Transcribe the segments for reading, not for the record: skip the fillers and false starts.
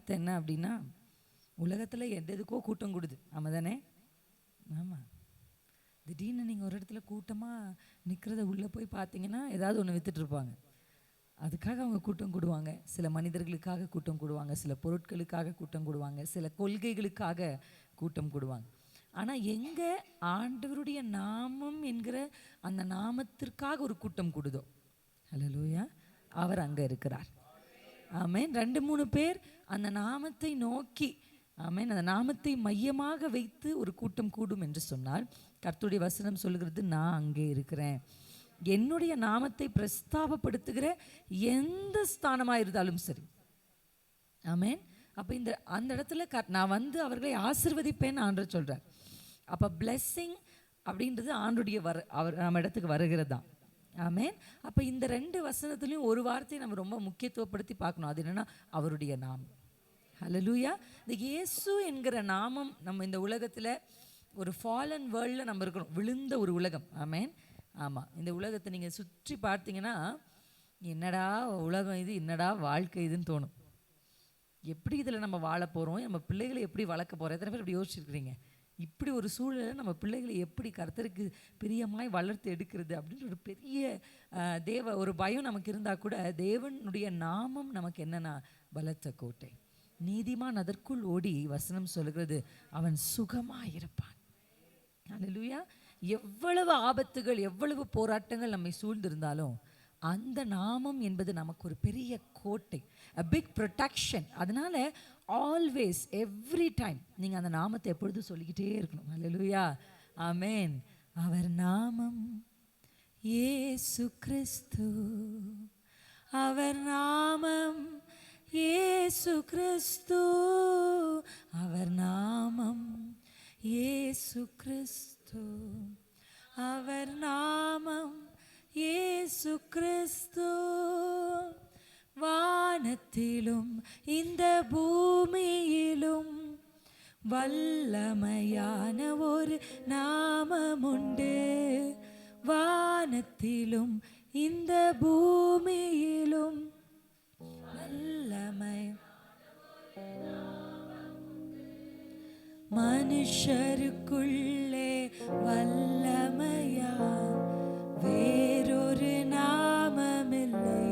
வார்த்தை என்ன அப்படின்னா, உலகத்தில் எதுக்கோ கூட்டம் கூடுது. ஆமாம் தானே? ஆமாம். திடீர்னு நீங்கள் ஒரு இடத்துல கூட்டமாக நிற்கிறத உள்ளே போய் பார்த்தீங்கன்னா ஏதாவது ஒன்று விற்றுட்ருப்பாங்க. அதுக்காக அவங்க கூட்டம் கூடுவாங்க. சில மனிதர்களுக்காக கூட்டம் கூடுவாங்க, சில பொருட்களுக்காக கூட்டம் கூடுவாங்க, சில கொள்கைகளுக்காக கூட்டம் கூடுவாங்க. ஆனால் எங்கே ஆண்டவருடைய நாமம் என்கிற அந்த நாமத்திற்காக ஒரு கூட்டம் கூடுதோ, ஹல்லேலூயா, அவர் அங்கே இருக்கிறார். ஆமென். 2-3 பேர் அந்த நாமத்தை நோக்கி, ஆமென், அந்த நாமத்தை மையமாக வைத்து ஒரு கூட்டம் கூடும் என்று சொன்னால், கர்த்தருடைய வசனம் சொல்லுகிறது, நான் அங்கே இருக்கிறேன். என்னுடைய நாமத்தை பிரஸ்தாபப்படுத்துகிற எந்த ஸ்தானமாக இருந்தாலும் சரி. ஆமென். அப்போ அந்த இடத்துல நான் வந்து அவர்களை ஆசீர்வதிப்பேன்னு ஆண்டவர் சொல்கிறார். அப்போ பிளெஸ்ஸிங் அப்படின்றது ஆண்டுடைய அவர் நம்ம இடத்துக்கு வருகிறது தான். ஆமென். அப்போ இந்த 2 வசனத்துலேயும் ஒரு வார்த்தையை நம்ம ரொம்ப முக்கியத்துவப்படுத்தி பார்க்கணும். அது என்னென்னா அவருடைய நாமம். ஹல்லேலூயா. இந்த இயேசு என்கிற நாமம் நம்ம இந்த உலகத்தில் ஒரு ஃபாலன் வேர்ல்டில் நம்ம இருக்கிறோம், விழுந்த ஒரு உலகம். ஆமென். ஆமாம். இந்த உலகத்தை நீங்கள் சுற்றி பார்த்தீங்கன்னா, என்னடா உலகம் இது, என்னடா வாழ்க்கை இதுன்னு தோணும். எப்படி இதில் நம்ம வாழ போகிறோம், நம்ம பிள்ளைகளை எப்படி வளர்க்க போகிறோம், எத்தனை பேர் இப்படி யோசிச்சுருக்கிறீங்க? இப்படி ஒரு சூழலை நம்ம பிள்ளைகளை எப்படி கர்த்தருக்கு பிரியமாய் வளர்த்து எடுக்கிறது அப்படின்ற ஒரு பெரிய ஒரு பயம் நமக்கு இருந்தால் கூட, தேவனுடைய நாமம் நமக்கு என்னன்னா பலத்த கோட்டை. நீதிமான் அதற்குள் ஓடி, வசனம் சொல்லுகிறது, அவன் சுகமாயிருப்பான். ஹல்லேலூயா. எவ்வளவு ஆபத்துகள், எவ்வளவு போராட்டங்கள் நம்மை சூழ்ந்திருந்தாலும் அந்த நாமம் என்பது நமக்கு ஒரு பெரிய கோட்டை, a big protection. அதனால ஆல்வேஸ் எவ்ரி டைம் நீங்கள் அந்த நாமத்தை எப்பொழுதும் சொல்லிக்கிட்டே இருக்கணும். ஹல்லேலூயா. ஆமென். அவர் நாமம் இயேசு கிறிஸ்து, அவர் நாமம் இயேசு கிறிஸ்து, அவர் நாமம் இயேசு கிறிஸ்து, அவர் நாமம் இயேசு கிறிஸ்து. வானத்திலும் இந்த பூமியிலும் வல்லமையான ஒரு நாமம் உண்டு. வானத்திலும் இந்த பூமியிலும் வல்லமை, மனுஷருக்குள்ளே வல்லமையா வேறொரு நாமமில்லை.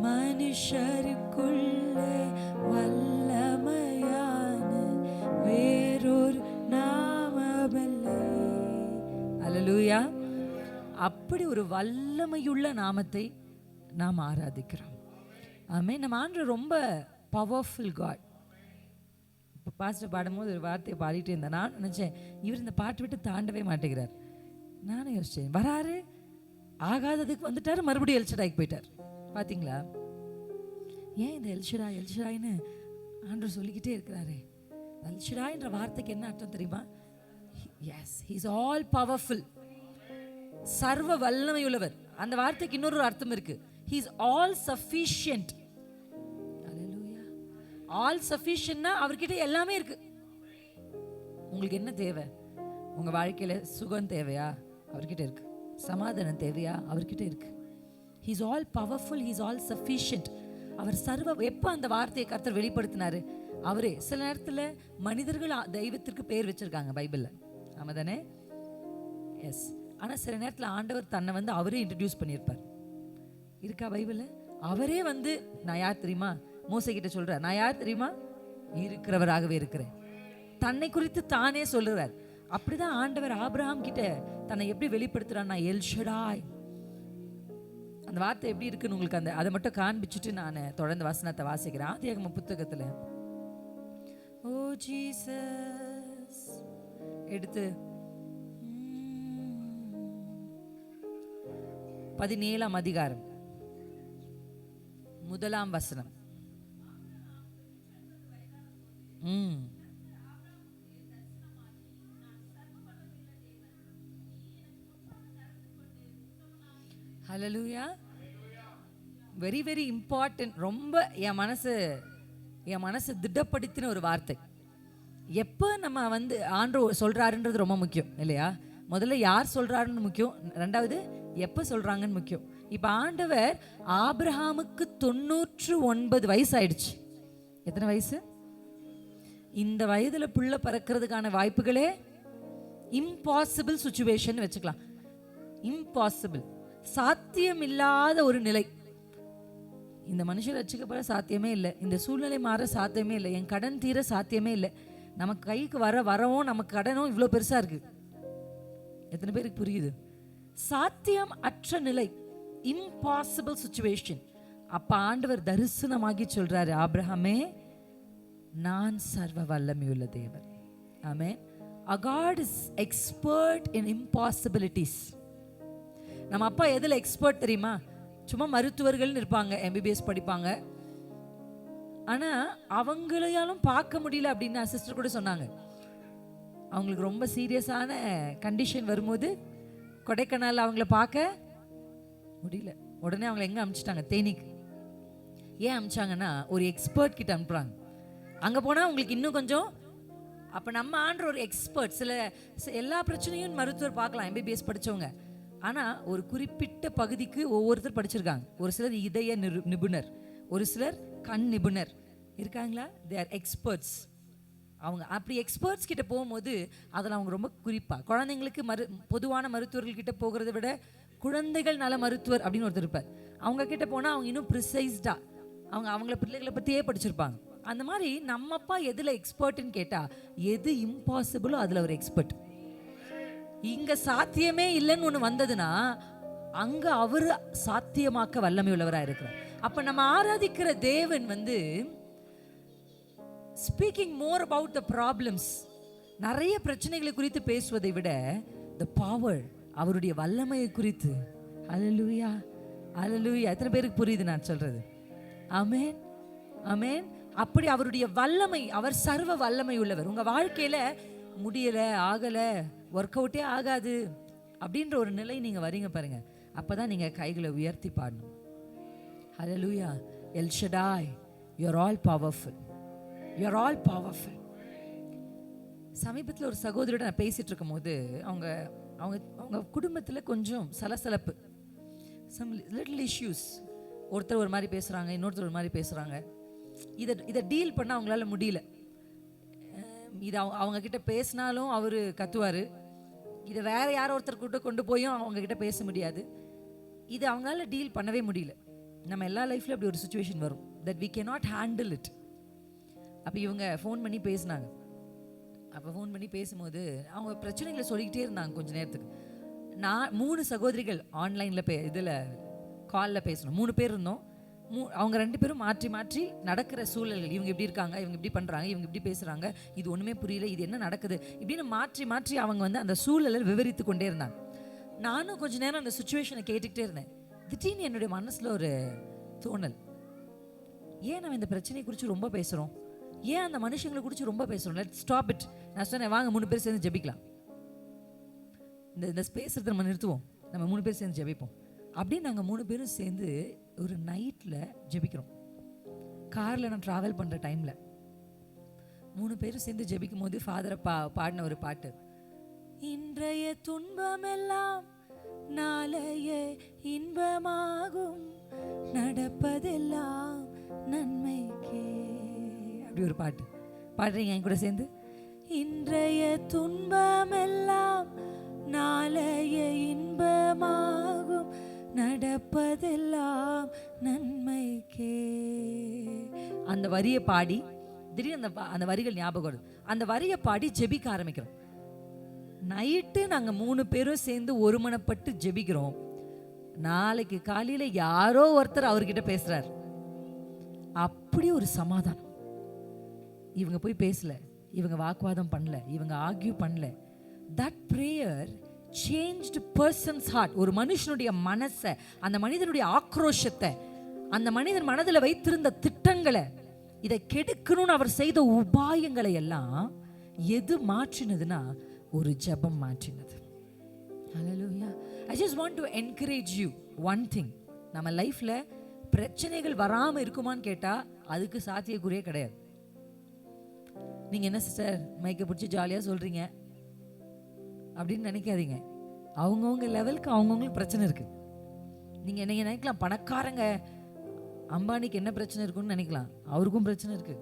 மனுஷருக்குள்ளே வல்லமையான வேறொரு நாமமில்லை. அல்லேலூயா. அப்படி ஒரு வல்லமையுள்ள நாமத்தை நாம் ஆராதிக்கிறோம். ஆமென். நம்ம ஆண்டவர் ரொம்ப பவர்ஃபுல் காட். இப்போ பாஸ்டர் பாடும்போது ஒரு வார்த்தையை பாடிட்டு இருந்தேன். நான் நினச்சேன், இவர் இந்த பாட்டு விட்டு தாண்டவே மாட்டேங்கிறார். நானும் யோசிச்சேன், வராரு, ஆகாததுக்கு வந்துட்டார், மறுபடியும் எல்ஷடாய்க்கு போயிட்டார். பார்த்தீங்களா? ஏன் இந்த எல்ஷடாய்னு ஆண்டவர் சொல்லிக்கிட்டே இருக்கிறாரு? எல்ஷடாய்ன்ற வார்த்தைக்கு என்ன அர்த்தம் தெரியுமா? Yes, he is all powerful, சர்வ வல்லமை உள்ளவர். அந்த வார்த்தைக்கு இன்னொரு அர்த்தம் இருக்கு, he is all sufficient. Hallelujah. All சஃபிஷியன்ட்னா அவர்கிட்ட எல்லாமே இருக்கு. உங்களுக்கு என்ன தேவை? உங்க வாழ்க்கையில சுகம் தேவையா? அவர்கிட்ட இருக்கு. சமாதானம் தேவையா? அவர்கிட்ட இருக்கு. He is all powerful, he is all sufficient. அவர் சர்வ. எப்போ அந்த வார்த்தையை கர்த்தர் வெளிப்படுத்தினாரு? அவரே. சில நேரத்தில் மனிதர்கள் தெய்வத்திற்கு பேர் வச்சிருக்காங்க பைபிளில், ஆமாம் தானே? எஸ். ஆனால் சில நேரத்தில் ஆண்டவர் தன்னை வந்து அவரே இன்ட்ரடியூஸ் பண்ணியிருப்பார். இருக்கா பைபிளில்? அவரே வந்து, நான் யார் தெரியுமா? மோசே கிட்ட சொல்கிறார், நான் யார் தெரியுமா? இருக்கிறவராகவே இருக்கிறேன். தன்னை குறித்து தானே சொல்லுறார். அப்படிதான் ஆண்டவர் ஆபிரகாம் கிட்ட தன்னை எப்படி வெளிப்படுத்துறான்னா, எல்ஷடாய். அந்த வார்த்தை எப்படி இருக்குன்னு உங்களுக்கு அதை மட்டும் காண்பிச்சுட்டு நான் தொடர்ந்து வசனத்தை வாசிக்கிறேன். ஆதியாகம புத்தகத்தில் ஓ ஜீசஸ் எடுத்து 17ஆம் அதிகாரம் 1ஆம் வசனம். ஹல்லேலூயா. Very very important. ரொம்ப என் மனசு திடப்படுத்தின ஒரு வார்த்தை. எப்போ நம்ம வந்து ஆண்டவர் சொல்கிறாருன்றது ரொம்ப முக்கியம் இல்லையா? முதல்ல யார் சொல்கிறாருன்னு முக்கியம், ரெண்டாவது எப்போ சொல்கிறாங்கன்னு முக்கியம். இப்ப ஆண்டவர் ஆபிரகாமுக்கு 99 வயசு ஆயிடுச்சு. எத்தனை வயசு? இந்த வயதுல புள்ள பறக்கிறதுக்கான வாய்ப்புகளே இம்பாசிபிள் சுச்சுவேஷன் வச்சுக்கலாம். இம்பாசிபிள், சாத்தியம் இல்லாத ஒரு நிலை. இந்த மனுஷன் ரட்சிக்கப்பட சாத்தியமே இல்லை, இந்த சூழ்நிலை மாற சாத்தியமே இல்லை, என் கடன் தீர சாத்தியமே இல்லை. நமக்கு கைக்கு வரவும் நமக்கு கடனும் இவ்வளோ பெருசா இருக்கு. எத்தனை பேருக்கு புரியுது? சாத்தியம் அற்ற நிலை, இம்பாசிபிள் சுச்சுவேஷன். அப்ப ஆண்டவர் தரிசனமாகி சொல்றாரு, ஆபிரகாமே, நான் சர்வ வல்லமையுள்ள தேவன். ஆமென். God is expert in impossibilities. நம்ம அப்பா எதுல எக்ஸ்பர்ட் தெரியுமா? சும்மா மருத்துவர்கள் இருப்பாங்க, எம்பிபிஎஸ் படிப்பாங்க, ஆனா அவங்களையாலும் பார்க்க முடியல அப்படின்னு சிஸ்டர் கூட சொன்னாங்க. அவங்களுக்கு ரொம்ப சீரியஸான கண்டிஷன் வரும்போது கொடைக்கானல் அவங்கள பார்க்க முடியல. உடனே அவங்களை எங்க அனுப்பிச்சிட்டாங்க? தேனிக்கு. ஏன் அனுப்பிச்சாங்கன்னா, ஒரு எக்ஸ்பர்ட் கிட்ட அனுப்புறாங்க. அங்க போனா உங்களுக்கு இன்னும் கொஞ்சம். அப்ப நம்ம ஆண்ட ஒரு எக்ஸ்பர்ட். சில எல்லா பிரச்சனையும் மருத்துவர் பார்க்கலாம், எம்பிபிஎஸ் படிச்சவங்க. ஆனா ஒரு குறிப்பிட்ட பகுதிக்கு ஒவ்வொருத்தர் படிச்சிருக்காங்க. ஒரு சிலர் இதய நிபுணர், ஒரு சிலர் கண் நிபுணர் இருக்காங்களா, தே ஆர் எக்ஸ்பர்ட்ஸ். அவங்க அப்படி எக்ஸ்பர்ட்ஸ் கிட்ட போகும்போது அதில் அவங்க ரொம்ப குறிப்பாக குழந்தைங்களுக்கு பொதுவான மருத்துவர்கள் கிட்ட போகிறத விட குழந்தைகள் நல மருத்துவர் அப்படின்னு ஒருத்தர் இருப்பார். அவங்க கிட்ட போனால் அவங்க இன்னும் ப்ரிசைஸ்டாக அவங்கள பிள்ளைகளை பற்றியே படிச்சிருப்பாங்க. அந்த மாதிரி நம்ம அப்பா எதில் எக்ஸ்பர்ட்னு கேட்டால், எது இம்பாசிபிளோ அதில் ஒரு எக்ஸ்பர்ட். இங்கே சாத்தியமே இல்லைன்னு ஒன்று வந்ததுன்னா அங்கே அவர் சாத்தியமாக்க வல்லமை உள்ளவராக இருக்கிறார். அப்போ நம்ம ஆராதிக்கிற தேவன் speaking more about the problems, நிறைய பிரச்சனைகளை குறித்து பேசுவதை விட த பவர், அவருடைய வல்லமையை குறித்து. அல்லேலூயா, அல்லேலூயா. எத்தனை பேருக்கு புரியுது நான் சொல்றது? ஆமென், ஆமென். அப்படி அவருடைய வல்லமை, அவர் சர்வ வல்லமை உள்ளவர். உங்க வாழ்க்கையில முடியல, ஆகல, ஒர்க் அவுட்டே ஆகாது அப்படின்ற ஒரு நிலை நீங்க வரீங்க பாருங்க, அப்பதான் நீங்க கைகளை உயர்த்தி பாடணும். Hallelujah. El Shaddai, you are all powerful, you are all powerful. சமீபத்தில் ஒரு சகோதரியோட நான் பேசிட்டு இருக்கும் போது அவங்க அவங்க அவங்க குடும்பத்தில் கொஞ்சம் சலசலப்பு, சம் லிட்டில் இஷ்யூஸ். ஒருத்தர் ஒரு மாதிரி பேசுகிறாங்க, இன்னொருத்தர் ஒரு மாதிரி பேசுகிறாங்க. இதை டீல் பண்ண அவங்களால முடியல. இது அவங்க கிட்ட பேசினாலும் அவர் கத்துவார், இதை வேற யாரோ ஒருத்தர் கிட்ட கொண்டு போயும் அவங்க கிட்ட பேச முடியாது. இது அவங்களால டீல் பண்ணவே முடியல. நம்ம எல்லா லைஃப்லையும் அப்படி ஒரு சுச்சுவேஷன் வரும், that we cannot handle it. அப்போ இவங்க ஃபோன் பண்ணி பேசினாங்க. அப்போ ஃபோன் பண்ணி பேசும்போது அவங்க பிரச்சனைகளை சொல்லிக்கிட்டே இருந்தாங்க கொஞ்ச நேரத்துக்கு. நான் 3 சகோதரிகள் ஆன்லைனில் இதில் காலில் பேசணும். 3 பேர் இருந்தோம். அவங்க 2 பேரும் மாற்றி மாற்றி நடக்கிற சூழல்கள், இவங்க இப்படி இருக்காங்க, இவங்க இப்படி பண்ணுறாங்க, இவங்க இப்படி பேசுகிறாங்க, இது ஒன்றுமே புரியல, இது என்ன நடக்குது இப்படின்னு மாற்றி மாற்றி அவங்க அந்த சூழலை விவரித்து கொண்டே இருந்தாங்க. நானும் கொஞ்ச நேரம் அந்த சுச்சுவேஷனை கேட்டுக்கிட்டே இருந்தேன். திடீர்னு என்னுடைய மனசில் ஒரு தோணல், ஏன் நம்ம இந்த பிரச்சனையை குறித்து ரொம்ப பேசுகிறோம், ஏன் அந்த மனுஷங்களை குறித்து ரொம்ப பேசுகிறோம், லெட் ஸ்டாப் இட். நான் சொன்னேன், வாங்க 3 பேர் சேர்ந்து ஜெபிக்கலாம், இந்த பேசுறதை நம்ம நிறுத்துவோம், நம்ம 3 பேர் சேர்ந்து ஜெபிப்போம் அப்படின்னு. நாங்கள் 3 பேரும் சேர்ந்து ஒரு நைட்டில் ஜெபிக்கிறோம். காரில் நான் ட்ராவல் பண்ணுற டைமில் 3 பேரும் சேர்ந்து ஜெபிக்கும் போது ஃபாதரை பாடின ஒரு பாட்டு, இன்றைய துன்பமெல்லாம் நாளைய இன்பமாகும், நடப்பதெல்லாம் நன்மைக்கே. அப்படி ஒரு பாட்டு பாடுறீங்க என் கூட சேர்ந்து. இன்றைய துன்பமெல்லாம் நாளைய இன்பமாகும், நடப்பதெல்லாம் நன்மைக்கே. அந்த வரியை பாடி திடீர்னு அந்த வரிகள் ஞாபகம் வருது. அந்த வரியை பாடி ஜெபிக்க ஆரம்பிக்கிறோம். நைட்டு நாங்கள் 3 பேரும் சேர்ந்து ஒருமனப்பட்டு ஜெபிக்கிறோம். நாளைக்கு காலையில் யாரோ ஒருத்தர் அவர்கிட்ட பேசுறார். அப்படி ஒரு சமாதானம். இவங்க போய் பேசல, இவங்க வாக்குவாதம் பண்ணல, இவங்க ஆர்கியூ பண்ணல. That prayer changed person's heart. ஒரு மனுஷனுடைய மனசை, அந்த மனிதனுடைய ஆக்ரோஷத்தை, அந்த மனிதன் மனதில் வைத்திருந்த திட்டங்களை, இதை கெடுக்கணும்னு அவர் செய்த உபாயங்களை எல்லாம் எது மாற்றினதுன்னா ஒரு ஜெபம் மாற்றினது. ஹல்லேலூயா. I just want to encourage you one thing. நம்ம லைஃப்ல பிரச்சனைகள் வராம இருக்குமான்னு கேட்டா அதுக்கு சாத்தியக்குறையே கிடையாது. நீங்க என்ன சிஸ்டர் மைக்கை பிடிச்சி ஜாலியா சொல்றீங்க அப்படின்னு நினைக்காதீங்க. அவங்கவுங்க லெவலுக்கு அவங்கவுங்களுக்கு பிரச்சனை இருக்கு. நீங்கள் நினைக்கலாம் பணக்காரங்க அம்பானிக்கு என்ன பிரச்சனை இருக்குன்னு நினைக்கலாம். அவருக்கும் பிரச்சனை இருக்கு.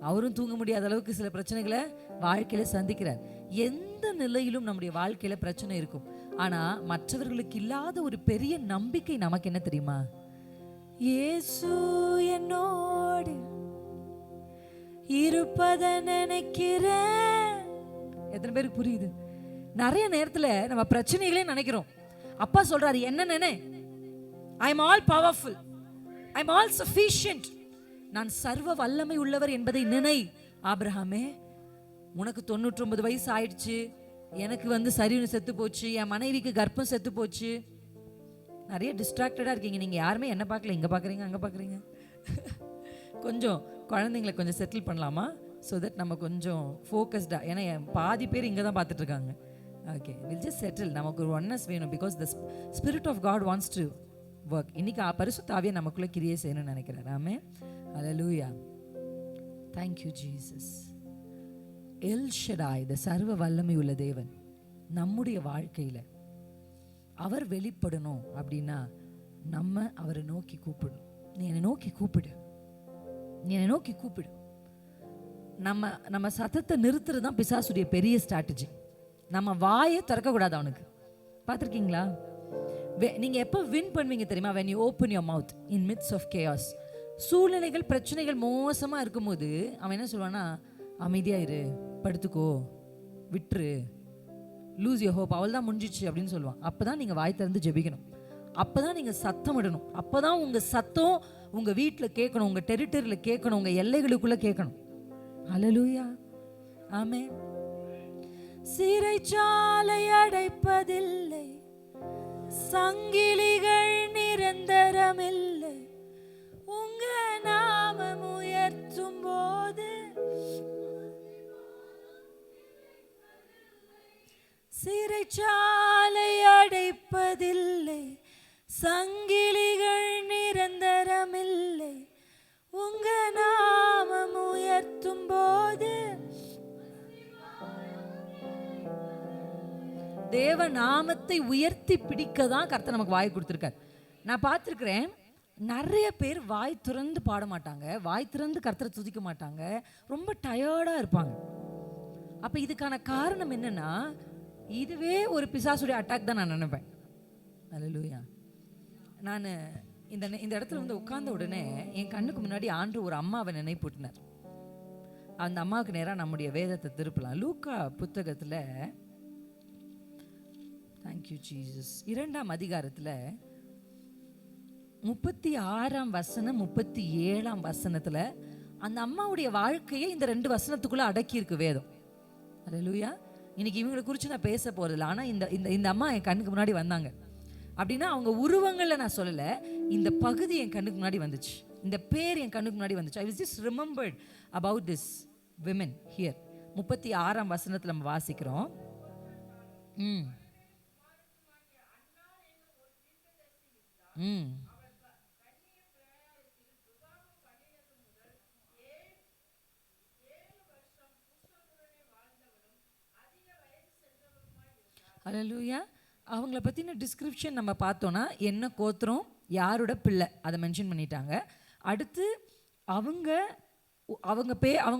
அவரும் தூங்க முடியாத அளவுக்கு சில பிரச்சனைகளை வாழ்க்கையில சந்திக்கிறார். எந்த நிலையிலும் நம்முடைய வாழ்க்கையில பிரச்சனை இருக்கும். ஆனா மற்றவர்களுக்கு இல்லாத ஒரு பெரிய நம்பிக்கை நமக்கு என்ன தெரியுமா? இயேசு என்னோடு இருப்பத நினைக்கிறேன். எத்தனை பேருக்கு புரியுது? நிறைய நேரத்துல நம்ம பிரச்சனைகளே நினைக்கிறோம். அப்பா சொல்றாரு, என்ன நினை, I am all powerful, I am all sufficient, நான் சர்வ வல்லமை உள்ளவர் என்பதை நினை. ஆபிரகாமே, உனக்கு 99 வயசு ஆயிடுச்சு, எனக்கு சரீரம் செத்து போச்சு, என் மனைவிக்கு கர்ப்பம் செத்து போச்சு. நிறைய டிஸ்ட்ராக்டடாக இருக்கீங்க. நீங்கள் யாருமே என்ன பார்க்கல, இங்கே பார்க்குறீங்க, அங்கே பார்க்குறீங்க. கொஞ்சம் குழந்தைங்களை கொஞ்சம் செட்டில் பண்ணலாமா? ஸோ தட் நம்ம கொஞ்சம் ஃபோக்கஸ்டாக, ஏன்னா பாதி பேர் இங்கே தான் பார்த்துட்டு இருக்காங்க. Okay, will just settle. நமக்கு ஒரு ஒன்னஸ் வேணும். Because the spirit of God wants to work. இன்னைக்கு பரிசுத்த ஆவியை நமக்குள்ளே கிரியை செய்யணும்னு நினைக்கிறேன். Amen, hallelujah, thank you Jesus. El Shaddai, the சர்வ வல்லமை உள்ள தேவன் நம்முடைய வாழ்க்கையில் அவர் வெளிப்படணும் அப்படின்னா நம்ம அவரை நோக்கி கூப்பிடணும். நீ என்னை நோக்கி கூப்பிடு, நீ என்னை நோக்கி கூப்பிடு. நம்ம சத்தத்தை நிறுத்துறது தான் பிசாசுடைய பெரிய ஸ்ட்ராட்டஜி. நம்ம வாயை திறக்கக்கூடாது அவனுக்கு. பார்த்துருக்கீங்களா? நீங்கள் எப்போ வின் பண்ணுவீங்க தெரியுமா? when you open your mouth in midst of chaos. சூழ்நிலைகள் பிரச்சனைகள் மோசமாக இருக்கும்போது அவன் என்ன சொல்லுவான்னா, அமைதியாக இரு, படுத்துக்கோ, விட்டுரு, லூஸ் யோர் ஹோப், அவள் தான் முடிஞ்சிச்சு அப்படின்னு சொல்லுவான். அப்போ தான் நீங்கள் வாய் திறந்து ஜெபிக்கணும். அப்போ தான் நீங்கள் சத்தம் விடணும். அப்போ தான் உங்கள் சத்தம் உங்கள் வீட்டில் கேட்கணும், உங்கள் டெரிட்டரியில் கேட்கணும், உங்கள் எல்லைகளுக்குள்ளே கேட்கணும். ஹல்லேலூயா, ஆமென். சிறைச்சாலை அடைப்பதில்லை, சங்கிலிகள் நிரந்தரமில்லை, உங்க நாமம் உயர்த்தும் போது சிறைச்சாலை அடைப்பதில்லை, சங்கிலிகள் நிரந்தரமில்லை, உங்க நாமம் உயர்த்தும் போது. தேவ நாமத்தை உயர்த்தி பிடிக்க தான் கர்த்தர் நமக்கு வாய் கொடுத்துருக்கார். நான் பார்த்துருக்கிறேன், நிறைய பேர் வாய் திறந்து பாட மாட்டாங்க, வாய் திறந்து கர்த்தரை துதிக்க மாட்டாங்க, ரொம்ப டயர்டாக இருப்பாங்க. அப்போ இதுக்கான காரணம் என்னன்னா, இதுவே ஒரு பிசாசுடைய அட்டாக் தான் நான் நினைப்பேன். ஹல்லேலூயா. நான் இந்த இடத்துல உட்கார்ந்த உடனே என் கண்ணுக்கு முன்னாடி ஆண்டு ஒரு அம்மாவை நினைப்பூட்டினார். அந்த அம்மாவுக்கு நேராக நம்முடைய வேதத்தை திருப்பலாம். லூக்கா புத்தகத்தில், தேங்க்யூ ஜீசஸ், 2ஆம் அதிகாரத்தில் 36ஆம் வசனம் 37ஆம் வசனத்தில் அந்த அம்மாவுடைய வாழ்க்கையை இந்த 2 வசனத்துக்குள்ளே அடக்கியிருக்கு வேதம். ஹல்லேலூயா. இன்னைக்கு இவங்களை குறித்து நான் பேச போகிறதில்ல. ஆனால் இந்த அம்மா என் கண்ணுக்கு முன்னாடி வந்தாங்க. அப்படின்னா அவங்க உருவங்களில் நான் சொல்லலை, இந்த பகுதி என் கண்ணுக்கு முன்னாடி வந்துச்சு, இந்த பேர் என் கண்ணுக்கு முன்னாடி வந்துச்சு. I was just remembered about this women here. 36ஆம் வசனத்தில் நம்ம வாசிக்கிறோம். ஹல்லேலூயா. அவங்கள பற்றின டிஸ்கிரிப்ஷன் நம்ம பார்த்தோன்னா, என்ன கோத்திரம், யாரோட பிள்ளை, அதை மென்ஷன் பண்ணிட்டாங்க. அடுத்து அவங்க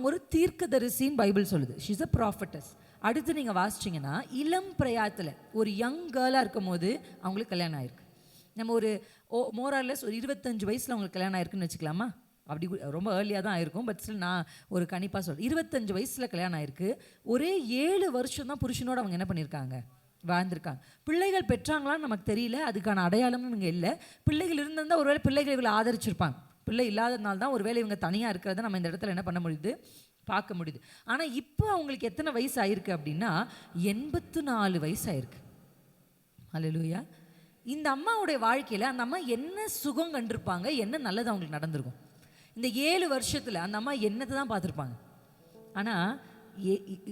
ஒரு தீர்க்கதரிசின்னு பைபிள் சொல்லுது. She's a ப்ராஃபட்டஸ். அடுத்து நீங்கள் வாசிச்சிங்கன்னா, இளம் பிரயாத்தில் ஒரு யங் கேர்ளாக இருக்கும் போது அவங்களுக்கு கல்யாணம் ஆயிருக்கு. நம்ம ஒரு மோரார்லெஸ் ஒரு 25 வயசில் அவங்களுக்கு கல்யாணம் ஆயிருக்குன்னு வச்சுக்கலாமா? அப்படி ரொம்ப ஏர்லியாக தான் ஆயிருக்கும். பட் ஸ்டில் நான் ஒரு கணிப்பாக சொல்கிறேன், 25 வயசில் கல்யாணம் ஆயிருக்கு. ஒரே 7 வருஷம் தான் புருஷனோட அவங்க என்ன பண்ணியிருக்காங்க, வாழ்ந்திருக்காங்க. பிள்ளைகள் பெற்றாங்களான்னு நமக்கு தெரியல, அதுக்கான அடையாளமும் இங்கே இல்லை. பிள்ளைகள் இருந்திருந்தால் ஒருவேளை பிள்ளைகளை இவங்களை ஆதரிச்சிருப்பாங்க. பிள்ளை இல்லாததுனால தான் ஒருவேளை இவங்க தனியாக இருக்கிறத நம்ம இந்த இடத்துல என்ன பண்ண முடியுது, பார்க்க முடியுது. ஆனால் இப்போ அவங்களுக்கு எத்தனை வயசு ஆயிருக்கு அப்படின்னா 84 வயசு ஆயிருக்கு. ஹல்லேலூயா. இந்த அம்மாவுடைய வாழ்க்கையில் அந்த அம்மா என்ன சுகம் கண்டிருப்பாங்க, என்ன நல்லது அவங்களுக்கு நடந்திருக்கும். இந்த 7 வருஷத்தில் அந்த அம்மா என்னத்தை தான் பார்த்துருப்பாங்க. ஆனால்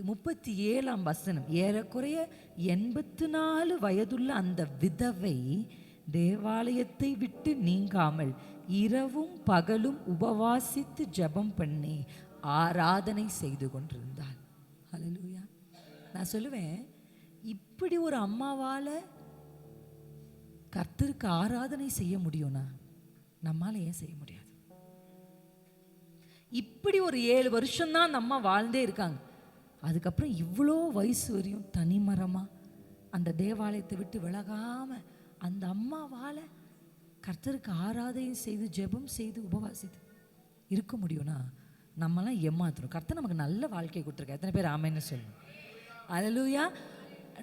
37ஆம் வசனம், ஏறக்குறைய 84 வயதுள்ள அந்த விதவை தேவாலயத்தை விட்டு நீங்காமல் இரவும் பகலும் உபவாசித்து ஜெபம் பண்ணி ஆராதனை செய்து கொண்டிருந்தாள். ஹல்லேலூயா. நான் சொல்லுவேன், இப்படி ஒரு அம்மாவால் கர்த்தருக்கு ஆராதனை செய்ய முடியும்னா நம்மால ஏன் செய்ய முடியாது? இப்படி ஒரு 7 வருஷம்தான் அந்த அம்மா வாழ்ந்தே இருக்காங்க. அதுக்கப்புறம் இவ்வளோ வயசு வரையும் தனிமரமா அந்த தேவாலயத்தை விட்டு விலகாம அந்த அம்மாவால கர்த்தருக்கு ஆராதனை செய்து ஜெபம் செய்து உபவாசித்து இருக்க முடியும்னா நம்மலாம் ஏமாத்துறோம். கர்த்தர் நமக்கு நல்ல வாழ்க்கையை கொடுத்துருக்க. எத்தனை பேர் ஆமேன்னு சொல்லணும்? அல்லேலூயா.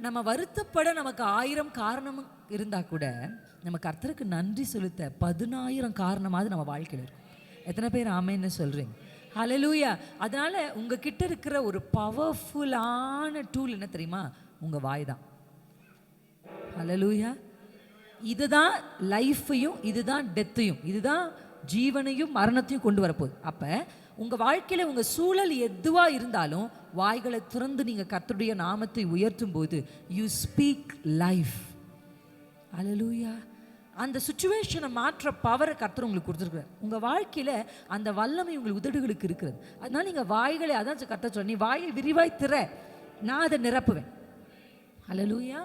நம்ம வருத்தப்பட நமக்கு 1000 காரணம் இருந்தா கூட நம்ம கர்த்தருக்கு நன்றி செலுத்த 10,000 காரணமாவது நம்ம வாழ்க்கையில் இருக்கும். எத்தனை பேர் ஆமேன்னு சொல்றீங்க? அல்லேலூயா. அதனால உங்ககிட்ட இருக்கிற ஒரு பவர்ஃபுல்லான டூல் என்ன தெரியுமா? உங்க வாய் தான். அல்லேலூயா. இதுதான் லைஃபையும் இதுதான் டெத்தையும் இதுதான் ஜீவனையும் மரணத்தையும் கொண்டு வரப்போகுது. அப்ப உங்க வாழ்க்கையில உங்க சூழல் எதுவா இருந்தாலும் வாய்களை திறந்து நீங்க கர்த்தருடைய நாமத்தை உயர்த்தும் போது யூ ஸ்பீக் லைஃப். அல்லேலூயா. அந்த சிச்சுவேஷனை மாற்ற பவரை கர்த்தர் உங்களுக்கு கொடுத்துருக்காரு. உங்க வாழ்க்கையில அந்த வல்லமை உங்களுக்கு உதடுகளுக்கு இருக்கிறது. அதனால நீங்க வாய்களை, அதான் கர்த்தர் சொல்ல, நீ வாயை விரிவாய் திற, நான் அதை நிரப்புவேன். அல்லேலூயா.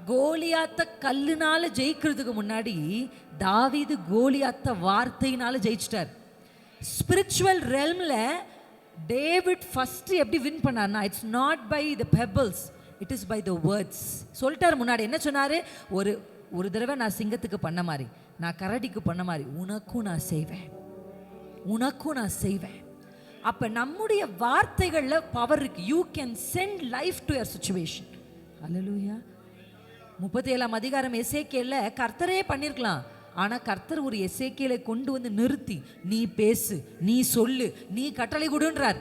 கோலியாத்த கல்லுனால ஜெயிக்கிறதுக்கு முன்னாடி தாவீது கோலியாத்த வார்த்தையினால ஜெயிச்சிட்டார். ஸ்பிரிச்சுவல் ரெல்ம்ல டேவிட் ஃபர்ஸ்ட் எப்படி வின் பண்ணார்னா, it's not by the pebbles, it is by the words. சொல்லிட்டார். முன்னாடி என்ன சொன்னாரு? ஒரு தடவை நான் சிங்கத்துக்கு பண்ண மாதிரி, நான் கரடிக்கு பண்ண மாதிரி உனக்கும் நான் செய்வேன், உனக்கும் நான் செய்வேன். அப்ப நம்முடைய வார்த்தைகள்ல பவர் இருக்கு. You can send life to your situation. Hallelujah. 37ஆம் அதிகாரம் எசேக்கியேல்ல கர்த்தரே பண்ணிருக்கலாம். ஆனா கர்த்தர் ஒரு எசேக்கியேலை கொண்டு வந்து நிறுத்தி, நீ பேசு, நீ சொல்லு, நீ கட்டளை கொடுன்றார்.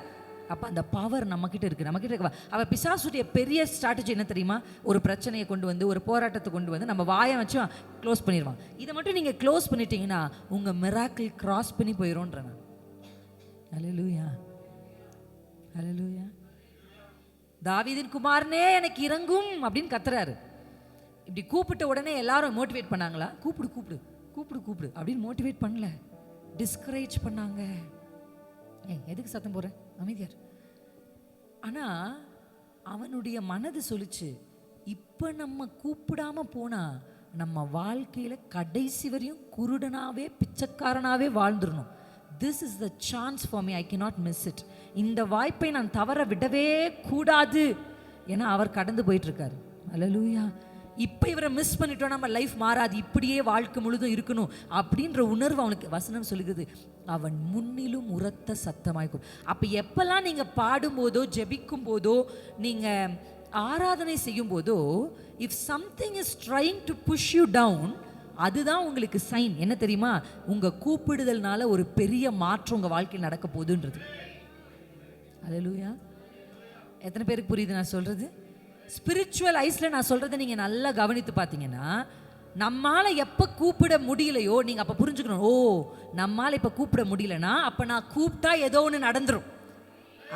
அப்ப அந்த பவர் நம்ம கிட்ட இருக்கு. நம்ம கிட்ட இருக்கு. அவ பிசாசுடைய பெரிய ஸ்ட்ராட்டஜி என்ன தெரியுமா? ஒரு பிரச்சனையை கொண்டு வந்து, ஒரு போராட்டத்தை கொண்டு வந்து நம்ம வாயை வச்சு க்ளோஸ் பண்ணிடுவான். இதை மட்டும் நீங்க க்ளோஸ் பண்ணிட்டீங்கன்னா உங்க மிராக்கிள் கிராஸ் பண்ணி போயிடும்ன்றேன். அல்லேலூயா. அல்லேலூயா. தாவீதின் குமாரனே எனக்கு இறங்கும் அப்படின்னு கத்துறாரு. இப்படி கூப்பிட்ட உடனே எல்லாரும் மோட்டிவேட் பண்ணாங்களா? கூப்பிடு கூப்பிடு கூப்பிடு கூப்பிடு அப்படின்னு மோட்டிவேட் பண்ணல, டிஸ்கரேஜ் பண்ணாங்க. எதுக்கு சத்தம் போற, அமைதியார். ஆனா அவனுடைய மனது சொல்லிச்சு, இப்ப நம்ம கூப்பிடாம போனா நம்ம வாழ்க்கையில கடைசி வரையும் குருடனாவே பிச்சைக்காரனாவே வாழ்ந்துடணும். This is the chance for me, I cannot miss it. இந்த வாய்ப்பை நான் தவற விடவே கூடாது. ஏன்னா அவர் கடந்து போயிட்டு இருக்காரு. அல்லேலூயா. இப்போ இவரை மிஸ் பண்ணிட்டோம், நம்ம லைஃப் மாறாது, இப்படியே வாழ்க்கை முழுதும் இருக்கணும் அப்படின்ற உணர்வு அவனுக்கு வசனம் சொல்லுகிறது. அவன் முன்னிலும் உரத்த சத்தமாய்க்கும். அப்போ எப்பெல்லாம் நீங்கள் பாடும்போதோ ஜெபிக்கும் போதோ நீங்கள் ஆராதனை செய்யும் போதோ, if something is trying to push you down, அதுதான் உங்களுக்கு சைன். என்ன தெரியுமா? உங்கள் கூப்பிடுதல்னால ஒரு பெரிய மாற்றம் உங்கள் வாழ்க்கையில் நடக்க போகுதுன்றது. அல்லேலூயா. எத்தனை பேருக்கு புரியுது நான் சொல்கிறது? ஸ்பிரிச்சுவல் ஐஸ்ல நான் சொல்றதை நீங்க நல்லா கவனித்து பார்த்தீங்கன்னா, நம்மால எப்ப கூப்பிட முடியலையோ நீங்க அப்ப புரிஞ்சுக்கணும், ஓ நம்மால இப்ப கூப்பிட முடியலனா அப்ப நான் கூப்பிட்டா ஏதோ ஒன்று நடந்துரும்.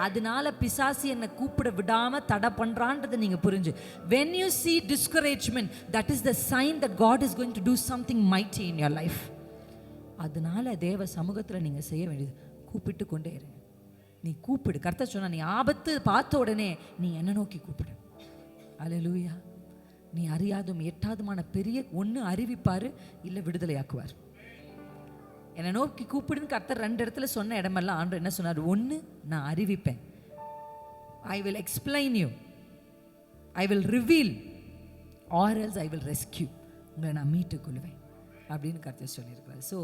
அதனால பிசாசு என்னை கூப்பிட விடாம தடை பண்றான்றதை நீங்க புரிஞ்சு, when you see discouragement, that is the sign that God is going to do something mighty in your life. அதனால தேவ சமூகத்தில் நீங்க செய்ய வேண்டியது கூப்பிட்டு கொண்டே இருங்க. நீ கூப்பிடு. கர்த்தர் சொன்னா, நீ ஆபத்து பார்த்த உடனே நீ என்ன நோக்கி கூப்பிடு. அல்லேலூயா. நீ அறியாதும் எட்டாதுமான பெரிய ஒன்று அறிவிப்பாரு, இல்லை விடுதலையாக்குவார். என்னை நோக்கி கூப்பிடுன்னு கர்த்தர் 2 இடத்துல சொன்ன இடமெல்லாம் ஆண்டவர் என்ன சொன்னார்? ஒன்று, நான் அறிவிப்பேன், I will explain you, I will reveal, or else I will rescue, உங்களை நான் மீட்டு கொள்வேன் அப்படின்னு கர்த்தர் சொல்லியிருக்கிறார். ஸோ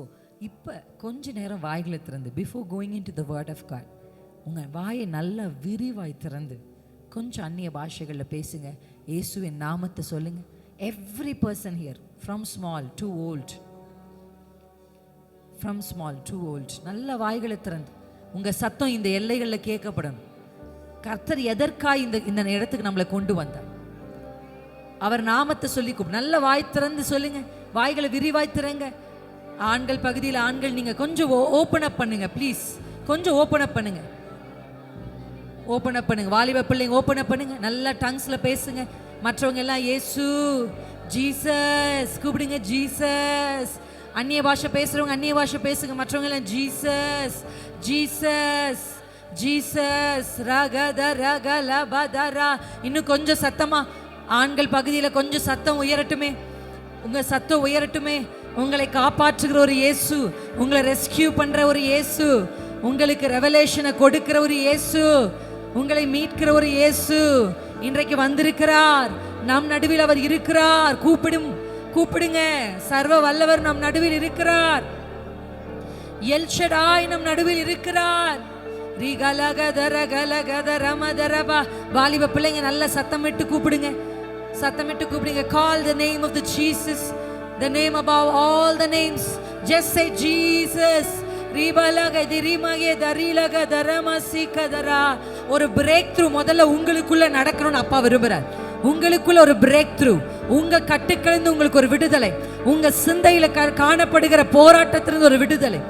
இப்போ கொஞ்ச நேரம் வாய்களை திறந்து, before going into the word of God, உங்கள் வாயை நல்லா விரிவாய் திறந்து கொஞ்சம் அந்நிய பாஷைகளில் பேசுங்க. இயேசுவின் நாமத்தை சொல்லுங்க. Every person here, from small to old, from small to old, நல்ல வாய்களை திறந்து உங்கள் சத்தம் இந்த எல்லைகளில் கேட்கப்படணும். கர்த்தர் எதற்காக இந்த இடத்துக்கு நம்மளை கொண்டு வந்தார்? அவர் நாமத்தை சொல்லி நல்ல வாய் திறந்து சொல்லுங்க. வாய்களை விரிவாய் திறங்க. ஆண்கள் பகுதியில் ஆண்கள் நீங்கள் கொஞ்சம் ஓப்பன் அப் பண்ணுங்க ப்ளீஸ். கொஞ்சம் ஓப்பன் அப் பண்ணுங்க, ஓப்பன் அப் பண்ணுங்க. வாலிப பிள்ளைங்க ஓப்பன் அப் பண்ணுங்க. நல்லா டங்ஸ்ல பேசுங்க. மற்றவங்க எல்லாம் இயேசு, ஜீசஸ் கூப்பிடுங்க, ஜீசஸ். அந்நிய பாஷை பேசுறவங்க அந்நிய பாஷை பேசுங்க. மற்றவங்க எல்லாம் ஜீசஸ், ஜீசஸ், ஜீசஸ். ரகத ரகல பதரா. இன்னும் கொஞ்சம் சத்தமா ஆண்கள் பகுதியில் கொஞ்சம் சத்தம் உயரட்டுமே. உங்க சத்தம் உயரட்டுமே. உங்களை காப்பாற்றுகிற ஒரு இயேசு, உங்களை ரெஸ்கியூ பண்ற ஒரு இயேசு, உங்களுக்கு ரெவலேஷனை கொடுக்கிற ஒரு இயேசு, உங்களை மீட்கிற ஒரு இயேசு இன்றைக்கு வந்திருக்கிறார். நம் நடுவில் அவர் இருக்கிறார். கூப்பிடுங்க. சர்வ வல்லவர் நம் நடுவில் இருக்கிறார். எல் ஷடாய் நம் நடுவில் இருக்கிறார். வாலிப பிள்ளைங்க நல்ல சத்தமிட்டு கூப்பிடுங்க. Call the name of the Jesus, the name above all the names. Just say Jesus. ஒரு பிரேக் த்ரூ முதல்ல உங்களுக்குள்ள நடக்கணும்னு அப்பா விரும்புறார். உங்களுக்குள்ள ஒரு பிரேக் த்ரூ, உங்க கட்டுக்களிலிருந்து உங்களுக்கு ஒரு விடுதலை, உங்க சிந்தையில காணப்படுகிற போராட்டத்திலிருந்து ஒரு விடுதலை.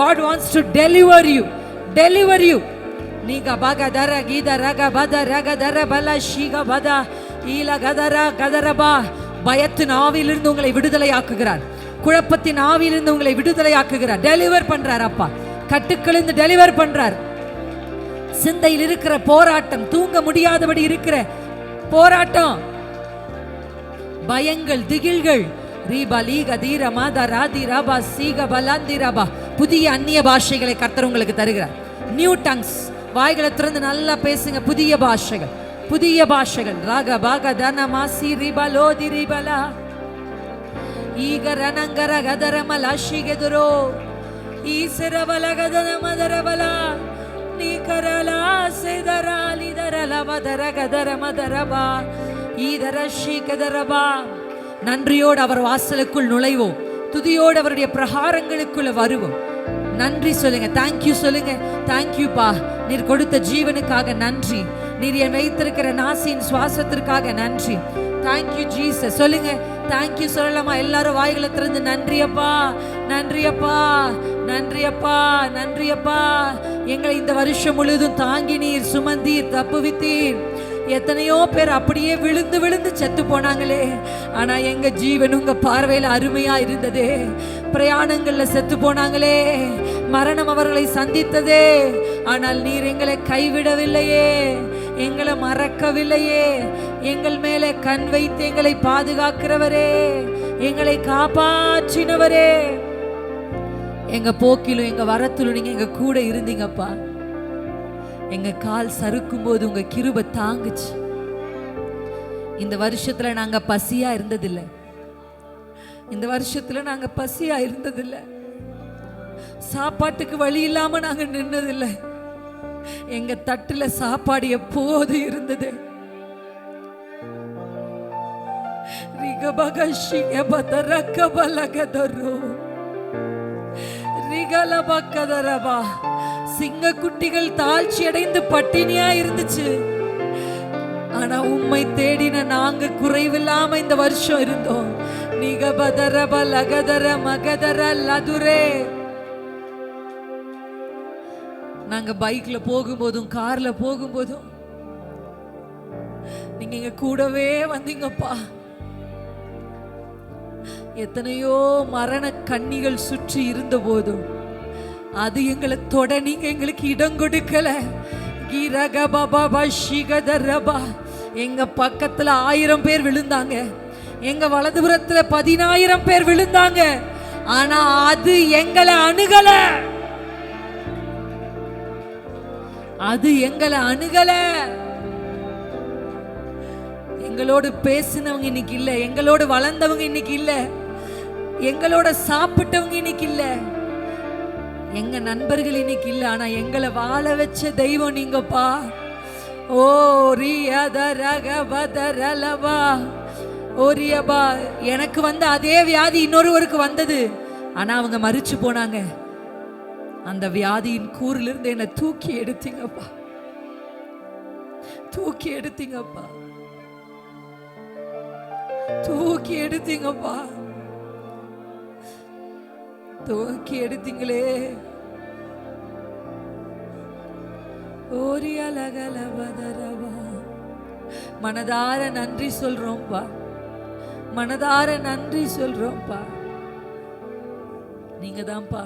God wants to deliver you. நீங்க பகதர கீத ரக பத ரக தர பல ஷீக பத ஈல கதர கதரபா. பயத்தின் ஆவியிலிருந்து உங்களை விடுதலை ஆக்குகிறார். குழப்பத்தின் ஆவியிலிருந்து உங்களை விடுதலை ஆக்குகிறார். டெலிவர் பண்றார் அப்பா. கட்டுக்களிலிருந்து டெலிவர் பண்றார். சிந்தையில் இருக்கிற போராட்டம், தூங்க முடியாதபடி இருக்கிற போராட்டம், பயங்கள், திகில்கள், புதிய அந்நிய பாஷைகளை கர்த்தர் உங்களுக்கு தருகிறார். New tongues. வாய்களை திறந்து நல்லா பேசுங்க. புதிய பாஷைகள். ராக பாக தன மாசி ரிபலோதி ரிபலா ஈக ரணங்கர கதரமல ஷிகதுரோ ஈசரவல கதன மதரபலா நீகரலா சேதராலி தரல மதர கதர மதரபா ஈதர ஷிகதரபா. நன்றியோடு அவர் வாசலுக்குள் நுழைவோம். துதியோடு அவருடைய பிரகாரங்களுக்குள்ள வருவோம். நன்றி சொல்லுங்க. தேங்க்யூ சொல்லுங்க. தேங்க்யூப்பா, நீர் கொடுத்த ஜீவனுக்காக நன்றி. நீர் என் வைத்திருக்கிற நாசின் சுவாசத்திற்காக நன்றி. தேங்க்யூ ஜீசஸ் சொல்லுங்க. தேங்க்யூ சொல்லலாமா? எல்லாரும் வாய்களை திறந்து நன்றியப்பா, நன்றியப்பா, நன்றியப்பா, நன்றியப்பா. எங்களை இந்த வருஷம் முழுவதும் தாங்கி நீர் சுமந்தீர், தப்புவித்தீர். எத்தனையோ பேர் அப்படியே விழுந்து செத்து போனாங்களே, ஆனா எங்க ஜீவன் உங்க பார்வையில அருமையா இருந்ததே. பிரயாணங்கள்ல செத்து போனாங்களே, மரணம் அவர்களை சந்தித்ததே, ஆனால் நீர் எங்களை கைவிடவில்லையே, எங்களை மறக்கவில்லையே. எங்கள் மேலே கண் வைத்து எங்களை பாதுகாக்கிறவரே, எங்களை காப்பாற்றினவரே. எங்க போக்கிலும் எங்க வரத்திலும் நீங்க எங்க கூட இருந்தீங்கப்பா. எங்க கால் சறுக்கும் போது உங்க கிருபை தாங்குச்சு. இந்த வருஷத்துல நாங்க பசியா இருந்ததில்லை. சாப்பாட்டுக்கு வழி இல்லாம நாங்க நின்னதில்லை. எங்க தட்டுல சாப்பாடு எப்போது இருந்தது. சிங்க குட்டிகள் தாழ்ச்சி அடைந்து பட்டினியா இருந்துச்சு. ஆனா உம்மை தேடின நாங்க குறைவில்லாம இந்த வருஷம் இருந்தோம். நிகபதரப லகதர மகதர லதுரே. நாங்க பைக்ல போகும்போதும் கார்ல போகும்போதும் நீங்க எங்க கூடவே வந்தீங்கப்பா. எத்தனையோ மரண கண்ணிகள் சுற்றி இருந்த போதும் அது எங்களை தொட நீங்க எங்களுக்கு இடம் கொடுக்கல. எங்க பக்கத்துல 1000 பேர் விழுந்தாங்க, எங்க வலதுபுறத்துல 10000 பேர் விழுந்தாங்க, ஆனா அது எங்களை அணுகல. எங்களோடு பேசினவங்க இன்னைக்கு இல்ல, எங்களோடு வளர்ந்தவங்க இன்னைக்கு இல்ல, எங்களோட சாப்பிட்டவங்க இன்னைக்கு இல்ல, எங்க நண்பர்கள் இன்னைக்கு இல்ல, ஆனா எங்களை வாழ வச்ச தெய்வம் நீங்கப்பா. ஓ ரியபா. எனக்கு வந்த அதே வியாதி இன்னொருவருக்கு வந்தது, ஆனா அவங்க மரிச்சு போனாங்க. அந்த வியாதியின் கூறிலிருந்து என்னை தூக்கி எடுத்தீங்கப்பா, தூக்கி எடுத்தீங்கப்பா, தூக்கி எடுத்தீங்கப்பா, தூக்கி எடுத்தீங்களே. மனதார நன்றி சொல்றோம்ப்பா, மனதார நன்றி சொல்றோம்ப்பா. நீங்க தான்ப்பா.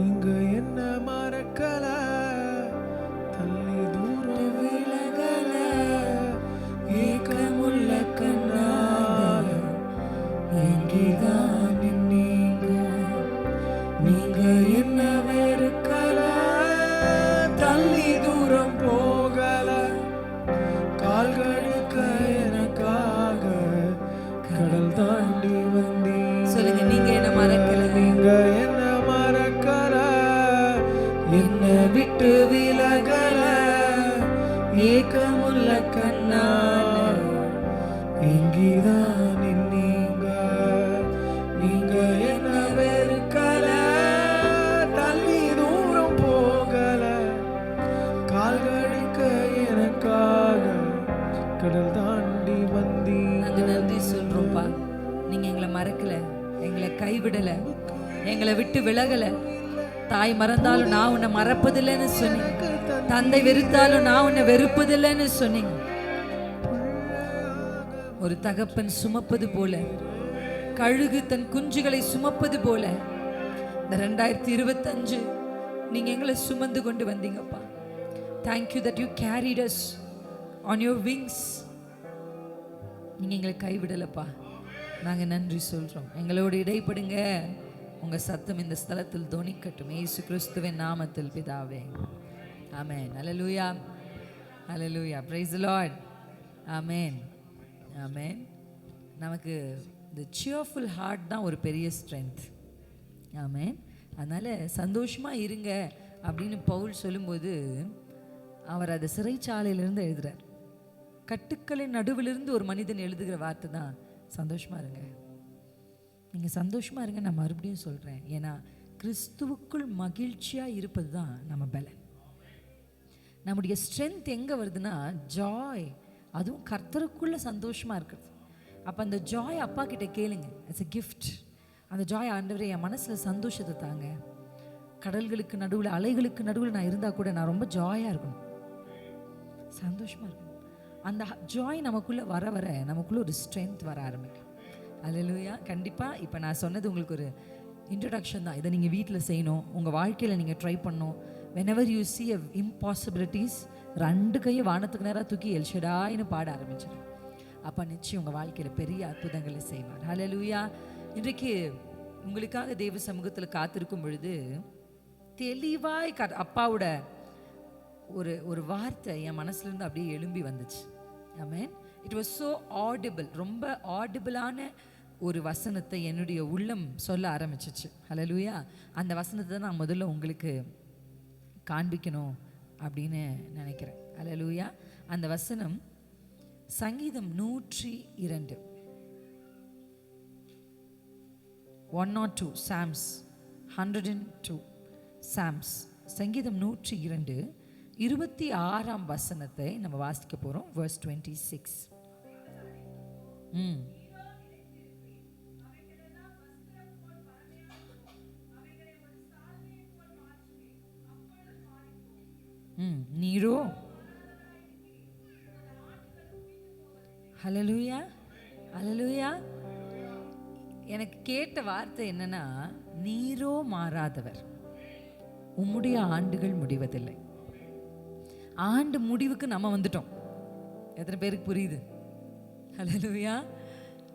நீங்க என்ன மறக்கல, தள்ளி தூரம் விலகல, ஏக்கமுள்ள கண்ணால எங்கேதான் நின்னீங்க. நீங்க என்ன வெறுக்கல, தள்ளி தூரம் போகல, கால்களுக்க எனக்காக கடல் தாண்டி வந்தீங்க. சொல்லுங்க, நீங்க என்ன மறக்கல, நீங்க என்ன மறக்கல, என்ன விட்டு விலகல, ஏக்கமுள்ள கண்ணால எங்கேதான் நின்னீங்க. நீங்க என்ன வெறுக்கல, தள்ளி தூரம் போகல, கால்களுக்க எனக்காக கடல் தாண்டி வந்தீங்க. நாங்க நன்றி சொல்றோம்ப்பா. நீங்க எங்களை மறக்கல, எங்களை கைவிடல, எங்களை விட்டு விலகல. தாய் மறந்தாலும் நான் உன்னை மறப்பதில்லைன்னு சொன்னீங்க. தந்தை வெறுத்தாலும் நான் உன்னை வெறுப்பதில்லைன்னு சொன்னீங்க. ஒரு தகப்பன் சுமப்பது போல, கழுகு தன் குஞ்சுகளை சுமப்பது போல இந்த 2025 நீங்க எங்களை சுமந்து கொண்டு வந்தீங்கப்பா. Thank you that you carried us on your wings. நீங்க எங்களை கைவிடலப்பா. நாங்க நன்றி சொல்றோம். எங்களோடு இடைப்படுங்க. உங்க சத்தம் இந்த ஸ்தலத்தில் தொனிக்கட்டும். இயேசு கிறிஸ்துவின் நாமத்தில் பிதாவே, ஆமென். ஹல்லேலூயா, ஹல்லேலூயா. Praise the Lord. ஆமென், ஆமென். நமக்கு இந்த cheerful heart தான் ஒரு பெரிய ஸ்ட்ரென்த். ஆமென். அதனால சந்தோஷமா இருங்க அப்படின்னு பவுல் சொல்லும்போது அவர் அதை சிறைச்சாலையிலிருந்து எழுதுறார். கட்டுக்களின் நடுவிலிருந்து ஒரு மனிதன் எழுதுகிற வார்த்தை தான் சந்தோஷமா இருங்க. நீங்கள் சந்தோஷமா இருங்க. நான் மறுபடியும் சொல்கிறேன், ஏன்னா கிறிஸ்துவுக்குள் மகிழ்ச்சியாக இருப்பது தான் நம்ம பலன். நம்முடைய ஸ்ட்ரென்த் எங்கே வருதுன்னா ஜாய், அதுவும் கர்த்தருக்குள்ள சந்தோஷமாக இருக்குது. அப்போ அந்த ஜாய் அப்பா கிட்ட கேளுங்க, இட்ஸ் எ கிஃப்ட். அந்த ஜாய், ஆண்டவரே என் மனசில் சந்தோஷத்தை தாங்க. கடல்களுக்கு நடுவில், அலைகளுக்கு நடுவில் நான் இருந்தால் கூட நான் ரொம்ப ஜாயாக இருக்கணும், சந்தோஷமாக இருக்கணும். அந்த ஜாய் நமக்குள்ளே வர வர நமக்குள்ளே ஒரு ஸ்ட்ரென்த் வர ஆரம்பிக்கும். அல்லேலூயா. கண்டிப்பாக இப்போ நான் சொன்னது உங்களுக்கு ஒரு இன்ட்ரடக்ஷன் தான். இதை நீங்கள் வீட்டில் செய்யணும், உங்கள் வாழ்க்கையில் நீங்கள் ட்ரை பண்ணணும். whenever you see a impossibilities, 2 கையும் வானத்துக்கு நேராக தூக்கி எல்ஷடாயின்னு பாட ஆரம்பிச்சிடும். அப்போ நிச்சயம் உங்கள் வாழ்க்கையில் பெரிய அற்புதங்களை செய்வார். அல்லேலூயா. இன்றைக்கு உங்களுக்காக தேவ சமூகத்தில் காத்திருக்கும் பொழுது தெளிவாய் அப்பாவோட ஒரு வார்த்தை என் மனசுலேருந்து அப்படியே எழும்பி வந்துச்சு. Amen. It was so audible. ரொம்ப ஆடிபிளான ஒரு வசனத்தை என்னுடைய உள்ளம் சொல்ல ஆரம்பிச்சிச்சு. ஹல்லேலூயா. அந்த வசனத்தை தான் நான் முதல்ல உங்களுக்கு காண்பிக்கணும் அப்படின்னு நினைக்கிறேன். ஹல்லேலூயா. அந்த வசனம் சங்கீதம் 102, 102, Psalms 102, Psalms, சங்கீதம் 102, 26ஆம் வசனத்தை நம்ம வாசிக்க போகிறோம். verse 26. நீரோ, ஹல்லேலூயா, ஹல்லேலூயா. எனக்கு கேட்ட வார்த்தை என்னன்னா, நீரோ மாறாதவர், உம்முடைய ஆண்டுகள் முடிவதில்லை. ஆண்டு முடிவுக்கு நம்ம வந்துட்டோம். எத்தனை பேருக்கு புரியுது? ஹல்லேலூயா.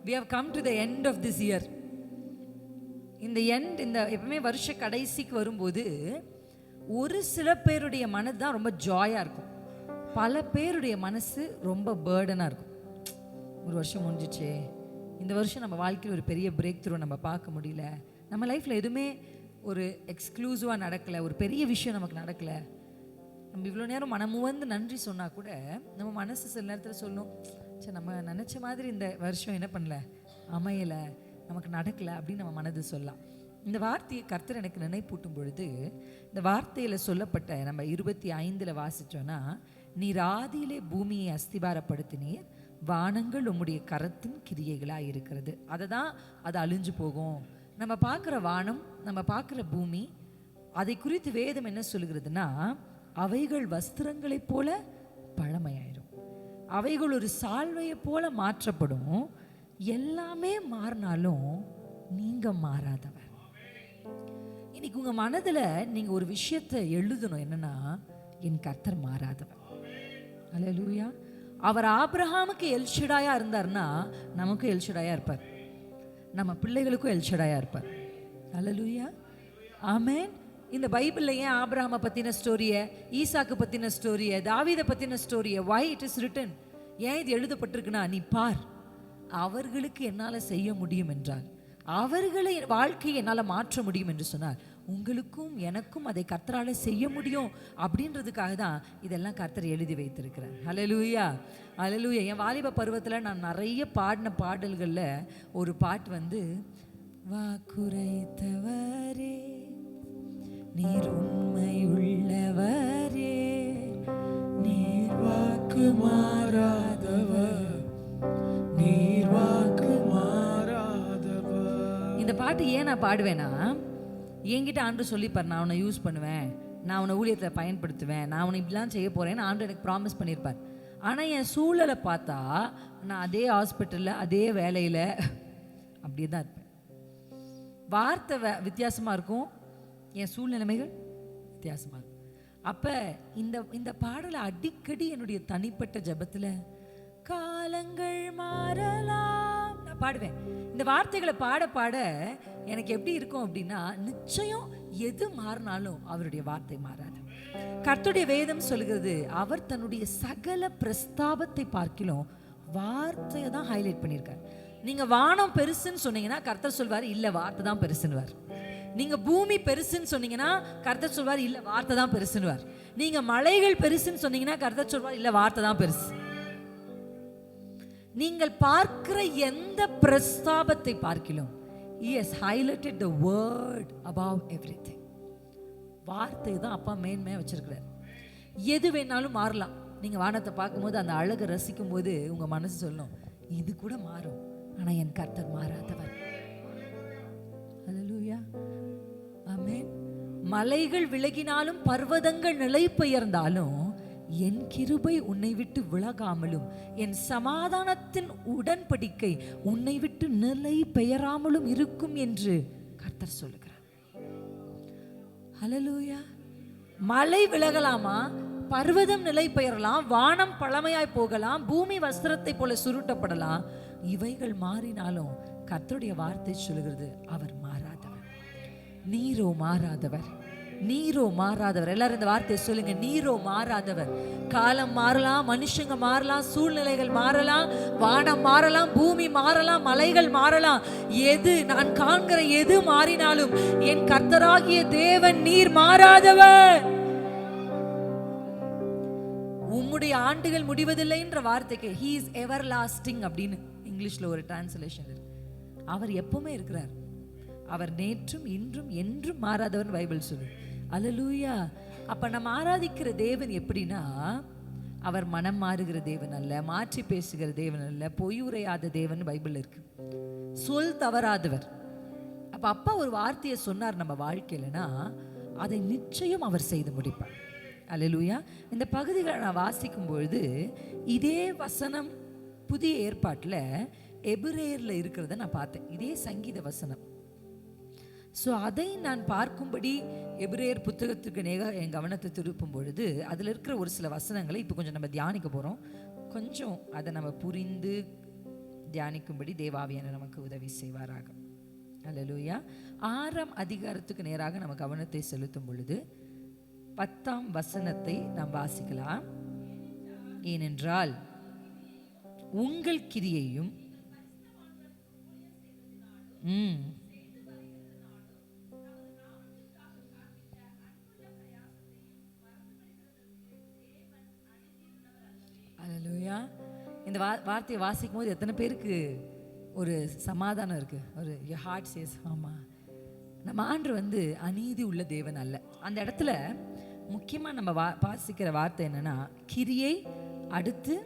we have come to the end of this year. இந்த எப்பவுமே வருஷ கடைசிக்கு வரும்போது ஒரு சில பேருடைய மனது தான் ரொம்ப ஜாயாக இருக்கும், பல பேருடைய மனசு ரொம்ப பேர்டனாக இருக்கும். ஒரு வருஷம் முடிஞ்சிச்சே, இந்த வருஷம் நம்ம வாழ்க்கையில் ஒரு பெரிய பிரேக் த்ரூ நம்ம பார்க்க முடியல, நம்ம லைஃப்பில் எதுவுமே ஒரு எக்ஸ்க்ளூசிவாக நடக்கலை, ஒரு பெரிய விஷயம் நமக்கு நடக்கலை. நம்ம இவ்வளோ நேரம் மனமுவந்து நன்றி சொன்னால் கூட நம்ம மனசு சில நேரத்தில் சொல்லணும், சரி நம்ம நினச்ச மாதிரி இந்த வருஷம் என்ன பண்ணல, அமையலை, நமக்கு நடக்கலை அப்படின்னு நம்ம மனது சொல்லலாம். இந்த வார்த்தையை கர்த்தர் எனக்கு நினைப்பூட்டும் பொழுது இந்த வார்த்தையில் சொல்லப்பட்ட நம்ம 25 வாசித்தோன்னா, நீர் ஆதியிலே பூமியை அஸ்திபாரப்படுத்தினீர், வானங்கள் உம்முடைய கரத்தின் கிரியைகளாக இருக்கிறது. அது அழிஞ்சு போகும். நம்ம பார்க்குற வானம், நம்ம பார்க்குற பூமி, அதை குறித்து வேதம் என்ன சொல்லுகிறதுனா, அவைகள் வஸ்திரங்களைப் போல பழமையாயிரும், அவைகள் ஒரு சால்வையை போல மாற்றப்படும், எல்லாமே மாறினாலும் நீங்க மாறாதவர். இன்னைக்கு உங்க மனதுல நீங்க ஒரு விஷயத்தை எழுதணும். என்னன்னா, என் கர்த்தர் மாறாதவர். அல்லேலூயா. அவர் ஆபிரகாமுக்கு எல்ஷடாயா இருந்தார்னா நமக்கும் எல்ஷடாயா இருப்பார், நம்ம பிள்ளைகளுக்கும் எல்ஷடாயா இருப்பார். அல்லேலூயா, ஆமென். இந்த பைபிள்ல ஏன் ஆபிரகாமை பத்தின ஸ்டோரியை, ஈசாக்கு பத்தின ஸ்டோரியை, தாவீதை பத்தின ஸ்டோரியை, why it is written, ஏன் இது எழுதப்பட்டிருக்குன்னா, நீ பார், அவர்களுக்கு என்னால செய்ய முடியும் என்றால், அவர்களை வாழ்க்கையை என்னால் மாற்ற முடியும் என்று சொன்னால், உங்களுக்கும் எனக்கும் அதை கர்த்தரால செய்ய முடியும் அப்படின்றதுக்காக தான் இதெல்லாம் கர்த்தர் எழுதி வைத்திருக்கிறார். ஹல்லேலூயா, ஹல்லேலூயா. என் வாலிப பருவத்தில் நான் நிறைய பாடின பாடல்களில் ஒரு பாட்டு வந்து, வாக்குரைத்தவரே நீர் உண்மை உள்ளவரே, நீர் வாக்கு மாறாதவர், நீர் வாக்கு மாறாதவர். இந்த பாட்டு ஏன் நான் பாடுவேன்னா, என்கிட்ட ஆண்டு சொல்லிப்பார், நான் உன்னை யூஸ் பண்ணுவேன், நான் உன்னை ஊழியத்தில் பயன்படுத்துவேன், நான் உன்னை இப்படிலாம் செய்ய போகிறேன்னு ஆண்டு எனக்கு ப்ராமிஸ் பண்ணியிருப்பார். ஆனால் என் சூழலை பார்த்தா நான் அதே ஹாஸ்பிட்டலில் அதே வேலையில் அப்படியே தான் இருப்பேன். வார்த்தை வித்தியாசமாக இருக்கும், என் சூழ்நிலைமைகள் வித்தியாசமாக இருக்கும். அப்போ இந்த பாடலை அடிக்கடி என்னுடைய தனிப்பட்ட ஜெபத்தில் காலங்கள் மாறலாம் நான் பாடுவேன். இந்த வார்த்தைகளை பாட பாட எனக்கு எப்படி இருக்கும் அப்படின்னா, நிச்சயம் எது மாறினாலும் அவருடைய வார்த்தை மாறாது. கர்த்தருடைய வேதம் சொல்கிறது, அவர் தன்னுடைய சகல பிரஸ்தாபத்தை பார்க்கிலும் வார்த்தையை தான் ஹைலைட் பண்ணியிருக்கார். நீங்க வானம் பெருசுன்னு சொன்னீங்கன்னா கர்த்தர் சொல்வார், இல்ல வார்த்தை தான் பெருசுன்னுவார். நீங்க பூமி பெருசுன்னு சொன்னீங்கன்னா கர்த்தர் சொல்வார், இல்ல வார்த்தை தான் பெருசுன்னுவார். நீங்க மலைகள் பெருசுன்னு சொன்னீங்கன்னா கர்த்தர் சொல்வார், இல்ல வார்த்தை தான் பெருசு. நீங்கள் பார்க்கிற எந்த பிரஸ்தாபத்தை பார்க்கிலும் he has highlighted the word above everything. வார்த்தை தான் அப்பா மேன்மையா வச்சிருக்கிறார். எது வேணாலும் மாறலாம். நீங்க வானத்தை பார்க்கும்போது அந்த அழகை ரசிக்கும் போது உங்க மனசு சொல்லும், இது கூட மாறும், ஆனா என் கர்த்தர் மாறாதவர். அல்லேலூயா, ஆமென். மலைகள் விலகினாலும் பர்வதங்கள் நிலை பெயர்ந்தாலும் என் கிருபை உன்னை விட்டு விலகாமலும் என் சமாதானத்தின் உடன்படிக்கை உன்னை விட்டு நிலை பெயராமலும் இருக்கும் என்று கர்த்தர் சொல்லுகிறார். ஹல்லேலூயா. மலை விலகலாமா, பர்வதம் நிலை பெயரலாம், வானம் பழமையாய் போகலாம், பூமி வஸ்திரத்தை போல சுருட்டப்படலாம், இவைகள் மாறினாலும் கர்த்தருடைய வார்த்தை சொல்லுகிறது, அவர் மாறாதவர். நீரோ மாறாதவர், நீரோ மாறாதவர். எல்லாரும் இந்த வார்த்தையை சொல்லுங்க, நீரோ மாறாதவர். காலம் மாறலாம், மனுஷங்க மாறலாம், சூழ்நிலைகள் மாறலாம், வானம் மாறலாம், பூமி மாறலாம், மலைகள் மாறலாம், எது நான் காண்கிற எது மாறினாலும் என் கர்த்தராகிய தேவன் நீர் மாறாதவர். உம்முடைய ஆண்டுகள் முடிவதில்லைன்ற வார்த்தைக்கு he is everlasting அப்படின்னு இங்கிலீஷ்ல ஒரு டிரான்ஸ்லேஷன் இருக்கு. அவர் எப்பவுமே இருக்கிறார். அவர் நேற்றும் இன்றும் என்றும் மாறாதவர் பைபிள் சொல்லு. அல்லேலூயா. அப்ப நம்ம ஆராதிக்கிற தேவன் எப்படின்னா, அவர் மனம் மாறுகிற தேவன் அல்ல, மாற்றி பேசுகிற தேவன் அல்ல, பொய் உரையாத தேவன் பைபிள் இருக்கு. சொல் தவறாதவர். அப்ப அப்பா ஒரு வார்த்தையை சொன்னார் நம்ம வாழ்க்கையிலனா அதை நிச்சயம் அவர் செய்து முடிப்பார். அல்லேலூயா. இந்த பகுதிகளை நான் வாசிக்கும் பொழுது இதே வசனம் புதிய ஏற்பாட்டில் எபிரேயர்ல இருக்கிறத நான் பார்த்தேன். இதே சங்கீத வசனம். ஸோ அதை நான் பார்க்கும்படி எபிரேயர் புத்தகத்துக்கு என் கவனத்தை திருப்பும் பொழுது அதில் இருக்கிற ஒரு சில வசனங்களை இப்போ கொஞ்சம் நம்ம தியானிக்க போகிறோம். கொஞ்சம் அதை நம்ம புரிந்து தியானிக்கும்படி தேவாவியான நமக்கு உதவி செய்வாராக. அல்லேலூயா. 6ஆம் அதிகாரத்துக்கு நேராக நம்ம கவனத்தை செலுத்தும் பொழுது 10ஆம் வசனத்தை நாம் வாசிக்கலாம். ஏனென்றால் உங்கள் கிரியையும் அல்லேலூயா. இந்த வார்த்தையை வாசிக்கும் போது எத்தனை பேருக்கு ஒரு சமாதானம் இருக்கு, ஒரு your heart says ஆமா, நம்ம ஆண்டவர் வந்து அநீதி உள்ள தேவன் அல்ல. அந்த இடத்துல முக்கியமா நம்ம வாசிக்கிற வார்த்தை என்னன்னா, கிரியை அடுத்து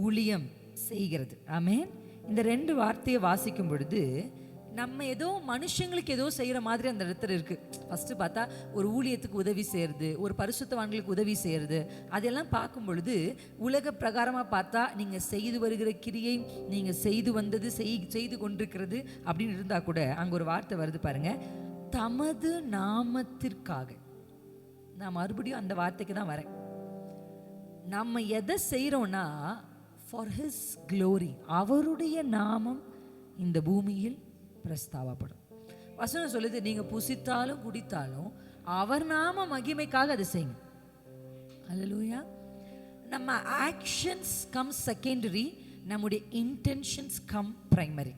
ஊழியம் செய்கிறது. ஆமென். இந்த 2 வார்த்தையை வாசிக்கும் பொழுது நம்ம ஏதோ மனுஷங்களுக்கு ஏதோ செய்கிற மாதிரி அந்த இடத்துல இருக்கு. ஃபர்ஸ்ட் பார்த்தா ஒரு ஊழியத்துக்கு உதவி செய்யறது, ஒரு பரிசுத்தவான்களுக்கு உதவி செய்யறது, அதெல்லாம் பார்க்கும் பொழுது உலக பிரகாரமாக பார்த்தா நீங்கள் செய்து வருகிற கிரியை, நீங்கள் செய்து வந்தது, செய்து கொண்டிருக்கிறது அப்படின்னு இருந்தால் கூட அங்கே ஒரு வார்த்தை வருது பாருங்க, தமது நாமத்திற்காக. நான் மறுபடியும் அந்த வார்த்தைக்கு தான் வரேன். நம்ம எதை செய்கிறோன்னா ஃபார் ஹிஸ் க்ளோரி, அவருடைய நாமம் இந்த பூமியில் பிரஸ்தாவப்படும். வசனம் சொல்லுது, நீங்கள் புசித்தாலும் குடித்தாலும் அவர் நாம மகிமைக்காக அதை செய்யுங்க. அல்லேலூயா. நம்ம ஆக்ஷன்ஸ் கம் செகண்டரி, நம்முடைய இன்டென்ஷன்ஸ் கம் பிரைமரி.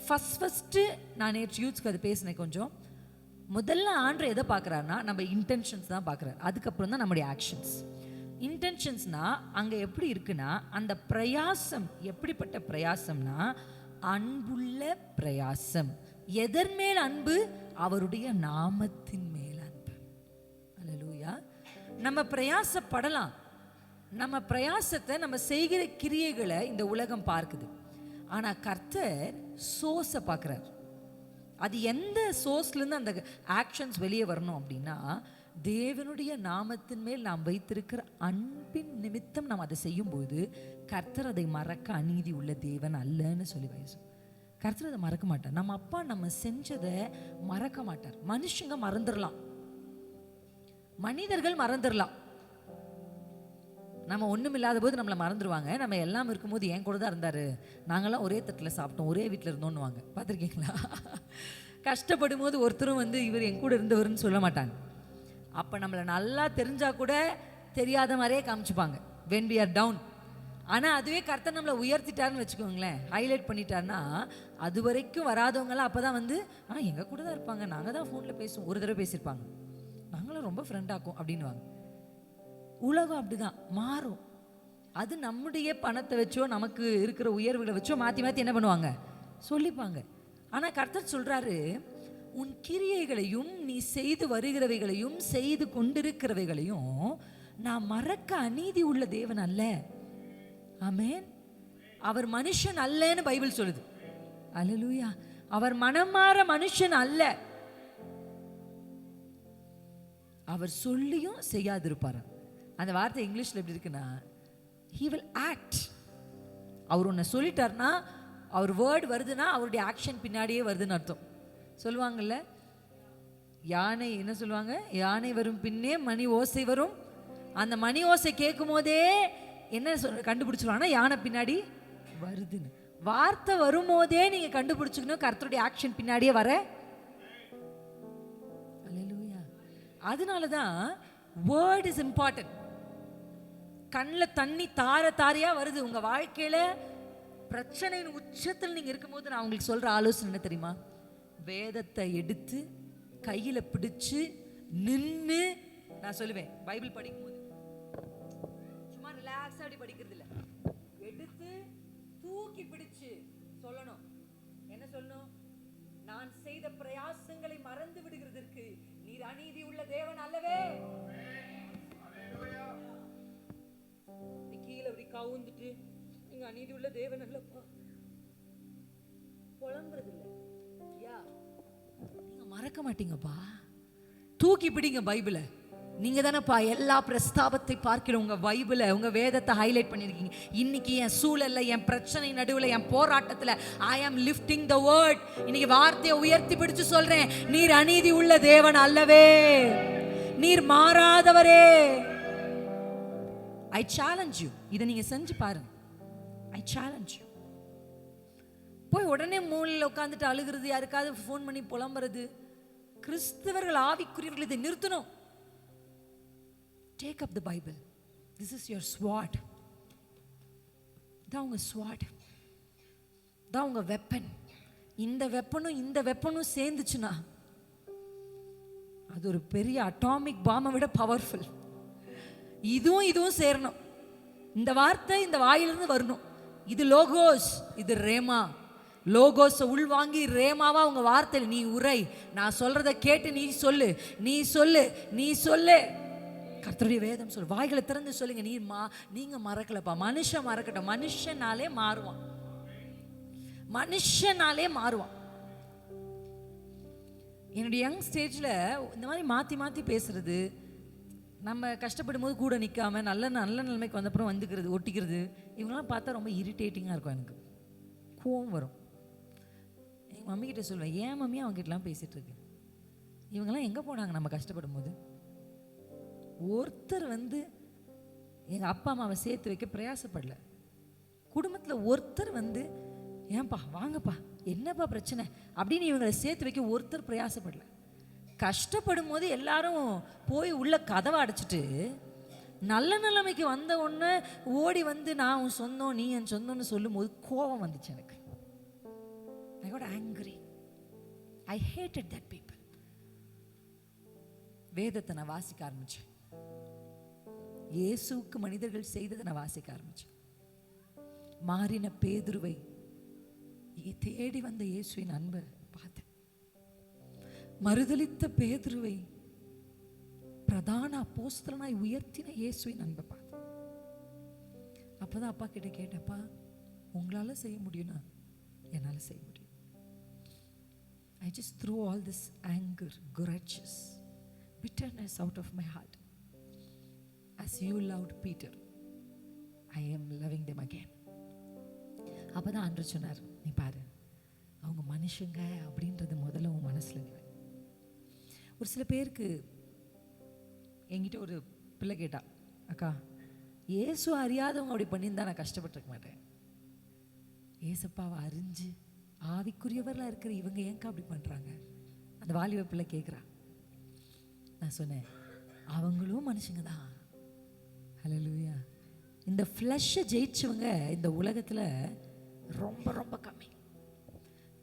ஃபஸ்ட்டு நான் நேற்று யூத்ஸ்க்கு அதை பேசினேன் கொஞ்சம். முதல்ல ஆண்டவர் எதை பார்க்குறாருன்னா நம்ம இன்டென்ஷன்ஸ் தான் பார்க்குறாரு, அதுக்கப்புறம் தான் நம்முடைய ஆக்ஷன்ஸ். இன்டென்ஷன்ஸ்னா அங்கே எப்படி இருக்குன்னா, அந்த பிரயாசம் எப்படிப்பட்ட பிரயாசம்னா அன்புள்ள பிரயாசம். எதன் மேல் அன்பு? அவருடைய நாமத்தின் மேல் அன்பு. அல்லேலூயா. நம்ம பிரயாசப்படலாம், நம்ம பிரயாசத்தை நம்ம செய்கிற கிரியைகளை இந்த உலகம் பார்க்குது. ஆனால் கர்த்தர் சோர்ஸை பார்க்குறார். அது எந்த சோர்ஸ்லேருந்து அந்த ஆக்ஷன்ஸ் வெளியே வரணும் அப்படின்னா, தேவனுடைய நாமத்தின் மேல் நாம் வைத்திருக்கிற அன்பின் நிமித்தம் நாம் அதை செய்யும்போது கர்த்தர் அதை மறக்க அநீதி உள்ள தேவன் அல்லன்னு சொல்லி பேசும். கர்த்தர் அதை மறக்க மாட்டார். நம்ம அப்பா நம்ம செஞ்சதை மறக்க மாட்டார். மனுஷங்க மறந்துடலாம், மனிதர்கள் மறந்துடலாம். நம்ம ஒன்றும் இல்லாத போது நம்மளை மறந்துடுவாங்க. நம்ம எல்லாம் இருக்கும்போது என் கூட தான் இருந்தார், நாங்களாம் ஒரே தட்டில் சாப்பிட்டோம், ஒரே வீட்டில் இருந்தோன்னுவாங்க. பார்த்துருக்கீங்களா? கஷ்டப்படும் போது ஒருத்தரும் இவர் என் கூட இருந்தவர்னு சொல்ல மாட்டாங்க. அப்போ நம்மளை நல்லா தெரிஞ்சால் கூட தெரியாத மாதிரியே காமிச்சுப்பாங்க when we are down. ஆனால் அதுவே கர்த்தர் நம்மளை உயர்த்திட்டாருன்னு வச்சுக்கோங்களேன், ஹைலைட் பண்ணிட்டாருன்னா, அது வரைக்கும் வராதவங்களாம் அப்போ தான் எங்கள் கூட தான் இருப்பாங்க, நாங்கள் தான் ஃபோனில் பேசுவோம், ஒரு தடவை பேசியிருப்பாங்க, நாங்களும் ரொம்ப ஃப்ரெண்டாக்கும் அப்படின்வாங்க. உலகம் அப்படிதான் மாறும். அது நம்முடைய பணத்தை வச்சோ நமக்கு இருக்கிற உயர்வுகளை வச்சோ மாற்றி மாற்றி என்ன பண்ணுவாங்க, சொல்லிப்பாங்க. ஆனால் கர்த்தர் சொல்கிறாரு, உன் கிரியைகளையும் நீ செய்து வருகிறவைகளையும் செய்து கொண்டிருக்கிறவைகளையும் நான் மறக்க அநீதி உள்ள தேவன் அல்ல. ஆமென். அவர் மனுஷன் அல்லன்னு பைபிள் சொல்லுது. அல்லேலூயா. அவர் மனமாற மனுஷன் அல்ல. அவர் சொல்லியும் செய்யாதிருப்பார். அந்த வார்த்தை இங்கிலீஷ்ல எப்படி இருக்குன்னா, he will act. அவர் ஒன்று சொல்லிட்டார்னா, அவர் வேர்டு வருதுன்னா அவருடைய ஆக்ஷன் பின்னாடியே வருதுன்னு அர்த்தம். சொல்லுவாங்கல்ல, யானை என்ன சொல்லுவாங்க, யானை வரும் பின்னே மணி ஓசை வரும். அந்த மணி ஓசை கேட்கும் போதே என்ன கண்டுபிடிச்சிருவாங்கன்னா யானை பின்னாடி வருதுன்னு. வார்த்தை வரும்போதே நீங்க கண்டுபிடிச்சுக்கணும் கர்த்தருடைய ஆக்ஷன் பின்னாடியே வர. அல்லேலூயா. அதனாலதான் வேர்ட் இஸ் இம்பார்ட்டன்ட். கண்ணில் தண்ணி தார தாரையா வருது. உங்க வாழ்க்கையில பிரச்சனையின் உச்சத்தில் நீங்க இருக்கும்போது நான் உங்களுக்கு சொல்ற ஆலோசனை என்ன தெரியுமா? வேதத்தை எடுத்து கையில பிடிச்சு நின்று, நான் சொல்லுவேன் பைபிள் படிக்கும்போது சும்மா ரிலாக்ஸா அப்படி படிக்கிறது இல்ல, எடுத்து தூக்கி பிடிச்சு சொல்லணும். என்ன சொல்லணும்? நான் செய்த பிரயாசங்களை மறந்து விடுகிறதற்கு நீர் அநீதி உள்ள தேவன் அல்லவே. கீழே அப்படி கவுந்துட்டு நீங்க அநீதி உள்ள தேவன் அல்லப்பா புலம்புறது இல்ல. நீங்க மறக்க மாட்டீங்கப்பா, தூக்கி பிடிங்க பைபிளை. நீங்க தானேப்பா எல்லா பிரஸ்தாபத்தை பார்க்கிற உங்க பைபிளை, உங்க வேதத்தை ஹைலைட் பண்ணிருக்கீங்க. இன்னைக்கு என் சூழல்ல, என் பிரச்சனை நடுவில், என் போராட்டத்துல ஐ ஆம் லிஃப்டிங் த வேர்ட். இன்னைக்கு வார்த்தையை உயர்த்தி பிடிச்சு சொல்றேன், நீர் அநீதி உள்ள தேவன் அல்லவே, நீர் மாறாதவரே. ஐ சேலஞ்ச் யூ. இதை நீங்க செஞ்சு பாருங்க. ஐ சேலஞ்ச் யூ. போய் உடனே மூலையில் உட்காந்துட்டு அழுகிறது, யாருக்காவது ஃபோன் பண்ணி புலம்புறது, கிறிஸ்தவர்கள் ஆவிக்குரியவர்கள் இதை நிறுத்தணும். Take up the Bible. This is your sword. தான் உங்க sword, தான் உங்க வெப்பன். இந்த வெப்பனும் சேர்ந்துச்சுன்னா அது ஒரு பெரிய அட்டாமிக் பாம்பை விட பவர்ஃபுல். இதுவும் சேரணும். இந்த வார்த்தை இந்த வாயிலிருந்து வரணும். இது லோகோஸ், இது ரேமா. லோகோஸை உள்வாங்கி ரேமாவா உங்க வார்த்தையில் நீ உரை. நான் சொல்றதை கேட்டு நீ சொல்லு, நீ சொல்லு, நீ சொல்லு. கர்த்தருடைய வேதம் சொல்லு. வாய்களை திறந்து சொல்லுங்க. நீங்க மறக்கலப்பா. மனுஷன் மறக்கட்டும். மனுஷனாலே மாறுவான். மனுஷனாலே மாறுவான். என்னுடைய யங் ஸ்டேஜில் இந்த மாதிரி மாற்றி மாற்றி பேசுறது, நம்ம கஷ்டப்படும் போது கூட நிற்காம நல்ல நிலைமைக்கு வந்தப்புறம் வந்துக்கிறது, ஒட்டிக்கிறது, இவங்களாம் பார்த்தா ரொம்ப இரிட்டேட்டிங்காக இருக்கும். எனக்கு கோவம் வரும். எங்கள் மம்மி கிட்ட சொல்லுவேன், ஏன் மம்மி அவங்ககிட்டலாம் பேசிகிட்டு இருக்கு, இவங்கெல்லாம் எங்கே போனாங்க நம்ம கஷ்டப்படும் போது? ஒருத்தர் எங்கள் அப்பா அம்மாவை சேர்த்து வைக்க பிரயாசப்படல. குடும்பத்தில் ஒருத்தர் ஏன்பா வாங்கப்பா என்னப்பா பிரச்சனை அப்படின்னு இவங்களை சேர்த்து வைக்க ஒருத்தர் பிரயாசப்படல. கஷ்டப்படும் போது எல்லாரும் போய் உள்ள கதவை அடைச்சிட்டு நல்ல நிலைமைக்கு வந்த உடனே ஓடி நான் உன் சொந்தம் நீ என் சொந்தம்னு சொல்லும் போது கோபம் வந்துச்சு எனக்கு. I got angry. I hated that people. வேதத்தை நான் வாசிக்க ஆரம்பிச்சேன். இயேசுவுக்கு மனிதர்கள் செய்ததை நான் வாசிக்க ஆரம்பிச்சேன். மாறின பேதுருவை தேடி வந்த இயேசுவின் அன்பை பார்த்தேன். மறுதலித்த பேதுருவை பிரதான அப்போஸ்தலனாய் உயர்த்தின இயேசுவின் அன்பை பார்த்தேன். அப்பதான் அப்பா கிட்ட கேட்டப்பா, உங்களால செய்ய முடியும்னா என்னால செய்ய முடியும். I just threw all this anger, grudges, bitterness out of my heart. As you loved Peter, I am loving them again. அப்பதான் ஆண்டவர் சொன்னார், நீ பாரு, அவங்க மனுஷங்க அப்படின்றது முதல்ல உன் மனசுல நீ. ஒரு சில பேருக்கு என்கிட்ட ஒரு பிள்ளை கேட்டா, அக்கா இயேசு அறியாதவங்க அப்படி பண்ணியிருந்தா நான் கஷ்டப்பட்டுருக்க மாட்டேன். ஏசப்பாவை அறிஞ்சு ஆவிக்குரியவர்களாக இருக்கிற இவங்க ஏங்கா அப்படி பண்ணுறாங்க? அந்த வாலிப பிள்ளை கேட்குறா. நான் சொன்னேன், அவங்களும் மனுஷங்க தான். ஹல்லேலூயா. இந்த ஃப்ளஷை ஜெயிச்சவங்க இந்த உலகத்தில் ரொம்ப ரொம்ப கம்மி.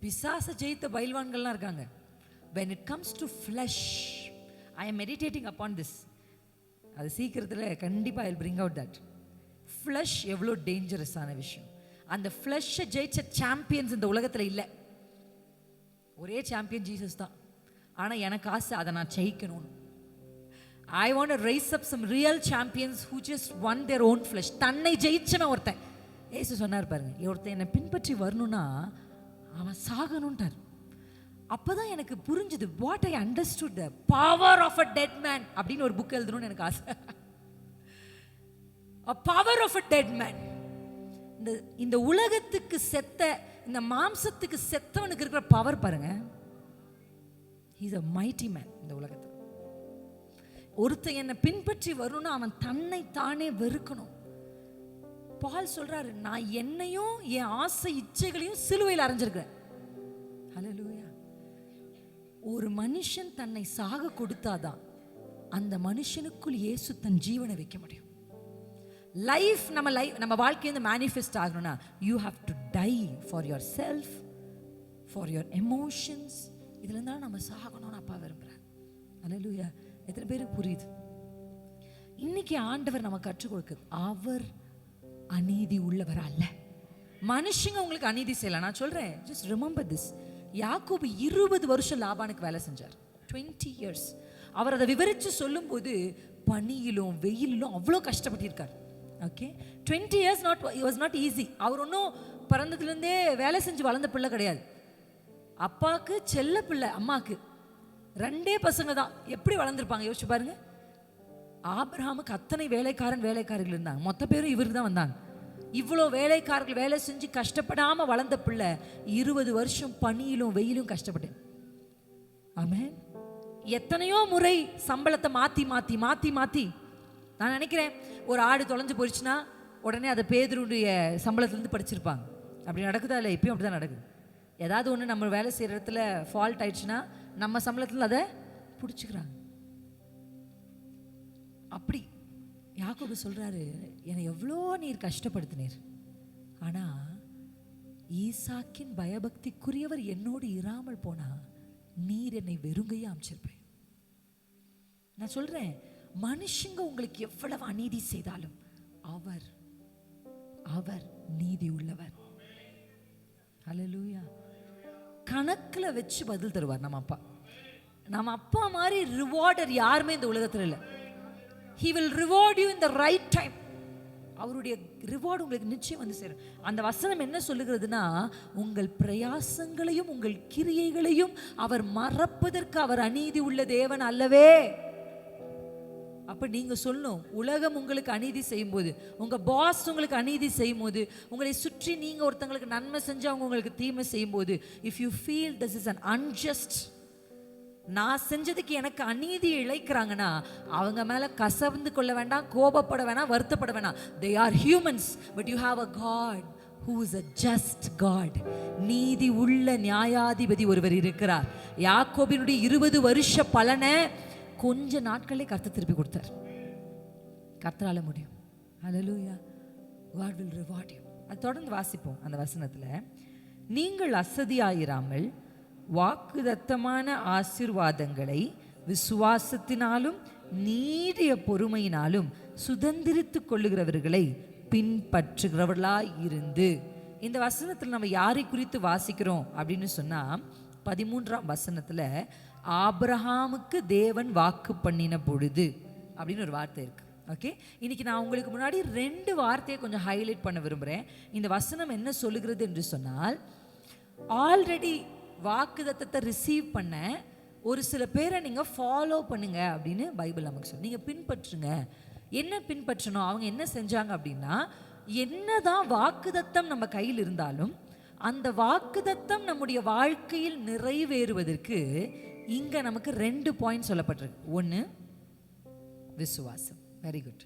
பிசாசை ஜெயித்த பைல்வான்கள்லாம் இருக்காங்க. when it comes to flesh, I am meditating upon this. அது சீக்கிரத்தில் கண்டிப்பாக I will bring out that. Flush எவ்வளோ டேஞ்சரஸான விஷயம். அந்த ஃப்ளஷை ஜெயிச்ச சாம்பியன்ஸ் இந்த உலகத்தில் இல்லை. ஒரே சாம்பியன் ஜீசஸ் தான். ஆனால் எனக்கு ஆசை அதை நான் ஜெயிக்கணும்னு. I want to raise up some real champions who just won their own flesh. தன்னை ஜெயிச்சவன் ஒருத்தன். ஏசு சொன்னார் பாருங்க, ஒருத்தன் என்னை பின்பற்றி வரணும்னா அவன் சாகணும்ட்டார். அப்போதான் எனக்கு புரிஞ்சுது, what I understood the power of a dead man அப்படின்னு ஒரு புக் எழுதணும்னு எனக்கு ஆசை. A power of a dead man. இந்த உலகத்துக்கு செத்த, இந்த மாம்சத்துக்கு செத்தவனுக்கு இருக்கிற பவர் பாருங்க. He is a mighty man இந்த உலகத்தில். ஒருத்தன் என்னை பின்பற்றி வரணும்னா அவன் தன்னை தானே வெறுக்கணும். பால் சொல்றாரு, நான் என்னையும் என் ஆசை இச்சைகளையும் சிலுவையில் அறைஞ்சிருக்கிறேன். ஹல்லேலூயா. ஒரு மனுஷன் தன்னை சாக கொடுத்தாதான் அந்த மனுஷனுக்குள் இயேசு தன் ஜீவனை வைக்க முடியும். லைஃப் நம்ம வாழ்க்கையில மேனிஃபெஸ்ட் ஆகணும்னா you have to tie for your self, for your emotions. இதுல இருந்தாலும் நம்ம சாகணும்னு அப்பா விரும்புறார். ஹல்லேலூயா. எத்தனை பேருக்கு புரியுது? இன்னைக்கு ஆண்டவர் நம்ம கற்றுக் கொடுக்குது, அவர் அநீதி உள்ளவர் அல்ல. மனுஷங்க உங்களுக்கு அநீதி செய்யலாம். நான் சொல்றேன், ஜஸ்ட் ரிமெம்பர் திஸ். யாக்கோபு 20 வருஷம் லாபானுக்கு வேலை செஞ்சார். 20 years. அவர் அதை விவரித்து சொல்லும் போது பனியிலும் வெயிலும் அவ்வளோ கஷ்டப்பட்டிருக்கார். Okay, 20 years was not easy. அவர் ஒன்றும் பிறந்ததுலேருந்தே வேலை செஞ்சு வளர்ந்த பிள்ளை கிடையாது. அப்பாவுக்கு செல்ல பிள்ளை, அம்மாவுக்கு 2 பசங்க தான். எப்படி வளர்ந்துருப்பாங்க யோசிச்சு பாருங்க. ஆபிரகாமுக்கு அத்தனை வேலைக்காரர்கள் இருந்தாங்க. மொத்த பேரும் இவர் தான் வந்தாங்க. இவ்வளோ வேலைக்காரர்கள் வேலை செஞ்சு கஷ்டப்படாமல் வளர்ந்த பிள்ளை 20 வருஷம் பனியிலும் வெயிலும் கஷ்டப்பட்டேன். ஆமென். எத்தனையோ முறை சம்பளத்தை மாற்றி நான் நினைக்கிறேன், ஒரு ஆடு தொலைஞ்சு போயிடுச்சுன்னா உடனே அதை பேதுருடைய சம்பளத்துலேருந்து படிச்சிருப்பாங்க. அப்படி நடக்குதா இல்லை? இப்பயும் அப்படி தான் நடக்குது. ஏதாவது ஒன்று நம்ம வேலை செய்கிற இடத்துல ஃபால்ட் ஆயிடுச்சுன்னா நம்ம சம்பளத்தில் அதை பிடிச்சிக்கிறாங்க. அப்படி யாக்கோபு சொல்றாரு, என்னை எவ்வளோ நீர் கஷ்டப்படுத்தினீர், ஆனால் ஈசாக்கின் பயபக்திக்குரியவர் என்னோடு இராமல் போனா நீர் என்னை வெறுங்கையே அமைச்சிருப்பேன். நான் சொல்றேன், மனுஷங்க உங்களுக்கு எவ்வளவு அநீதி செய்தாலும் அவர் நீதி உள்ளவர். ஹல்லேலூயா. கணக்கில் வச்சு பதில் தருவார் நம்ம அப்பா மாதிரி ரிவார்டர் யாருமே இந்த உலகத்தில் இல்லை. He will reward you in the right time. அவருடைய ரிவார்டு உங்களுக்கு நிச்சயம் வந்து சேரும். அந்த வசனம் என்ன சொல்லுகிறதுனா, உங்கள் பிரயாசங்களையும் உங்கள் கிரியைகளையும் அவர் மறப்பதற்கு அவர் அநீதி உள்ள தேவன் அல்லவே. அப்ப நீங்க சொல்லணும், உலகம் உங்களுக்கு அநீதி செய்யும் போது, உங்க பாஸ் உங்களுக்கு அநீதி செய்யும் போது, உங்களை சுற்றி நீங்க ஒருத்தங்களுக்கு நன்மை செஞ்சு அவங்க உங்களுக்கு தீமை செய்யும் போது, if you feel this is an unjust, நான் செஞ்சதுக்கு எனக்கு அநீதி இழைக்கிறாங்கன்னா அவங்க மேல கசந்து கொள்ள வேண்டாம், கோபப்பட வேணாம், வருத்தப்பட வேணாம். They are humans, but you have a God who is a just God. நீதி உள்ள நியாயாதிபதி ஒருவர் இருக்கிறார். யாக்கோபினுடைய 20 வருஷ பலனை கொஞ்ச நாட்களே கர்த்தர் திருப்பி கொடுத்தார். கர்த்தரால முடியும். ஹல்லேலூயா. God will reward you. அது தொடர்ந்து வாசிப்போம் அந்த வசனத்துல. நீங்கள் அசதியாயிராமல் வாக்குதத்தமான ஆசீர்வாதங்களை விசுவாசத்தினாலும் நீடிய பொறுமையினாலும் சுதந்திரித்துக் கொள்ளுகிறவர்களை பின்பற்றுகிறவர்களாய் இருந்து. இந்த வசனத்தில் நம்ம யாரை குறித்து வாசிக்கிறோம் அப்படின்னு சொன்னா 13ஆம் வசனத்துல ஆபிரகாமுக்கு தேவன் வாக்கு பண்ணின பொழுது அப்படின்னு ஒரு வார்த்தை இருக்கு. ஓகே, இன்னைக்கு நான் உங்களுக்கு முன்னாடி 2 வார்த்தையை கொஞ்சம் ஹைலைட் பண்ண விரும்புகிறேன். இந்த வசனம் என்ன சொல்லுகிறது என்று சொன்னால், ஆல்ரெடி வாக்குதத்தத்தை ரிசீவ் பண்ண ஒரு சில பேரை நீங்கள் ஃபாலோ பண்ணுங்க அப்படின்னு பைபிள் நமக்கு சொல்லு. நீங்கள் பின்பற்றுங்க. என்ன பின்பற்றணும்? அவங்க என்ன செஞ்சாங்க அப்படின்னா, என்னதான் வாக்குதத்தம் நம்ம கையில் இருந்தாலும் அந்த வாக்குதத்தம் நம்முடைய வாழ்க்கையில் நிறைவேறுவதற்கு இங்கே நமக்கு 2 பாயிண்ட் சொல்லப்பட்டிருக்கு. ஒன்று விசுவாசம். Very good.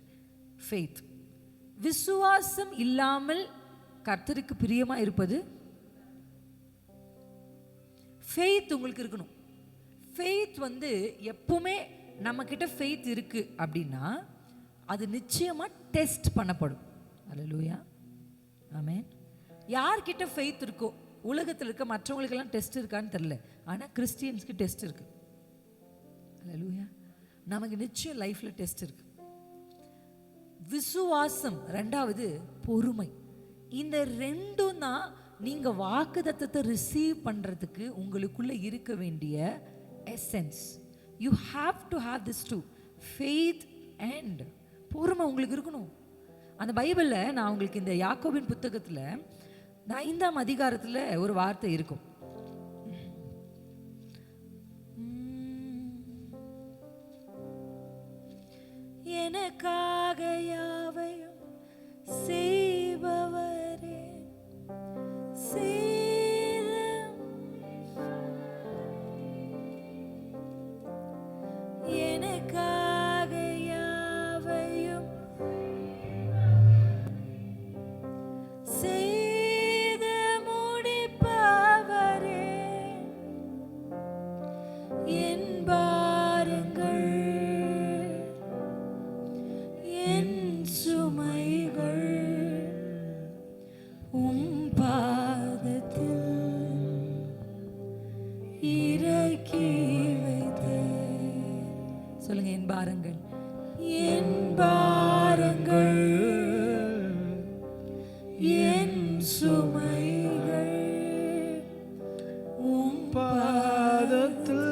ஃபெய்த். விசுவாசம் இல்லாமல் கர்த்தருக்கு பிரியமா இருப்பது. ஃபெய்த் உங்களுக்கு இருக்கணும். ஃபெய்த் எப்பவுமே நம்ம கிட்ட ஃபெய்த் இருக்கு அப்படின்னா அது நிச்சயமா டெஸ்ட் பண்ணப்படும். அல்லேலூயா. ஆமென். யார்கிட்ட ஃபெய்த் இருக்கோ, உலகத்தில் இருக்க மற்றவங்களுக்கெல்லாம் டெஸ்ட் இருக்கான்னு தெரியல, ஆனால் கிறிஸ்டியன்ஸ்க்கு டெஸ்ட் இருக்கு. அல்லேலூயா. நமக்கு நிச்சயம் லைஃப்ல டெஸ்ட் இருக்கு. விசுவாசம், 2வது பொறுமை. இந்த 2ம் தான் நீங்க வாக்குதத்தத்தை ரிசீவ் பண்றதுக்கு உங்களுக்குள்ள இருக்க வேண்டிய essence. You have to have this too, faith and பொறுமை உங்களுக்கு இருக்கணும். அந்த பைபிள்ல நான் உங்களுக்கு இந்த யாக்கோபின் புத்தகத்துல 5ஆம் அதிகாரத்துல ஒரு வார்த்தை இருக்கும். எனக்காக யாவையும் செய்பவரே, எனக்காக யாவையும் செய்து முடிப்பவரே, என் பாருங்கள் என் சுமைகள் பாதத்தில் இறக்கி வைத்தேன். சொல்லுங்க, என் பாரங்கள், என் பாரங்கள் என் சுமைகள் பாதத்தில்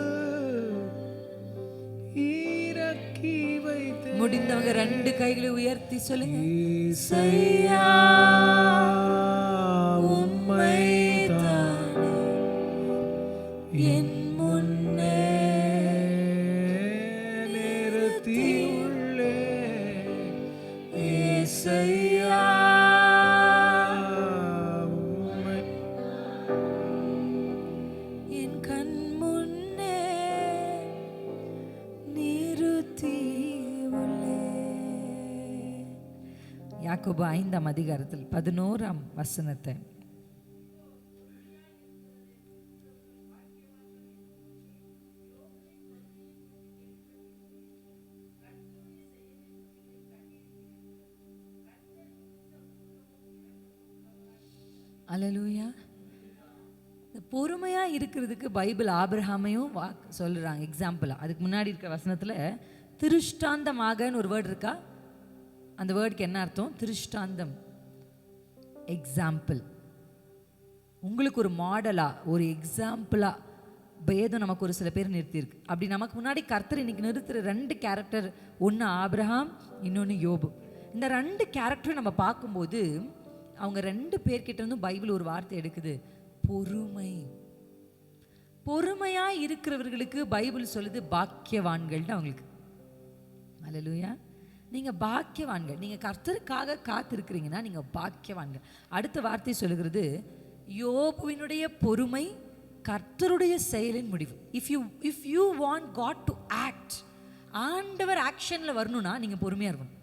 இறக்கி வைத்தேன். முடிந்தவங்க 2 கைகளை உயர்த்தி சொல்லுங்க, இயேசையா உம்மைத்தானே என் முன்னே நிறுத்தியுள்ளே. இயேசையா உம்மை என் கண் முன்னே நிறுத்தி. யாக்கோபு 5ஆம் அதிகாரத்தில் 11ஆம் வசனத்தை அல்லேலூயா. பொறுமையா இருக்கிறதுக்கு பைபிள் ஆபிரகாமையும் சொல்றாங்க எக்ஸாம்பிளா. அதுக்கு முன்னாடி இருக்க வசனத்துல திருஷ்டாந்தமாகன்னு ஒரு வேர்டு இருக்கா. அந்த வேர்டுக்கு என்ன அர்த்தம்? திருஷ்டாந்தம், எக்ஸாம்பிள். உங்களுக்கு ஒரு மாடலா, ஒரு எக்ஸாம்பிளா வேதம் நமக்கு ஒரு சில பேர் நிறுத்தியிருக்கு. அப்படி நமக்கு முன்னாடி கர்த்தர் இன்னைக்கு நிறுத்துற 2 கேரக்டர், ஒன்று ஆபிரகாம், இன்னொன்று யோபு. இந்த 2 கேரக்டரும் நம்ம பார்க்கும்போது அவங்க 2 பேர்கிட்ட இருந்தும் பைபிள் ஒரு வார்த்தை எடுக்குது, பொறுமை. பொறுமையா இருக்கிறவர்களுக்கு பைபிள் சொல்லுது பாக்கியவான்கள்னு அவங்களுக்கு. அல்லேலூயா. நீங்க பாக்கியவான்கள். நீங்க கர்த்தருக்காக காத்திருக்கிறீங்கன்னா நீங்க பாக்கியவான்கள். அடுத்த வார்த்தை சொல்லுகிறது, யோபுவினுடைய பொறுமை கர்த்தருடைய செயலின் முடிவு. If you want God to act, ஆண்டவர் ஆக்ஷனில் வரணும்னா நீங்கள் பொறுமையாக இருக்கணும்.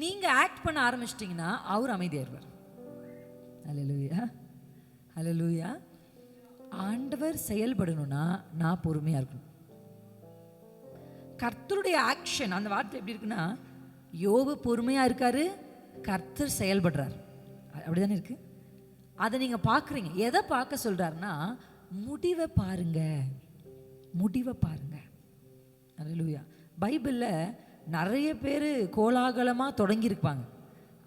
நீங்கள் ஆக்ட் பண்ண ஆரம்பிச்சிட்டிங்கன்னா அவர் அமைதியாயிருவார். ஹல்லேலூயா, ஹல்லேலூயா. ஆண்டவர் செயல்படணும்னா நான் பொறுமையாக இருக்கணும். கர்த்தருடைய ஆக்ஷன், அந்த வார்த்தை எப்படி இருக்குன்னா, யோபு பொறுமையாக இருக்காரு, கர்த்தர் செயல்படுறார். அப்படிதானே இருக்கு. அதை நீங்கள் பார்க்குறீங்க. எதை பார்க்க சொல்கிறாருன்னா, முடிவை பாருங்க, முடிவை பாருங்க. அல்லேலூயா. பைபிளில் நிறைய பேர் கோலாகலமாக தொடங்கியிருப்பாங்க,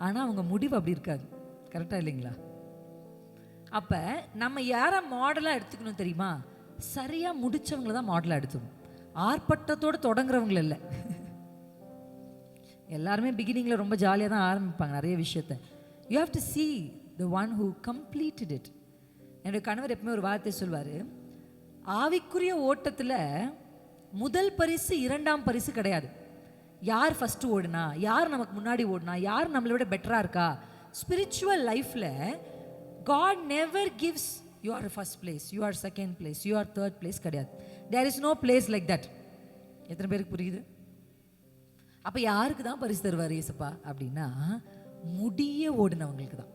ஆனால் அவங்க முடிவு அப்படி இருக்காது. கரெக்டாக இல்லைங்களா? அப்போ நம்ம யாரை மாடலாக எடுத்துக்கணும் தெரியுமா? சரியாக முடித்தவங்கள தான் மாடலாக எடுத்துக்கணும். ஆர்ப்பாட்டத்தோடு தொடங்குறவங்கள இல்லை. எல்லாருமே பிகினிங்கில் ரொம்ப ஜாலியாக தான் ஆரம்பிப்பாங்க நிறைய விஷயத்த. You have to see the one who completed it. என்னுடைய கணவர் எப்பவுமே ஒரு வார்த்தை சொல்வார், ஆவிக்குரிய ஓட்டத்தில் முதல் பரிசு இரண்டாம் பரிசு கிடையாது. யார் ஃபஸ்ட்டு ஓடுனா, யார் நமக்கு முன்னாடி ஓடுனா, யார் நம்மளை விட பெட்டராக இருக்கா. ஸ்பிரிச்சுவல் லைஃப்பில் God never gives you are first place, you are second place, you are third place கிடையாது. There is no place like that. எத்தனை பேருக்கு புரியுது? அப்போ யாருக்கு தான் பரிசு தருவார் இயேசுப்பா அப்படின்னா, முடிய ஓடுனவங்களுக்கு தான்.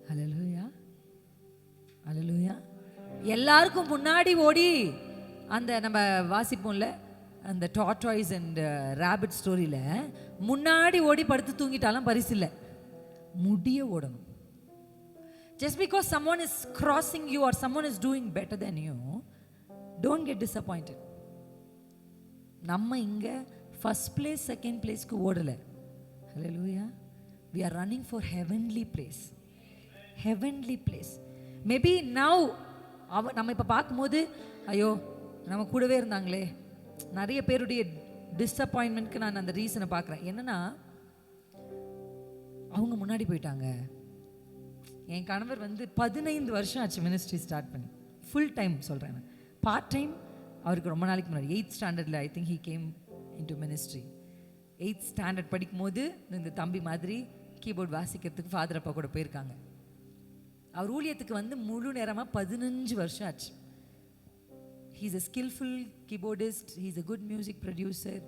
ஹல்லேலூயா, ஹல்லேலூயா. எல்லாருக்கும் முன்னாடி ஓடி அந்த நம்ம வாசிப்போம்ல, அந்த டார்டாய்ஸ் அண்ட் ராபிட் ஸ்டோரியில் முன்னாடி ஓடி படுத்து தூங்கிட்டாலும் பரிசு இல்லை. முடிய ஓடணும். Just because someone is crossing you or someone is doing better than you, don't get disappointed. நம்ம இங்க first place second placeக்கு ஓடல. Hallelujah. We are running for heavenly place. Heavenly place. Maybe now நம்ம இப்ப பார்க்கும்போது ஐயோ நம்ம கூடவே இருந்தாங்களே, நிறைய பேருடைய டிஸப்பாயின்மெண்ட்க்கு நான் அந்த ரீசனை பார்க்குறேன். என்னன்னா, அவங்க முன்னாடி போயிட்டாங்க. என் கணவர் 15 வருஷம் ஆச்சு மினிஸ்ட்ரி ஸ்டார்ட் பண்ணி. ஃபுல் டைம் சொல்கிறேன், பார்ட் டைம் அவருக்கு ரொம்ப நாளைக்கு முன்னாடி 8th ஸ்டாண்டர்டில் I think he came into ministry. 8th standard படிக்கும் போது இந்த தம்பி மாதிரி கீபோர்ட் வாசிக்கிறதுக்கு ஃபாதர் அப்பா கூட போயிருக்காங்க. அவர் ஊழியத்துக்கு முழு நேரமாக 15 வருஷம் ஆச்சு. He is a skilful keyboardist, he is a good music producer.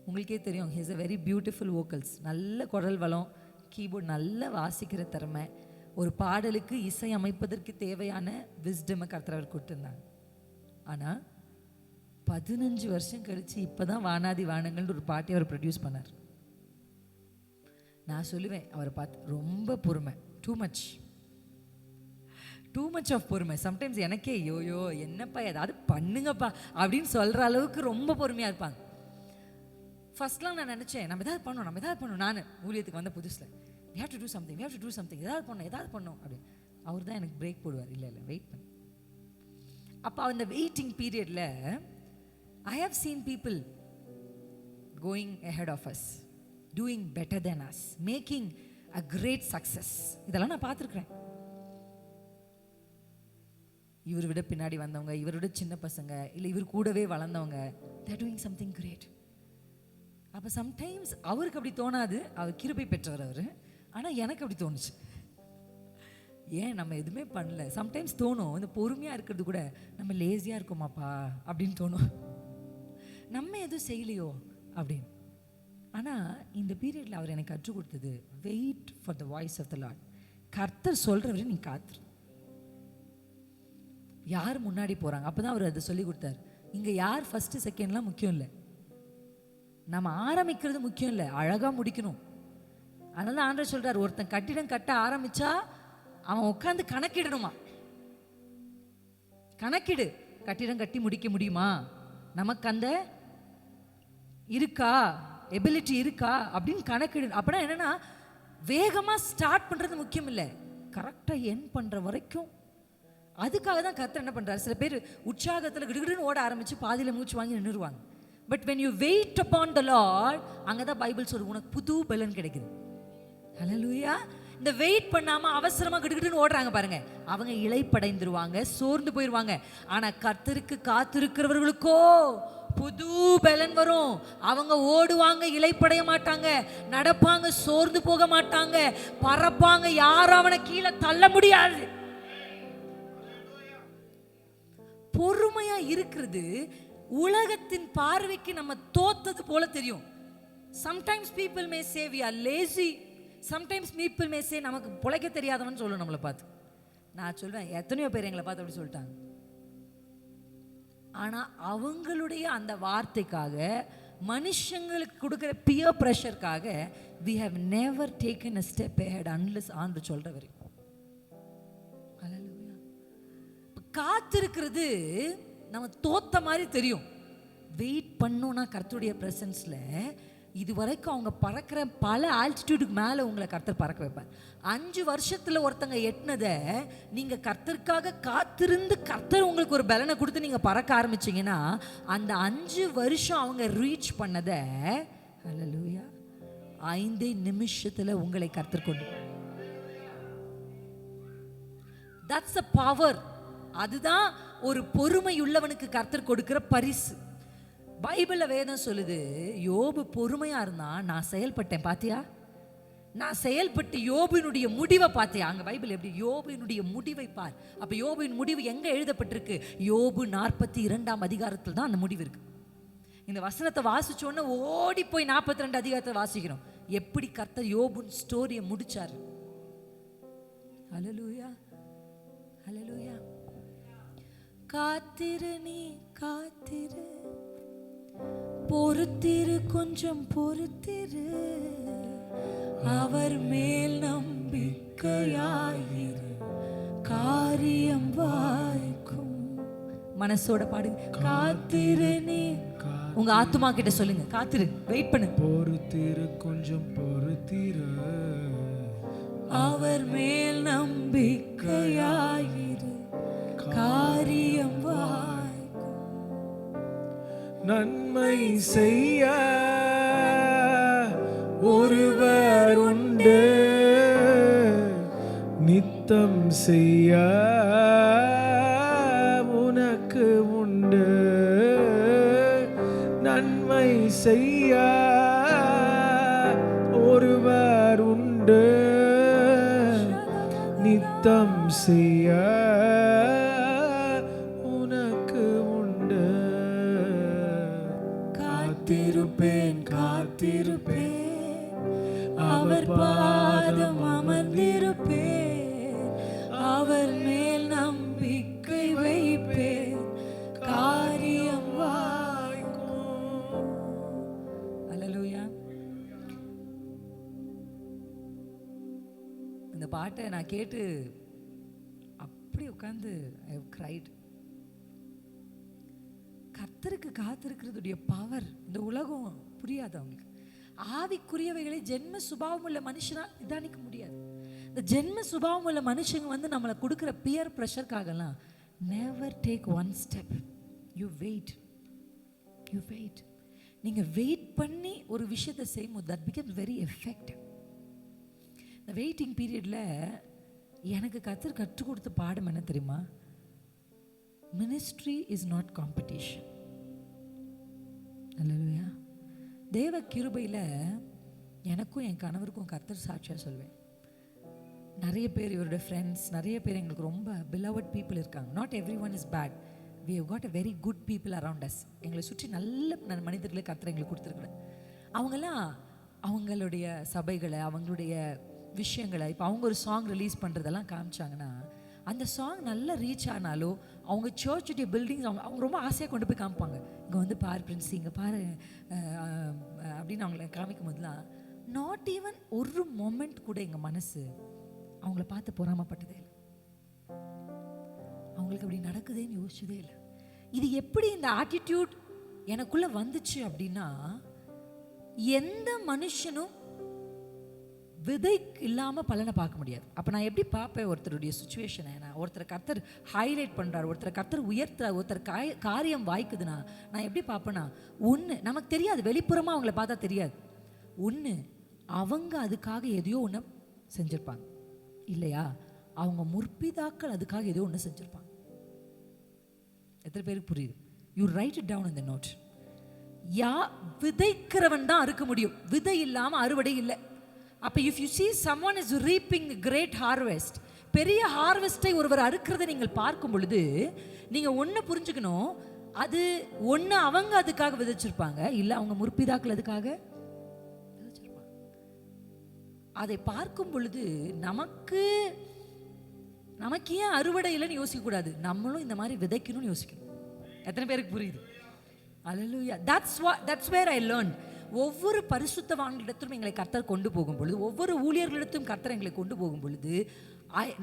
உங்களுக்கே தெரியும், he is a very beautiful vocals. நல்ல குரல் வளம், கீபோர்ட் நல்லா வாசிக்கிற திறமை, ஒரு பாடலுக்கு இசை அமைப்பதற்கு தேவையான விஸ்டமை கர்த்தர் அவர் கொடுத்துருந்தாங்க. ஆனால் 15 வருஷம் கழித்து இப்போ தான் வானாதி வானங்கள்னு ஒரு பாட்டை அவர் ப்ரொடியூஸ் பண்ணார். நான் சொல்லுவேன் அவரை பார்த்து, ரொம்ப பொறுமை, டூ மச் ஆஃப் பொறுமை. சம்டைம்ஸ் எனக்கே யோயோ என்னப்பா ஏதாவது பண்ணுங்கப்பா அப்படின்னு சொல்கிற அளவுக்கு ரொம்ப பொறுமையாக இருப்பாங்க. ஃபர்ஸ்ட்லாம் நான் நினச்சேன் நம்ம ஏதாவது பண்ணணும். நான் ஊழியத்துக்கு வந்த புதுசில் we have to do something, ஏதாவது பண்ணணும் அப்படின்னு. அவர் தான் எனக்கு பிரேக் போடுவார். இல்லை வெயிட் பண்ணு. அப்போ அந்த வெயிட்டிங் பீரியடில் I have seen people going ahead of us, doing better than us, making a great success. இதெல்லாம் நான் பார்த்துருக்குறேன். இவர் விட பின்னாடி வந்தவங்க, இவரோட சின்ன பசங்க, இல்லை இவர் கூடவே வளர்ந்தவங்க, they are doing something great. அப்போ சம்டைம்ஸ் அவருக்கு அப்படி தோணாது, அவர் கிருபை பெற்றவர் அவர். ஆனால் எனக்கு அப்படி தோணுச்சு, ஏன் நம்ம எதுவுமே பண்ணல. சம்டைம்ஸ் தோணும், இந்த பொறுமையாக இருக்கிறது கூட நம்ம லேசியாக இருக்கோமாப்பா அப்படின்னு தோணும், நம்ம எதுவும் செய்யலையோ அப்படின்னு. ஆனால் இந்த பீரியடில் அவர் எனக்கு கற்றுக் கொடுத்தது, wait for the voice of the Lord. கர்த்தர் சொல்கிறவரை நீ காத்துரு. யார் முன்னாடி போகிறாங்க அப்போ தான் அவர் அதை சொல்லி கொடுத்தார். இங்கே யார் ஃபஸ்ட்டு செகண்ட்லாம் முக்கியம் இல்லை, நம்ம ஆரம்பிக்கிறது முக்கியம் இல்லை, அழகாக முடிக்கணும். அதனால ஆண்டவர் சொல்கிறார், ஒருத்தன் கட்டிடம் கட்ட ஆரம்பித்தா அவன் உட்காந்து கணக்கிடணுமா. கணக்கிடு, கட்டிடம் கட்டி முடிக்க முடியுமா, நமக்கு அந்த இருக்கா, எபிலிட்டி இருக்கா அப்படின்னு கணக்கிடு. அப்படின்னா என்னென்னா, வேகமாக ஸ்டார்ட் பண்ணுறது முக்கியம் இல்லை, கரெக்டாக என் பண்ணுற வரைக்கும். அதுக்காக தான் கர்த்தர் என்ன பண்ணுறாரு, சில பேர் உற்சாகத்தில் கிடுகிடுன்னு ஓட ஆரம்பித்து பாதியில் மூச்சு வாங்கி நின்றுடுவாங்க. But when you wait upon the Lord, அங்கே தான் பைபிள் சொல்லுது உனக்கு புது பலன் கிடைக்குது. ஹல்லேலூயா. இந்த வெயிட் பண்ணாமல் அவசரமாக கிடுகிடுன்னு ஓடுறாங்க பாருங்க, அவங்க இளைப்படைந்துருவாங்க, சோர்ந்து போயிடுவாங்க. ஆனால் கர்த்தருக்கு காத்திருக்கிறவர்களுக்கோ புது பலன் வரும். அவங்க ஓடுவாங்க, இளைப்படைய மாட்டாங்க, நடப்பாங்க, சோர்ந்து போக மாட்டாங்க, பறப்பாங்க, யாரும் அவனை கீழே தள்ள முடியாது. பொறுமையா இருக்கிறது உலகத்தின் பார்வைக்கு நம்ம தோத்தது போல தெரியும். Sometimes people may say we are lazy. Sometimes people may say நமக்கு பொழைக்க தெரியாதவன்னு சொல்லணும் நம்மளை பார்த்து. நான் சொல்வேன், எத்தனையோ பேர் எங்களை பார்த்து அப்படி சொல்லிட்டாங்க. ஆனா அவங்களுடைய அந்த வார்த்தைக்காக, மனுஷங்களுக்கு கொடுக்குற pier ப்ரெஷருக்காக we have never taken a step ahead unless ஆண்டு சொல்ற வரைக்கும். ஹல்லேலூயா. காத்திருக்கிறது நம்ம தோத்த மாதிரி தெரியும். வெயிட் பண்ணோம்னா கர்த்தருடைய பிரசன்ஸ்ல இது வரைக்கும் அவங்க பறக்கிற பல ஆல்டிடியூடுக்கு மேலே உங்களை கர்த்தர் பறக்க வைப்பார். 5 வருஷத்தில் ஒருத்தங்க எட்டினதை நீங்கள் கர்த்தருக்காக காத்திருந்து கர்த்தர் உங்களுக்கு ஒரு பலனை கொடுத்து நீங்கள் பறக்க ஆரம்பிச்சிங்கன்னா அந்த 5 வருஷம் அவங்க ரீச் பண்ணதை ஹல்லேலூயா 5 நிமிஷத்தில் உங்களை கர்த்தர் கொண்டு. That's a power. அதுதான் ஒரு பொறுமை உள்ளவனுக்கு கர்த்தர் கொடுக்கிற பரிசு. பைபிள்ல வேதம் சொல்லுது, யோபு பொறுமையா இருந்தான், நான் செயல்பட்டேன் பாத்தியா, நான் செயல்பட்டு யோபினுடைய முடிவை பார்த்தியா. அங்க பைபிள் எப்படி யோபினுடைய முடிவை பார். அப்ப யோபின் முடிவு எங்க எழுதப்பட்டிருக்கு? யோபு 42ஆம் அதிகாரத்தில் தான் அந்த முடிவு இருக்கு. இந்த வசனத்தை வாசிச்சோன்னு ஓடி போய் 42 அதிகாரத்தை வாசிக்கிறோம். எப்படி கர்த்தர் யோபின் ஸ்டோரியை முடிச்சாரு. ஹல்லேலூயா, ஹல்லேலூயா. காத்திரு நீ காத்திரு, பொறுத்திரு கொஞ்சம் பொறுத்திரு, அவர் மேல் நம்பிக்கையாயிரு, காரியம் வாய்க்கும். மனசோட பாடுங்க, காத்திரு நீ. உங்க ஆத்துமா கிட்ட சொல்லுங்க, காத்திரு, வெயிட் பண்ணு. பொறுத்திரு கொஞ்சம் பொறுத்திரு, அவர் மேல் நம்பிக்கையாயிரு, காரியம் வாய்க்கும். நன்மை செய்ய ஒருவர் உண்டு, நித்தம் செய்ய உனக்கு உண்டு. நன்மை செய்ய ஒருவர் உண்டு, நித்தம் செய்ய உனக்கு உண்டு. காத்திருப்பேன் காத்திருப்பேன், அவர் பாதம் அமர்ந்திருப்பேன், அவர் மேல் நம்பிக்கை வைப்பேன், காரியம் வாய்க்கும். அல்லேலூயா. இந்த பாட்டை நான் கேட்டு அப்படி உட்கார்ந்து ஐ ஹவ் cried. கர்த்தருக்கு காத்திருக்கிறதுடைய பவர் இந்த உலகம் புரியாது அவங்களுக்கு. ஆவிக்குரியவைகளை ஜென்ம சுபாவம் உள்ள மனுஷனா நிதானிக்க முடியாது. இந்த ஜென்ம சுபாவம் உள்ள மனுஷங்க வந்து நம்மளை கொடுக்குற பியர் ப்ரெஷருக்காகலாம் never take one step. You wait, you wait. நீங்கள் வெயிட் பண்ணி ஒரு விஷயத்தை செய்யும்போது தட் பிகம்ஸ் வெரி எஃபெக்டிவ். இந்த வெயிட்டிங் பீரியடில் எனக்கு கர்த்தர் கற்றுக் கொடுத்த பாடம் என்ன தெரியுமா? Ministry is not competition. Hallelujah. தேவ கிருபையில் எனக்கும் என் கணவருக்கும் கர்த்தர் சாட்சியாக சொல்வேன். நிறைய பேர் இவருடைய ஃப்ரெண்ட்ஸ், நிறைய பேர் எங்களுக்கு ரொம்ப பிலவட் பீப்புள் இருக்காங்க. Not everyone is bad. We have got a very good people around us. எங்களை சுற்றி நல்ல மனிதர்களை கர்த்தர் எங்களுக்கு கொடுத்துருக்குறேன். அவங்கெல்லாம் அவங்களுடைய சபைகளை, அவங்களுடைய விஷயங்களை, இப்போ அவங்க ஒரு சாங் ரிலீஸ் பண்ணுறதெல்லாம் காமிச்சாங்கன்னா அந்த சாங் நல்லா ரீச் ஆனாலும் அவங்க சர்ச்சுடைய பில்டிங்ஸ் அவங்க ரொம்ப ஆசையாக கொண்டு போய் காமிப்பாங்க. இங்கே வந்து பாரு பிரின்ஸ், இங்கே பாரு அப்படின்னு அவங்கள காமிக்கும் போதுலாம் நாட் ஈவன் ஒரு மொமெண்ட் கூட எங்கள் மனசு அவங்கள பார்த்து பொறாமப்பட்டதே இல்லை. அவங்களுக்கு அப்படி நடக்குதுன்னு யோசிச்சதே இல்லை. இது எப்படி இந்த ஆட்டிடியூட் எனக்குள்ளே வந்துச்சு அப்படின்னா, எந்த மனுஷனும் விதை இல்லாமல் பலனை பார்க்க முடியாது. அப்போ நான் எப்படி பார்ப்பேன் ஒருத்தருடைய சுச்சுவேஷனை? நான் ஒருத்தரை கர்த்தர் ஹைலைட் பண்ணுறாரு, ஒருத்தரை கர்த்தர் உயர்த்துறாரு, ஒருத்தர் காரியம் வாய்க்குதுன்னா நான் எப்படி பார்ப்பேன்னா, ஒன்று நமக்கு தெரியாது, வெளிப்புறமாக அவங்கள பார்த்தா தெரியாது. ஒன்று அவங்க அதுக்காக எதையோ ஒன்று செஞ்சுருப்பாங்க, இல்லையா அவங்க முற்பிதாக்கள் அதுக்காக ஏதோ ஒன்று செஞ்சுருப்பாங்க. எத்தனை பேருக்கு புரியுது? You write it down in the note. விதைக்கிறவன் தான் அறுக்க முடியும், விதை இல்லாமல் அறுவடை இல்லை. அப்போ if you see someone is reaping great harvest, பெரிய ஹார்வெஸ்டை ஒருவர் அறுக்கிறதை நீங்கள் பார்க்கும் பொழுது நீங்க ஒண்ணு புரிஞ்சுக்கணும், அது ஒண்ணு அவங்க அதுக்காக விதைச்சிருப்பாங்க, இல்ல அவங்க முற்பிதாக்கள் அதுக்காக விதைச்சிருப்பாங்க. அதை பார்க்கும் பொழுது நமக்கு ஏன் அறுவடை இல்லைன்னு யோசிக்க கூடாது, நம்மளும் இந்த மாதிரி விதைக்கணும்னு யோசிக்கணும். எத்தனை பேருக்கு புரியுது? அல்லேலூயா. that's where I learned. ஒவ்வொரு பரிசுத்தவான்களிடத்திலும் எங்களை கர்த்தர் கொண்டு போகும் பொழுது, ஒவ்வொரு ஊழியர்களிடத்தும் கர்த்தர் எங்களை கொண்டு போகும் பொழுது,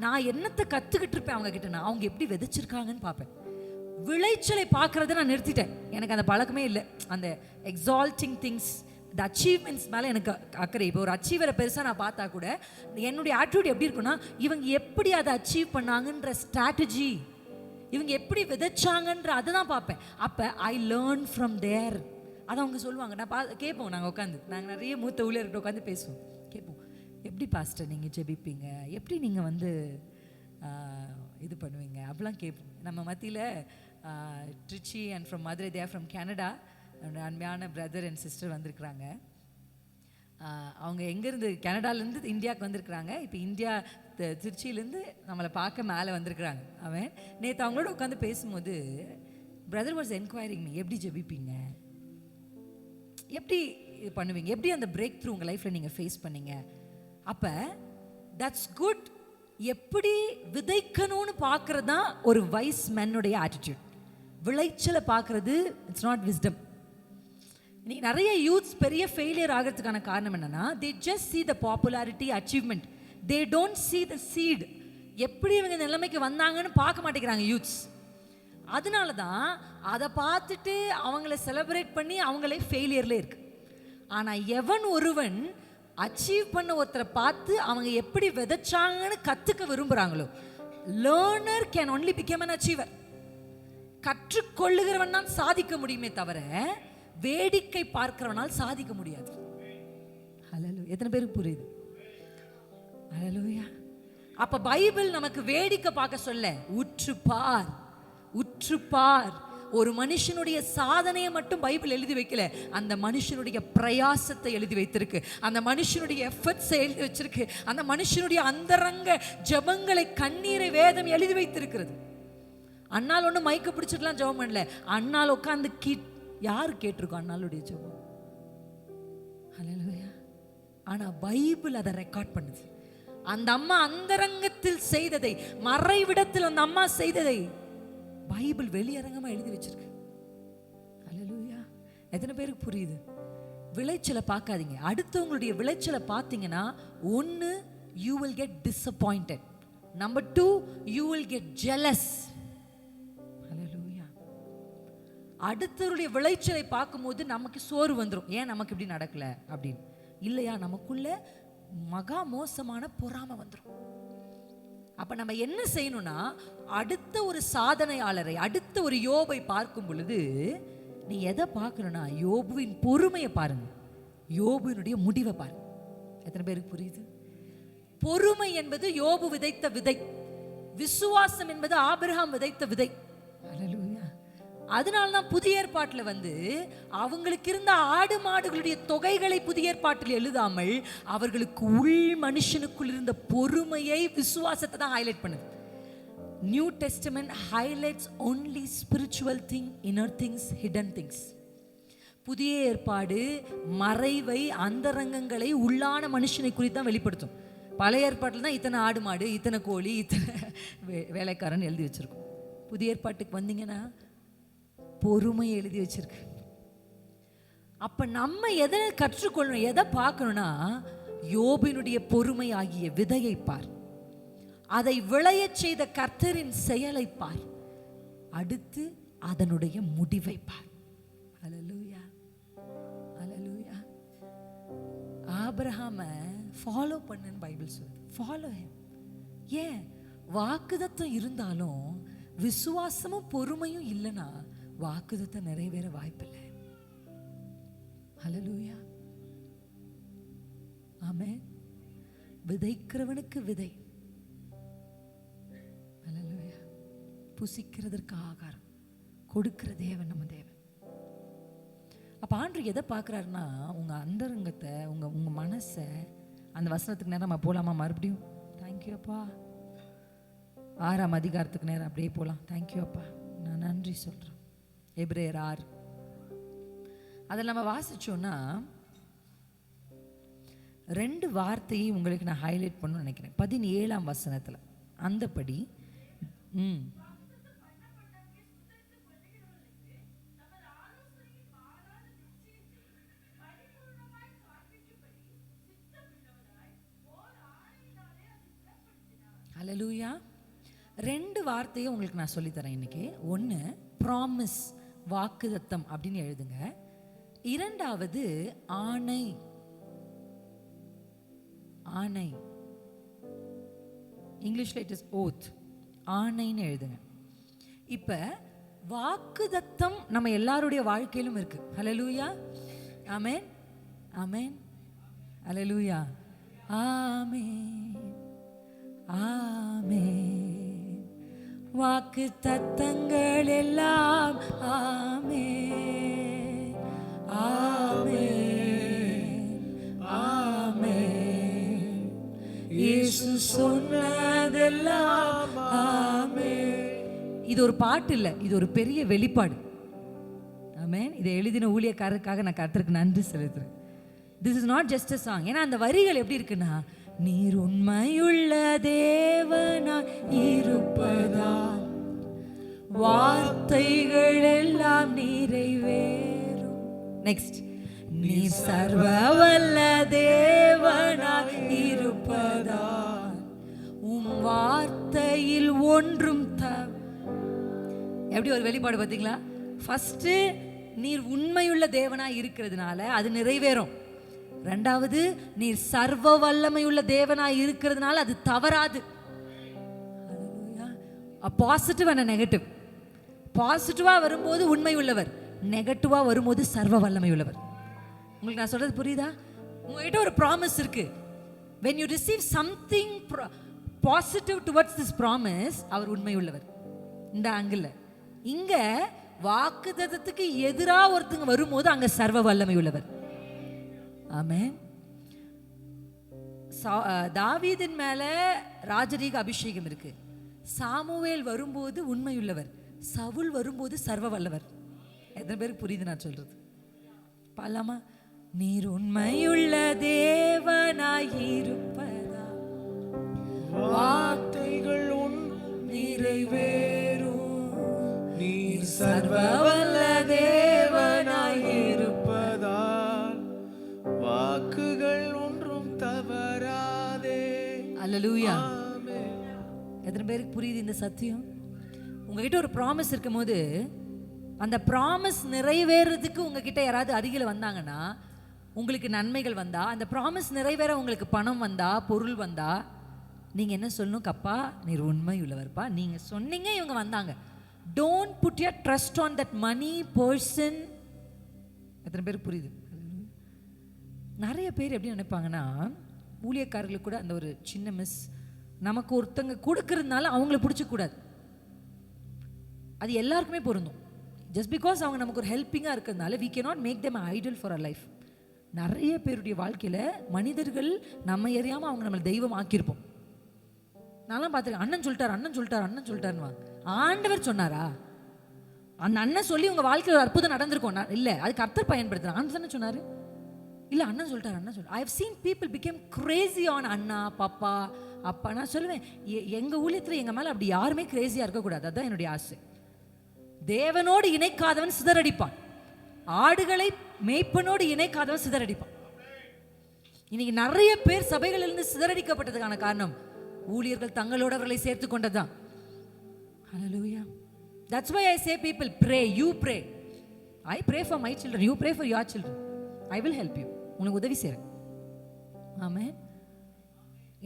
நான் என்னத்தை கத்துக்கிட்டு இருப்பேன் அவங்க கிட்ட, நான் அவங்க எப்படி விதைச்சிருக்காங்கன்னு பார்ப்பேன். விளைச்சலை பார்க்கறத நான் நிறுத்திட்டேன். எனக்கு அந்த பழக்கமே இல்லை. அந்த எக்ஸால்ட்டிங் திங்ஸ், இந்த அச்சீவ்மெண்ட்ஸ் மேலே எனக்கு அக்கறை. இப்போ ஒரு அச்சீவரை பெருசாக நான் பார்த்தா கூட என்னுடைய ஆட்டிடியூட் எப்படி இருக்குன்னா, இவங்க எப்படி அதை அச்சீவ் பண்ணாங்கன்ற ஸ்ட்ராட்டஜி, இவங்க எப்படி விதைச்சாங்கன்ற அதை தான் பார்ப்பேன். அப்போ ஐ லேர்ன் ஃப்ரம் தேர். அதை அவங்க சொல்லுவாங்க, நான் கேட்போம். நாங்கள் உட்காந்து, நாங்கள் நிறைய மூத்த ஊழியர்கிட்ட உட்காந்து பேசுவோம், கேட்போம், எப்படி பாஸ்டர் நீங்கள் ஜெபிப்பீங்க, எப்படி நீங்கள் வந்து இது பண்ணுவீங்க அப்படிலாம் கேட்போம். நம்ம மத்தியில் Trichy and from Madurai, they are from Canada, அன்பான பிரதர் அண்ட் சிஸ்டர் வந்திருக்கிறாங்க. அவங்க எங்கேருந்து, கனடாலேருந்து இந்தியாவுக்கு வந்திருக்கிறாங்க. இப்போ இந்தியா திருச்சியிலேருந்து நம்மளை பார்க்க மேலே வந்திருக்கிறாங்க. அவன் நேற்று அவங்களோட உட்காந்து பேசும்போது பிரதர் வாஸ் என்கொயரிங் மீ, எப்படி ஜெபிப்பீங்க, எப்படி இது பண்ணுவீங்க, எப்படி அந்த பிரேக் த்ரூ உங்கள் லைஃப்பில் நீங்கள் ஃபேஸ் பண்ணீங்க. அப்போ தட்ஸ் குட். எப்படி விதைக்கணும்னு பார்க்கறது தான் ஒரு வைஸ் மேனுடைய ஆட்டிடியூட். விளைச்சலை பார்க்கறது இட்ஸ் நாட் விஸ்டம். இன்னைக்கு நிறைய யூத்ஸ் பெரிய ஃபெயிலியர் ஆகிறதுக்கான காரணம் என்னன்னா, they just see the popularity, achievement, they don't see the seed. எப்படி இவங்க நிலைமைக்கு வந்தாங்கன்னு பார்க்க மாட்டேங்கிறாங்க யூத்ஸ். அதனால தான் அதை பார்த்துட்டு அவங்கள செலிப்ரேட் பண்ணி அவங்களே ஃபெயிலியர்ல இருக்கு. ஆனால் எவன் ஒருவன் அச்சீவ் பண்ண ஒருத்தரை பார்த்து அவங்க எப்படி விதைச்சாங்கன்னு கற்றுக்க விரும்புகிறாங்களோ, learner can only become an achiever. கற்றுக்கொள்ளுகிறவன் தான் சாதிக்க முடியுமே தவிர வேடிக்கை பார்க்கிறவனால் சாதிக்க முடியாது. ஹல்லேலூயா. எத்தனை பேருக்கு புரியுது? ஹல்லேலூயா. அப்ப பைபிள் நமக்கு வேடிக்கை பார்க்க சொல்ல, உற்று பார், உற்று பார். ஒரு மனுஷனுடைய சாதனையை மட்டும் பைபிள் எழுதி வைக்கல, அந்த மனுஷனுடைய பிரயாசத்தை எழுதி வைத்திருக்கு, அந்த மனுஷனுடைய எஃபர்ட்ஸை எழுதி வச்சிருக்கு, அந்த மனுஷனுடைய அந்தரங்க ஜெபங்களை, கண்ணீரை வேதம் எழுதி வைத்திருக்கிறது. அண்ணால் ஒன்று மைக்க பிடிச்சிட்டுலாம் ஜெபம் பண்ணல, அண்ணால் உட்காந்து யாரு கேட்டிருக்கோம் அண்ணாளுடைய ஜெபம்? ஹல்லேலூயா. ஆனா பைபிள் அதை ரெக்கார்ட் பண்ணுது. அந்த அம்மா அந்தரங்கத்தில் செய்ததை, மறைவிடத்தில் அந்த அம்மா செய்ததை பைபிள் வெளியரங்கமா எழுதி வச்சிருக்கு. ஹல்லேலூயா. எத்தனை பேருக்கு புரியுது? விளைச்சலை பார்க்காதீங்க. அடுத்தவங்களுடைய விளைச்சலை பார்த்தீங்கன்னா, ஒன்று you will get disappointed, number 2 you will get jealous. ஹல்லேலூயா. அடுத்தவருடைய விளைச்சலை பார்க்கும்போது நமக்கு சோறு வந்துடும், ஏன் நமக்கு இப்படி நடக்கல அப்படின்னு. இல்லையா, நமக்குள்ள மகா மோசமான பொறாமை வந்துடும். அப்ப நம்ம என்ன செய்யணும்னா, அடுத்த ஒரு சாதனையாளரை, அடுத்த ஒரு யோபை பார்க்கும் பொழுது நீ எதை பார்க்கணும்னா, யோபுவின் பொறுமையை பாருங்க, யோபுவினுடைய முடிவை பாருங்க. எத்தனை பேருக்கு புரியுது? பொறுமை என்பது யோபு விதைத்த விதை, விசுவாசம் என்பது ஆபிரகாம் விதைத்த விதை. ஹல்லேலூயா. அதனால்தான் புதிய ஏற்பாட்டில் வந்து அவங்களுக்கு இருந்த ஆடு மாடுகளுடைய தொகைகளை புதிய ஏற்பாட்டில் எழுதாமல் அவர்களுக்கு உள் மனுஷனுக்குள் இருந்த பொறுமையை, விசுவாசத்தை தான் ஹைலைட் பண்ணுது. New testament highlights only spiritual thing, inner things, hidden things. புதிய ஏற்பாடு மறைவை, அந்தரங்கங்களை, உள்ளான மனுஷனை குறித்து தான் வெளிப்படுத்தும். பழைய ஏற்பாட்டில் தான் இத்தனை ஆடு மாடு, இத்தனை கோழி, இத்தனை வேலைக்காரன் எழுதி வச்சிருக்கும். புதிய ஏற்பாட்டுக்கு வந்தீங்கன்னா பொறுமையை எழுதி வச்சிருக்கு. அப்ப நம்ம எதை கற்றுக்கொள்ளணும், எதை பார்க்கணும்னா, யோபினுடைய பொறுமை ஆகிய விதையை பார், அதை விளையச் செய்த கர்த்தரின் செயலை பார், அடுத்து அதனுடைய முடிவை பார். ஹல்லேலூயா. ஹல்லேலூயா. ஆபிரகாமை ஃபாலோ பண்ணுன்னு பைபிள் சொல்லுது. Follow him. ஏன்? வாக்குதத்தம் இருந்தாலும் விசுவாசமும் பொறுமையும் இல்லைன்னா வாக்குதத்தம் நிறைவேற வாய்ப்பில்லை. ஹல்லேலூயா. ஆமென். விதைக்கிறவனுக்கு விதை, ஹல்லேலூயா, புசிக்கிறதற்கு ஆகாரம் கொடுக்கிற தேவன் நம்ம தேவன். அப்ப ஆண்டவர் எதை பார்க்குறாருன்னா, உங்க அந்தரங்கத்தை, உங்க மனசை. அந்த வசனத்துக்கு நேரம் நம்ம போலாமா? மறுபடியும் தேங்க்யூ அப்பா. 6ஆம் அதிகாரத்துக்கு நேரம் அப்படியே போகலாம். தேங்க்யூ அப்பா, நான் நன்றி சொல்கிறேன். எபிரேயர் 6 அதில் நம்ம வாசிச்சோன்னா 2 வார்த்தையை உங்களுக்கு நான் ஹைலைட் பண்ணணும்னு நினைக்கிறேன். 17ஆம் வசனத்தில் அந்தபடி ஹல்லேலூயா. 2 வார்த்தையை உங்களுக்கு நான் சொல்லித்தரேன் இன்னைக்கு. ஒன்று ப்ராமிஸ், வாக்குதத்தம் அப்படின்னு எழுதுங்க. 2வது ஆணை. ஆணை இங்கிலீஷ்ல இட் இஸ் ஓத். ஆணைன்னு எழுதுங்க. இப்ப வாக்குதத்தம் நம்ம எல்லாருடைய வாழ்க்கையிலும் இருக்கு. ஹல்லேலூயா, ஆமென், ஆமென், ஹல்லேலூயா, ஆமென், ஆமென். வாக்குத்தத்தங்கள் எல்லாம் ஆமென், ஆமென், ஆமென். இயேசு சொன்னதெல்லாம் ஆமென். இது ஒரு பாட்டு இல்லை, இது ஒரு பெரிய வெளிப்பாடு. ஆமென். இதை எழுதின ஊழியக்காரருக்காக நான் கர்த்தருக்கு நன்றி செலுத்துறேன். This is not just a song. ஏன்னா அந்த வரிகள் எப்படி இருக்குன்னா, நீர் உண்மையுள்ள தேவனாய் இருப்பதால் வார்த்தைகள் எல்லாம் நிறைவேறும். நெக்ஸ்ட், நீர் சர்வவல்ல தேவனாய் இருப்பதால் உம் வார்த்தையில் ஒன்றும் எப்படி ஒரு வெளிப்பாடு பார்த்தீங்களா? ஃபர்ஸ்ட், நீர் உண்மையுள்ள தேவனாய் இருக்கிறதுனால அது நிறைவேறும். 2வது, நீர் சர்வ வல்லமையுள்ள தேவனாய் இருக்கிறதுனால அது தவறாது. Positive and negative. பாசிட்டிவா வரும்போது உண்மை உள்ளவர், நெகட்டிவா வரும்போது சர்வ வல்லமை உள்ளவர். உங்களுக்கு நான் சொல்றது புரியுதா? உங்ககிட்ட ஒரு ப்ராமிஸ் இருக்கு. when you receive something positive towards this promise, அவர் உண்மை உள்ளவர். இந்த ஆங்கிள். இங்க வாக்குத்தத்தத்துக்கு எதிராக ஒருத்தங்க வரும்போது அங்க சர்வ வல்லமை உள்ளவர். ஆமென். தாவீதின் மேல ராஜரீக அபிஷேகம் இருக்கு. சாமுவேல் வரும்போது உண்மையுள்ளவர், சவுல் வரும்போது சர்வ வல்லவர். எத்தனை பேருக்கு புரியுது நான் சொல்றது? பாலாமா? நீர் உண்மையுள்ள தேவனாயிருப்பதா வார்த்தைகள் நிறைவேறும். நீர் சர்வ வல்ல தேவனாயிருப்பதால் வாக்குகள் ஒன்றும் தவறாதே. அல்லேலூயா. எத்தனை பேருக்கு புரியுது இந்த சத்தியம்? உங்ககிட்ட ஒரு ப்ராமிஸ் இருக்கும் போது அந்த ப்ராமிஸ் நிறைவேறதுக்கு உங்ககிட்ட யாராவது அருகில் வந்தாங்கன்னா, உங்களுக்கு நன்மைகள் வந்தா, அந்த ப்ராமிஸ் நிறைவேற உங்களுக்கு பணம் வந்தா, பொருள் வந்தா, நீங்க என்ன சொல்லணும்? கப்பா, நீர் உண்மை உள்ளவர்ப்பா, நீங்க சொன்னீங்க, இவங்க வந்தாங்க. Don't put your trust on that money person. எத்தனை பேருக்கு புரியுது? நிறைய பேர் எப்படி நினைப்பாங்கன்னா, ஊழியக்காரர்களுக்கு கூட அந்த ஒரு சின்ன மிஸ், நமக்கு ஒருத்தங்க கொடுக்கறதுனால அவங்கள பிடிச்சக்கூடாது. அது எல்லாருக்குமே பொருந்தும். ஜஸ்ட் பிகாஸ் அவங்க நமக்கு ஒரு ஹெல்ப்பிங்காக இருக்கிறதுனால we cannot make them an idol for our life. நிறைய பேருடைய வாழ்க்கையில் மனிதர்கள் நம்ம எறியாமல் அவங்க நம்மளை தெய்வம் ஆக்கியிருப்போம். நான்லாம் பார்த்துருக்கேன். அண்ணன் சொல்லிட்டார், அண்ணன் சொல்லிட்டார், அண்ணன் சொல்லிட்டாருன்னு. ஆண்டவர் சொன்னாரா? அந்த அண்ணன் சொல்லி உங்கள் வாழ்க்கையில் ஒரு அற்புதம் நடந்திருக்கும். இல்லை, அதுக்கு கர்த்தர் பயன்படுத்துகிறேன். அண்ணன் தானே சொன்னார். இல்லை, அண்ணன் சொல்லிட்டார், அண்ணன் சொல்லிட்டார். I have seen people become crazy on அண்ணா, பாப்பா, அப்பா. நான் சொல்லுவேன், எங்கள் ஊழியத்தில் எங்கள் மேலே அப்படி யாருமே கிரேசியாக இருக்கக்கூடாது. அதுதான் என்னுடைய ஆசை. தேவனோடு இணைக்காதவன் சிதறடிப்பான். ஆடுகளை மேய்ப்பனோடு இணைக்காதவன் சிதறடிப்பான். இன்னைக்கு நிறைய பேர் சபைகளிலிருந்து சிதறடிக்கப்பட்டதுக்கான காரணம் ஊழியர்கள் தங்களோட அவர்களை சேர்த்து கொண்டதுதான். Hallelujah. That's why I say people pray, you pray. I pray for my children, you pray for your children. I will help you. உங்களுக்கு உதவி செய்றேன். ஆமென்.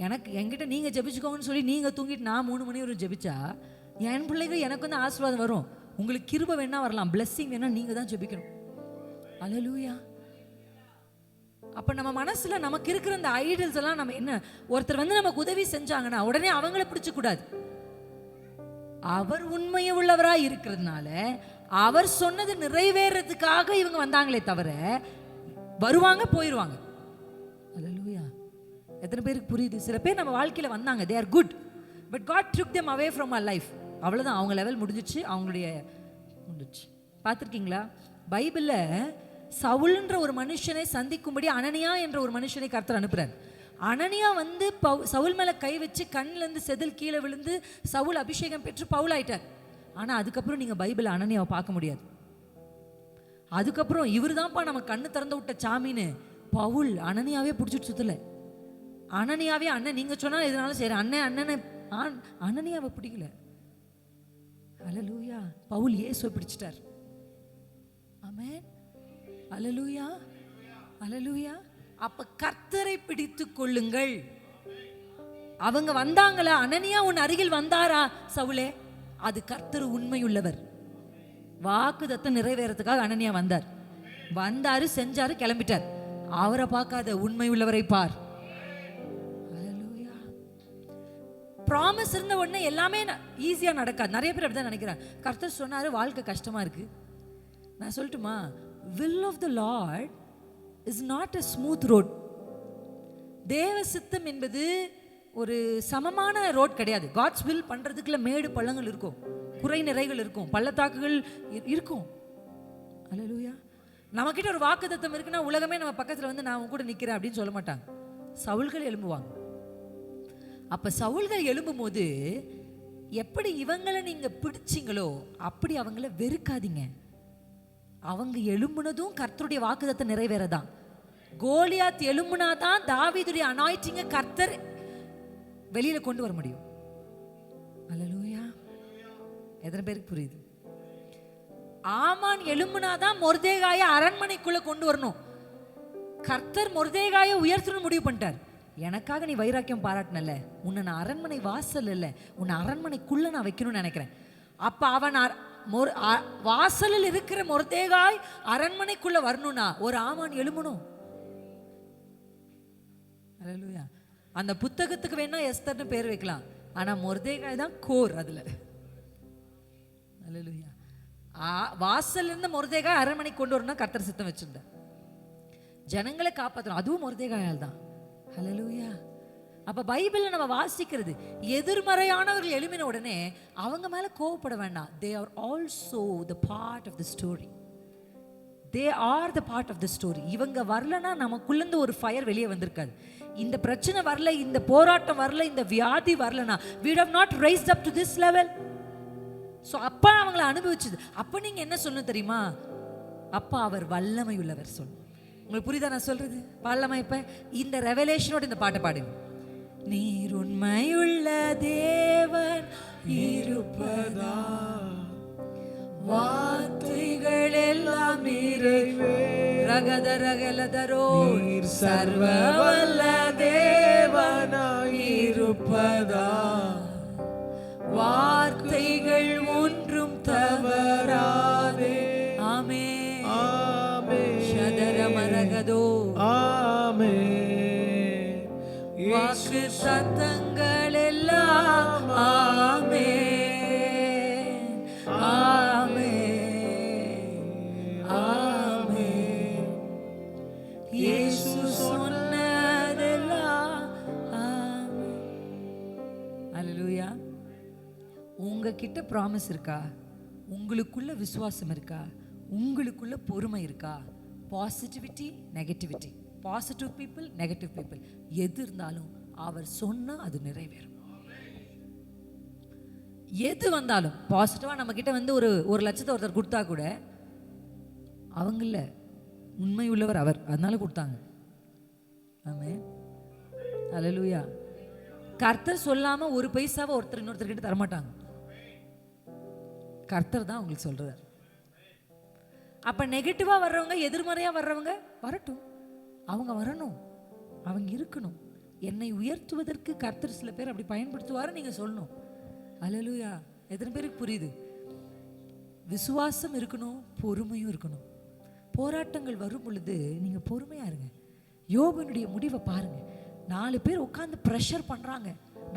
எனக்கு என்கிட்ட நீங்க ஜெபிச்சுக்கோங்கன்னு சொல்லி நீங்க தூங்கிட்டு நான் 3 மணி வரை ஜெபிச்சா என் பிள்ளைகள் எனக்கு வந்து ஆசீர்வாதம் வரும். உங்களுக்கு கிருபை வேணா வரலாம், blessing வேணா நீங்க தான் ஜெபிக்கணும். அல்லேலூயா. அப்ப நம்ம மனசுல நமக்கு இருக்கிற அந்த ஐடல்ஸ் எல்லாம் நம்ம என்ன, ஒருத்தர் வந்து நமக்கு உதவி செஞ்சாங்கன்னா உடனே அவங்கள பிடிச்ச கூடாது. அவர் உண்மையை உள்ளவராய் இருக்கிறதுனால அவர் சொன்னது நிறைவேறதுக்காக இவங்க வந்தாங்களே தவிர வருவாங்க போயிடுவாங்க. அல்லேலூயா. எத்தனை பேருக்கு புரியுது? சில பேர் நம்ம வாழ்க்கையில வந்தாங்க, they are good, but God took them away from our life. அவ்வளோதான், அவங்க லெவல் முடிஞ்சிச்சு, அவங்களுடைய முடிஞ்சிச்சு. பார்த்துருக்கீங்களா பைபிளில் சவுல்ன்ற ஒரு மனுஷனை சந்திக்கும்படி அனனியா என்ற ஒரு மனுஷனை கர்த்தர் அனுப்புறார். அனனியா வந்து சவுல் மேலே கை வச்சு கண்ணிலேருந்து செதில் கீழே விழுந்து சவுல் அபிஷேகம் பெற்று பவுல் ஆயிட்டார். ஆனால் அதுக்கப்புறம் நீங்கள் பைபிள் அனனியாவை பார்க்க முடியாது. அதுக்கப்புறம் இவர் தான்ப்பா நம்ம கண்ணு திறந்து விட்ட சாமின்னு பவுல் அனனியாவே பிடிச்சிட்டு சுத்தலை. அனனியாவே அண்ணன் நீங்கள் சொன்னால் எதனாலும் சரி, அண்ணனை அனனியாவை பிடிக்கல. அல்லேலூயா. பவுல் இயேசுவை பிடிச்சிட்டார். ஆமென். அல்லேலூயா, அல்லேலூயா. அப்ப கர்த்தரை பிடித்து கொள்ளுங்கள். அவங்க வந்தாங்களா? அனனியா உன் அருகில் வந்தாரா சவுலே? அது கர்த்தர் உண்மையுள்ளவர். வாக்குத்தத்தம் நிறைவேறதுக்காக அனனியா வந்தார். வந்தாரு, செஞ்சாரு, கிளம்பிட்டார். அவரை பார்க்காத உண்மை உள்ளவரை பார். ப்ராமிஸ் இருந்த உடனே எல்லாமே ஈஸியா நடக்காது. நிறைய பேர் அப்படிதான் நினைக்கிறாங்க. கர்த்தர் சொன்னாரு, வாழ்க்கை கஷ்டமா இருக்கு. நான் சொல்லட்டுமா, will of the Lord is not a smooth road. தேவ சித்தம் என்பது ஒரு சமமான ரோட் கிடையாது. காட்ஸ் வில் பண்றதுக்குள்ள மேடு பள்ளங்கள் இருக்கும், குறை நிறைகள் இருக்கும், பள்ளத்தாக்குகள் இருக்கும். அல்லேலூயா. நம்மக்கிட்ட ஒரு வாக்குத்தத்தம் இருக்குன்னா உலகமே நம்ம பக்கத்தில் வந்து நான் கூட நிற்கிறேன் அப்படின்னு சொல்ல மாட்டாங்க. சவுல்கள் எழும்புவாங்க. அப்போ சவுல்கள் எழும்பும் போது எப்படி இவங்களை நீங்கள் பிடிச்சிங்களோ அப்படி அவங்கள வெறுக்காதீங்க. அவங்க எழும்புனதும் கர்த்தருடைய வாக்குத்தத்தம் நிறைவேறதான். கோலியாத் எழும்புனாதான் தாவீதுடைய அனாயிட்டிங்க கர்த்தர் வெளியில கொண்டு வர முடியும். அல்லேலூயா. எத்தனை பேருக்கு புரியுது? ஆமான் எழும்புனாதான் மொர்தேகாயை அரண்மனைக்குள்ள கொண்டு வரணும். கர்த்தர் மொர்தேகாயை உயர்த்தணும்னு முடிவு பண்ணிட்டார். எனக்காக நீ வைராக்கியம் பாராட்டினல, உன்னை நான் அரண்மனை வாசல் இல்லை, உன்னை அரண்மனைக்குள்ள நான் வைக்கணும்னு நினைக்கிறேன். அப்ப அவன் வாசலில் இருக்கிற மொர்தேகாய் அரண்மனைக்குள்ள வரணும்னா ஒரு ஆமான் எழும்பணும். அல்லேலூயா. அந்த புத்தகத்துக்கு வேணா எஸ்தர்னு பேர் வைக்கலாம், ஆனா மொர்தேகாய் தான் கோர் அதுல. அல்லேலூயா. வாசல்ல இருந்து மொர்தேகாய் அரண்மனை கொண்டு வரணும் கர்த்தர் சித்தம் வச்சிருந்தார். ஜனங்களை காப்பாற்றணும், அதுவும் மொர்தேகாயால் தான். அல்லேலூயா. அப்ப பைபிள்ல நம்ம வாசிக்கிறது, எதிர்மறையானவர்கள் எழுப்பின உடனே அவங்க மேல கோவப்பட வேண்டாம். they are also the part of the story. they are the part of the story. இவங்க வரலனா நமக்குள்ளேருந்து ஒரு ஃபயர் வெளியே வந்திருக்காது. இந்த பிரச்சனை வரல, இந்த போராட்டம் வரல, இந்த வியாதி வரலனா we would have not raised up to this level. So அப்பா அவங்கள அனுபவிச்சது. அப்போ நீங்க என்ன சொல்லணும் தெரியுமா? அப்பா அவர் வல்லமை உள்ளவர் சொல்லணும். உங்களுக்கு புரியுதா நான் சொல்றது? பாடலாமா? இப்ப இந்த ரெவலேஷனோட இந்த பாட்டை பாடுங்க. நீர் உண்மையுள்ள தேவன் இருப்பதா, வார்த்தைகள் எல்லாம் ரகத ரகலதரோ, சர்வவல்ல தேவனாய் இருப்பதா, வார்த்தைகள் ஒன்றும் தவறாதே. ஆமே ஆமே. ஷதரமரகதோ. ஆமே. வாக்கு சத்தங்கள் எல்லாம் ஆமே ஆமே ஆமே. இயேசு சொன்னதெல்லாம் ஆமே. அல்லேலூயா. உங்ககிட்ட ப்ராமிஸ் இருக்கா? உங்களுக்குள்ள விசுவாசம் இருக்கா? உங்களுக்குள்ள பொறுமை இருக்கா? Positivity, negativity, positive people, negative people, எது இருந்தாலும் அவர் சொன்னா அது நிறைவேறும். எது வந்தாலும் பாசிட்டிவா நம்ம கிட்ட வந்து ஒரு லட்சத்தை ஒருத்தர் கொடுத்தா கூட அவங்கள உண்மை உள்ளவர் அவர், அதனால கொடுத்தாங்க. ஆமென். அல்லேலூயா. கர்த்தர் சொல்லாம ஒரு பைசாவை ஒருத்தர் இன்னொருத்தர் கிட்ட தரமாட்டாங்க. கர்த்தர் தான் உங்களுக்கு சொல்றார். அப்ப நெகட்டிவா வர்றவங்க, எதிர்மறையா வர்றவங்க வரட்டும், அவங்க வரணும், அவங்க இருக்கணும். என்னை உயர்த்துவதற்கு கர்த்தர் சில பேர் அப்படி பயன்படுத்துவாரு நீங்க சொல்லணும். அல்லேலூயா. எத்தனை பேருக்கு புரியுது? விசுவாசம் இருக்கணும், பொறுமையும் இருக்கணும். போராட்டங்கள் வரும் பொழுது நீங்க பொறுமையா இருங்க. யோபனுடைய முடிவை பாருங்க. 4 பேர் உட்கார்ந்து ப்ரெஷர் பண்றாங்க.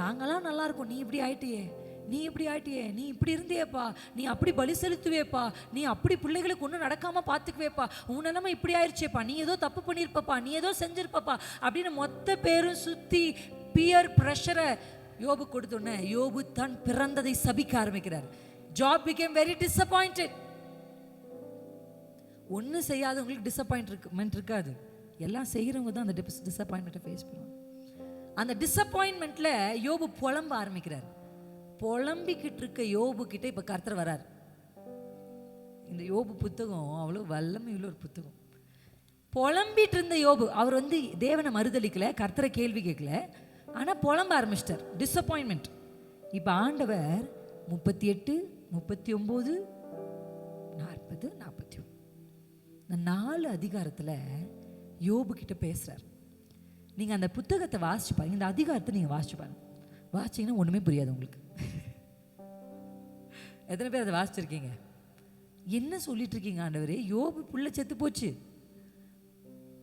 நாங்களாம் நல்லா இருக்கோம், நீ இப்படி ஆயிட்டியே, நீ இப்படி ஆயிட்டியே, நீ இப்படி இருந்தியேப்பா, நீ அப்படி பலி செலுத்துவேப்பா, நீ அப்படி பிள்ளைகளுக்கு ஒன்றும் நடக்காம பார்த்துக்குவேப்பா, உன் நிலைமை இப்படி ஆயிடுச்சேப்பா, நீ ஏதோ தப்பு பண்ணியிருப்பப்பா, நீ ஏதோ செஞ்சிருப்பப்பா அப்படின்னு மொத்த பேரும் சுற்றி பியர் ப்ரெஷரை யோபு கொடுத்தோன்னே யோபு தான் பிறந்ததை சபிக்க ஆரம்பிக்கிறார். Job became very disappointed. ஒன்றும் செய்யாதவங்களுக்கு டிசப்பாயின்மெண்ட் இருக்காது, எல்லாம் செய்கிறவங்க தான் அந்த டிசப்பாயின்மெண்ட்டை ஃபேஸ் பண்ணுவாங்க. அந்த டிசப்பாயின்மெண்ட்டில் யோபு புலம்ப ஆரம்பிக்கிறார். புலம்பிக்கிட்டு இருக்க யோபு கிட்ட இப்போ கர்த்தர் வரார். இந்த யோபு புத்தகம் அவ்வளோ வல்லமை உள்ள ஒரு புத்தகம். புலம்பிட்டு இருந்த யோபு, அவர் தேவனை மறுதளிக்கல, கர்த்தரை கேள்வி கேட்கல, ஆனால் புலம்ப ஆரம்பிச்சிட்டார். டிசப்பாயின்மெண்ட். இப்போ ஆண்டவர் 38, 39, 40, 41 இந்த 4 அதிகாரத்தில் யோபு கிட்ட பேசுகிறார். நீங்கள் அந்த புத்தகத்தை வாசிச்சு பாருங்க, இந்த அதிகாரத்தை நீங்கள் வாசிச்சு பாருங்க. வாசிச்சிங்கன்னா ஒன்றுமே புரியாது உங்களுக்கு. எத்தனை பேர் அதை வாசிச்சிருக்கீங்க? என்ன சொல்லிட்டு இருக்கீங்க ஆண்டவரே? யோபு புள்ள செத்து போச்சு,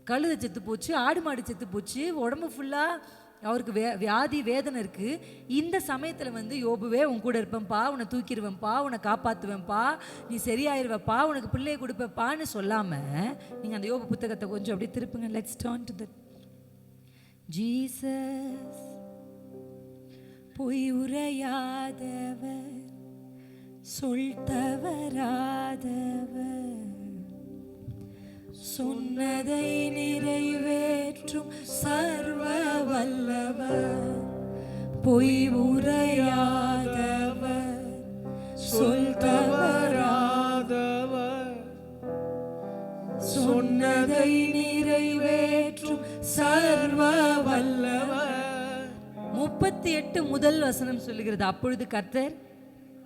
கழுதை செத்து போச்சு, ஆடு மாடு செத்து போச்சு, உடம்பு ஃபுல்லாக அவருக்கு வியாதி வேதனை இருக்கு. இந்த சமயத்தில் யோபுவே உன் கூட இருப்பேன்ப்பா, உன்னை தூக்கிடுவேன்ப்பா, உன்னை காப்பாற்றுவேன்ப்பா, நீ சரியாயிருவப்பா, உனக்கு பிள்ளையை கொடுப்பப்பான்னு சொல்லாமல் நீங்கள் அந்த யோபு புத்தகத்தை கொஞ்சம் அப்படியே திருப்புங்க. Let's turn to that. Jesus பொய் உரையாதவர், சொல் தவறாதவர், சொன்னதை நிறைவேற்றும் சர்வ வல்லவர், பொய் உரையாதவர், சொல் தவறாதவர், சொன்னதை நிறைவேற்றும் சர்வ வல்லவர். 38 முதல் வசனம் சொல்லுகிறது, அப்பொழுது கர்த்தர்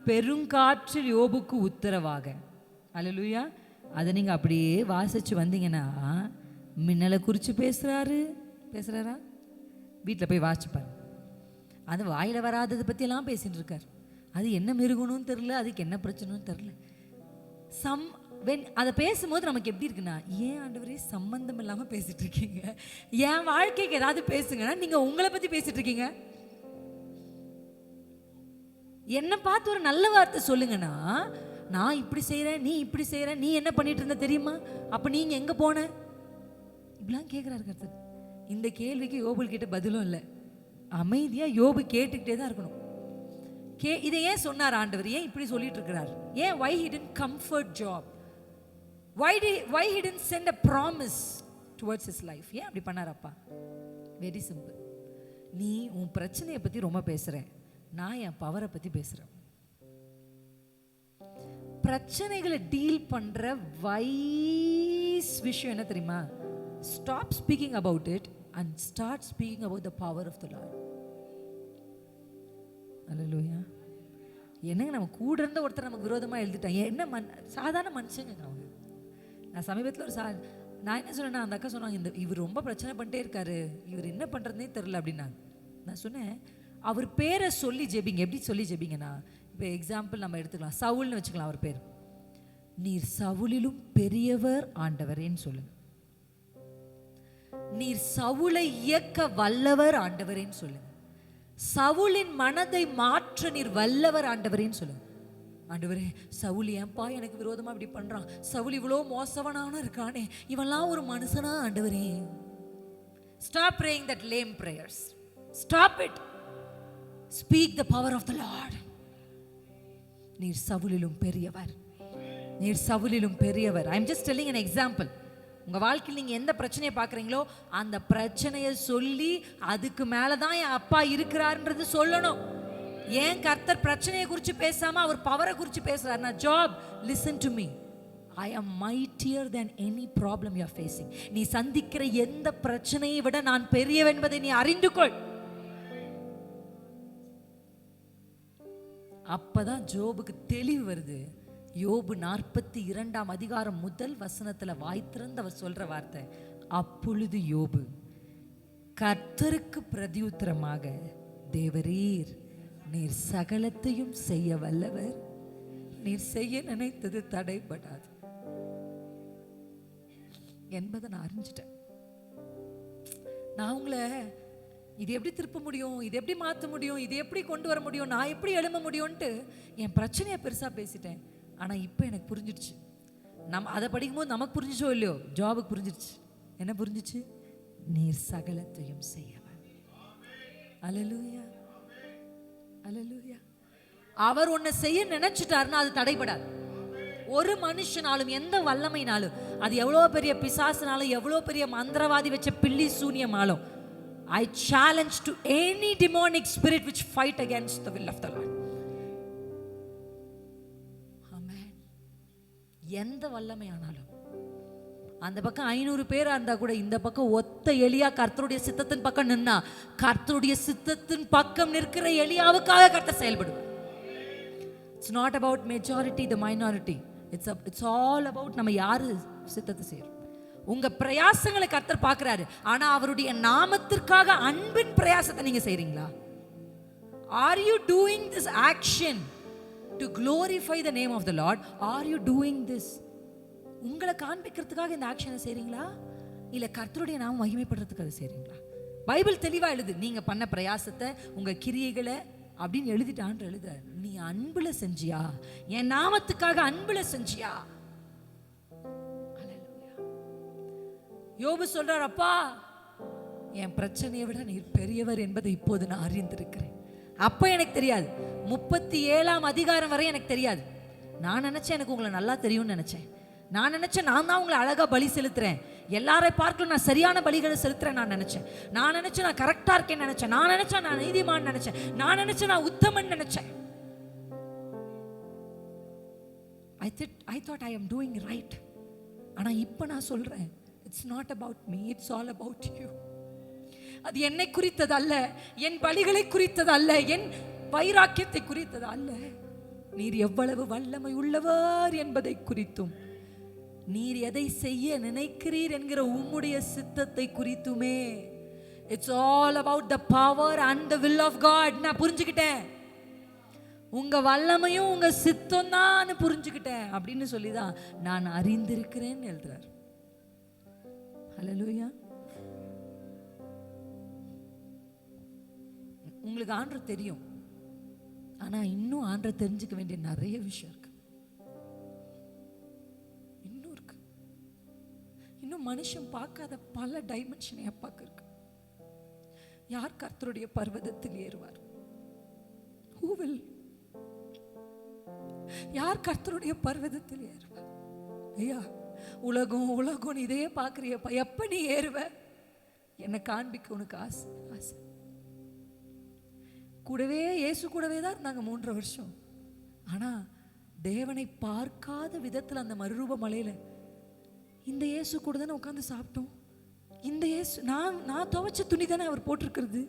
பெருங்காற்றில் யோபுக்கு உத்தரவாக. அல்லேலூயா. அதை நீங்கள் அப்படியே வாசிச்சு வந்தீங்கன்னா மின்னலை குறித்து பேசுகிறாரா? வீட்டில் போய் வாசிப்பார். அது வாயில் வராததை பற்றியெல்லாம் பேசிகிட்டு இருக்கார். அது என்ன மிருகணும்னு தெரில, அதுக்கு என்ன பிரச்சனைன்னு தெரில. அதை பேசும்போது நமக்கு எப்படி இருக்குன்னா, ஏன் ஆண்டவரே சம்பந்தம் இல்லாமல் பேசிகிட்டு இருக்கீங்க, என் வாழ்க்கைக்கு ஏதாவது பேசுங்கன்னா நீங்கள் உங்களை பற்றி பேசிகிட்டு இருக்கீங்க. என்னை பார்த்து ஒரு நல்ல வார்த்தை சொல்லுங்கன்னா, நான் இப்படி செய்கிறேன், நீ இப்படி செய்கிற, நீ என்ன பண்ணிட்டு இருந்த தெரியுமா, அப்போ நீங்கள் எங்கே போன, இப்படிலாம் கேட்குறாரு கர்த்தர். இந்த கேள்விக்கு யோபு கிட்ட பதிலும் இல்லை. அமைதியாக யோபு கேட்டுக்கிட்டே தான் இருக்கணும். இதை ஏன் சொன்னார் ஆண்டவர்? ஏன் இப்படி சொல்லிட்டு இருக்கிறார்? ஏன் why he didn't comfort Job? why he didn't send a promise towards his life? ஏன் அப்படி பண்ணாரப்பா? Very simple. நீ உன் பிரச்சனையை பற்றி ரொம்ப பேசுகிற, நான் என் பவரை பற்றி பேசுகிறேன். பிரச்சனைகளை டீல் பண்ற வைஸ் விஷயம் என்ன தெரியுமா? Stop speaking about it and start speaking about the power of the Lord. Hallelujah. என்னங்க நம்ம கூட இருந்த ஒருத்தர் நமக்கு விரோதமாக எழுதிட்டாங்க. என்ன சாதாரண மனுஷங்க அவங்க. நான் சமீபத்தில் நான் என்ன சொன்னேன்னா, அந்த அக்கா சொன்னாங்க, இவர் ரொம்ப பிரச்சனை பண்ணிட்டே இருக்காரு, இவர் என்ன பண்ணுறதுனே தெரில அப்படின்னாங்க. நான் சொன்னேன், அவர் பேரை சொல்லி ஜெபிங்க. எப்படி சொல்லி ஜெபிங்கன்னா, இப்போ எக்ஸாம்பிள் நம்ம எடுத்துக்கலாம், சவுல்னு வச்சுக்கலாம் அவர் பேர். நீர் சவுலிலும் பெரியவர் ஆண்டவரேன்னு சொல்லுங்க. நீர் சவுலை இயக்க வல்லவர் ஆண்டவரேன்னு சொல்லுங்க. சவுலின் மனதை மாற்ற நீர் வல்லவர் ஆண்டவரேன்னு சொல்லுங்க. ஆண்டவரே, சவுல் ஏன்பா எனக்கு விரோதமா இப்படி பண்றான், சவுல் இவ்வளோ மோசவனான இருக்கானே, இவெல்லாம் ஒரு மனுஷனா ஆண்டவரே. Stop praying that lame prayers. Stop it. Speak the power of the Lord. நீர் சவுலிலும் பெரியவர், நீர் சவுலிலும் பெரியவர். I am just telling an example. உங்கள் வாழ்க்கையில் நீங்கள் எந்த பிரச்சனையை பார்க்குறீங்களோ அந்த பிரச்சனையை சொல்லி அதுக்கு மேலே தான் என் அப்பா இருக்கிறாருன்றது சொல்லணும். ஏன் கர்த்தர் பிரச்சனையை குறித்து பேசாமல் அவர் பவரை குறித்து பேசுகிறாருன்னா, Job listen to me, I am mightier than any problem you are facing. நீ சந்திக்கிற எந்த பிரச்சனையை விட நான் பெரியவன் என்பதை நீ அறிந்து கொள். அப்பதான் ஜோபுக்கு தெளிவு வருது. யோபு 42 அதிகாரம் முதல் வசனத்துல வாய் திறந்து அவர் சொல்ற வார்த்தை, அப்பொழுது யோபு கர்த்தருக்கு பிரதியுத்தரமாக, தேவரீர் நீர் சகலத்தையும் செய்ய வல்லவர், நீர் செய்ய நினைத்தது தடைபடாது என்பதை நான் அறிஞ்சிட்டேன். நான் உங்களை இது எப்படி திருப்ப முடியும், இது எப்படி மாற்ற முடியும், இது எப்படி கொண்டு வர முடியும், நான் எப்படி எழும்ப முடியும்ன்ட்டு என் பிரச்சனையை பெருசாக பேசிட்டேன். ஆனால் இப்போ எனக்கு புரிஞ்சிடுச்சு. அதை படிக்கும்போது நமக்கு புரிஞ்சிச்சோ இல்லையோ, ஜாபுக்கு புரிஞ்சிடுச்சு. என்ன புரிஞ்சிச்சு? நீர் சகலத்தையும் செய்யவர். அல்லேலூயா. அல்லேலூயா. அவர் ஒன்ன செய்ய நினைச்சிட்டாருன்னா அது தடைபடாது. ஒரு மனுஷனாலும் எந்த வல்லமைனாலும், அது எவ்வளோ பெரிய பிசாசுனாலும் எவ்வளோ பெரிய மந்திரவாதி வச்ச பில்லி சூனியமாலும், I challenge to any demonic spirit which fight against the will of the Lord. Amen. எந்த வல்லமையானாலும், அந்த பக்கம் 500 பேரா இருந்தா கூட இந்த பக்கம் ஒத்த எலியா கர்த்தருடைய சித்தத்தின் பக்கம் நின்னா, கர்த்தருடைய சித்தத்தின் பக்கம் நிற்கிற எலியாவுக்காக கர்த்தர் செயல்படுவார். It's not about majority, the minority. It's all about நம்ம யாரு சித்தத்தை செய்யறோம். உங்க பிரயாசங்களை கர்த்தர் பார்க்கிறாரு. ஆனா அவருடைய நாமத்திற்காக அன்பின் பிரயாசத்தை நீங்க செய்றீங்களா? Are you doing this action to glorify the name of the Lord? Are you doing this உங்களை காண்பிக்கிறதுக்காக இந்த ஆக்ஷனை செய்றீங்களா, இல்ல கர்த்தருடைய நாமம் மகிமைப்படுறதுக்கு அதை செய்றீங்களா? பைபிள் தெளிவா எழுது. நீங்க பண்ண பிரயாசத்தை, உங்க கிரியைகளை அப்படின்னு எழுதிட்டான் எழுத. நீ அன்புல செஞ்சியா, என் நாமத்துக்காக அன்புல செஞ்சியா? யோபு சொல்றார், அப்பா என் பிரச்சனையை விட நீர் பெரியவர் என்பதை இப்போது நான் அறிந்திருக்கிறேன். அப்ப எனக்கு தெரியாது, 37ஆம் அதிகாரம் வரை எனக்கு தெரியாது. நான் நினைச்சேன் எனக்கு உங்களை நல்லா தெரியும்னு நினைச்சேன். நான் நினைச்சேன் நான் தான் உங்களை அழகா பலி செலுத்துறேன், எல்லாரை பார்க்கலும் நான் சரியான பலிகளை செலுத்துறேன் நான் நினைச்சேன். நான் நினைச்சேன் நான் கரெக்டா இருக்கேன்னு நினைச்சேன். நான் நினைச்சேன் நான் நீதிமான் நினைச்சேன். நான் நினைச்சேன் நான் உத்தமன் நினைச்சேன். I thought I am doing right. ஆனா இப்ப நான் சொல்றேன், it's not about me, it's all about you. அது என்னை குறித்தது அல்ல, என் பலிகளை குறித்தது அல்ல, என் வைராக்கியத்தை குறித்தது அல்ல. நீர் எவ்வளவு வல்லமை உள்ளவர் என்பதை குறித்தும், நீர் எதை செய்ய நினைக்கிறீர் என்கிற உம்முடைய சித்தத்தை குறித்துமே. It's all about the power and the will of God. நான் புரிஞ்சுக்கிட்டேன், உங்க வல்லமையும் உங்க சித்தம் தான் புரிஞ்சுக்கிட்டேன் அப்படின்னு சொல்லிதான் நான் அறிந்திருக்கிறேன்னு எழுதுறார். ஹல்லேலூயா. உங்களுக்கு ஆண்டவர் தெரியும், ஆனா இன்னும் ஆண்டவர் தெரிஞ்சுக்க வேண்டிய நிறைய விஷயம் இருக்கு. இன்னும் இருக்கு, இன்னும் மனுஷன் பார்க்காத பல டைமென்ஷனை அப்பாக்கு இருக்கு. யார் கர்த்தருடைய பர்வதத்தில் ஏறுவார்? Who will? யார் கர்த்தருடைய பர்வதத்தில் ஏறுவார்? ஐயா, உலகம் உலகம் இதே பார்க்குறியப்பா, எப்ப நீ ஏறுவ? என்னை காண்பிக்க உனக்கு ஆசை ஆசை. கூடவே இயேசு கூடவே தான் இருந்தாங்க 3 வருஷம். ஆனா தேவனை பார்க்காத விதத்தில் அந்த மறுரூப மலையில இந்த இயேசு கூட தானே உட்காந்து சாப்பிட்டோம். இந்த இயேசு நான் துவைச்ச துணி தானே அவர் போட்டிருக்கிறது.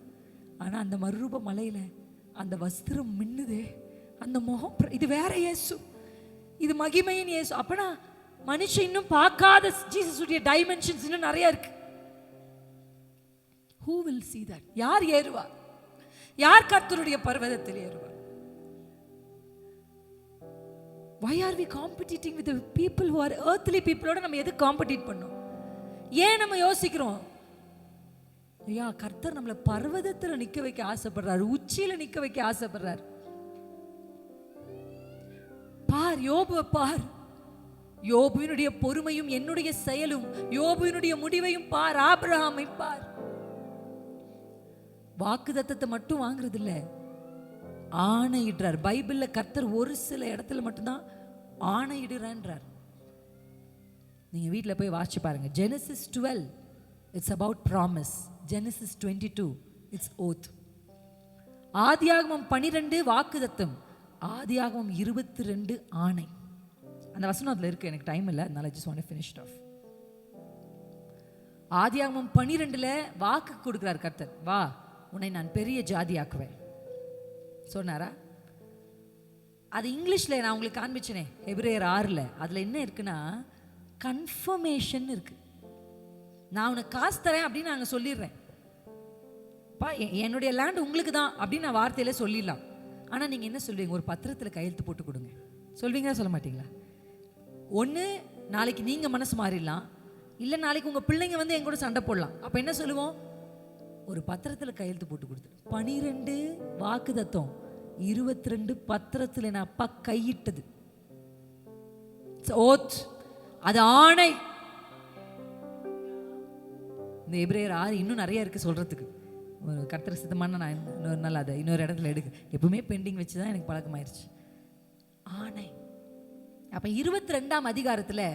ஆனா அந்த மறுரூப மலையில அந்த வஸ்திரம் மின்னுதே, அந்த முகம், இது வேற இயேசு, இது மகிமையின் இயேசு. அப்பனா மனுஷன் இன்னும் பார்க்காத ஜீசஸுடைய டைமென்ஷன்ஸ் இன்னும் நிறைய இருக்கு. Who will see that? யார் ஏறுவா? யார் கர்த்தருடைய பர்வதத்தில் ஏறுவார்? Why are we competing with the people who are earthly people? ஓட நம்ம எது காம்படிட் பண்ணோம்? ஏன் நம்ம யோசிக்கிறோம்? ஐயா, கர்த்தர் நம்மளை பர்வதத்தில் நிக்க வைக்க ஆசைப்படுறாரு, உச்சியில நிக்க வைக்க ஆசைப்படுறாரு. பார் யோபுவை பார், யோபுவினுடைய பொறுமையும் என்னுடைய செயலும், யோபுவினுடைய முடிவையும் பார், ஆபிரகாமை பார். வாக்குத்தத்தத்தை மட்டும் வாங்குறது இல்ல, ஆணையிடுறார். பைபிள்ல கர்த்தர் ஒரு சில இடத்துல மட்டும்தான் ஆணையிடுறார். நீங்க வீட்டில் போய் வாசிச்சு பாருங்க. Genesis 12 it's about promise. Genesis 22 it's oath. ஆதியாகமம் 12 வாக்குத்தத்தம், ஆதியாகமம் 22 ஆணை. அந்த வசனம் அதுல இருக்கு, எனக்கு டைம் இல்லை, அதனால just want to finish it off. ஆதியாகமம் 12 வாக்கு கொடுக்கிறார் கர்த்தர், வா உன்னை நான் பெரிய ஜாதியாக்குவேன் சொன்னாரா? அது இங்கிலீஷ்ல நான் உங்களுக்கு காண்பிச்சனே, எபிரேயர் 6 அதுல என்ன இருக்குன்னா கன்ஃபர்மேஷன் இருக்கு. நான் உனக்கு காசு தரேன் அப்படின்னு நாங்கள் சொல்லிடுறேன், என்னுடைய லேண்ட் உங்களுக்கு தான் அப்படின்னு நான் வார்த்தையில சொல்லிடலாம். ஆனா நீங்க என்ன சொல்வீங்க? ஒரு பத்திரத்துல கையெழுத்து போட்டு கொடுங்க சொல்வீங்களா, சொல்ல மாட்டீங்களா? ஒன்று நாளைக்கு நீங்க மனசு மாறிடலாம், இல்லை நாளைக்கு உங்க பிள்ளைங்க வந்து எங்க கூட சண்டை போடலாம். அப்ப என்ன சொல்லுவோம்? ஒரு பத்திரத்தில் கையெழுத்து போட்டு கொடுத்து 12 வாக்குத்தத்தம் 22 பத்திரத்தில் என் அப்பா கையிட்டது. அது ஆணை. இந்த எபிரேயர் 6 இன்னும் நிறைய இருக்கு சொல்றதுக்கு. ஒரு கர்த்தர் சித்தமான நான் இன்னொரு நாள் அதை இன்னொரு இடத்துல எப்பவுமே பெண்டிங் வச்சு தான் எனக்கு பழக்கமாயிருச்சு. ஆணை. அப்போ 22ஆம் அதிகாரத்தில்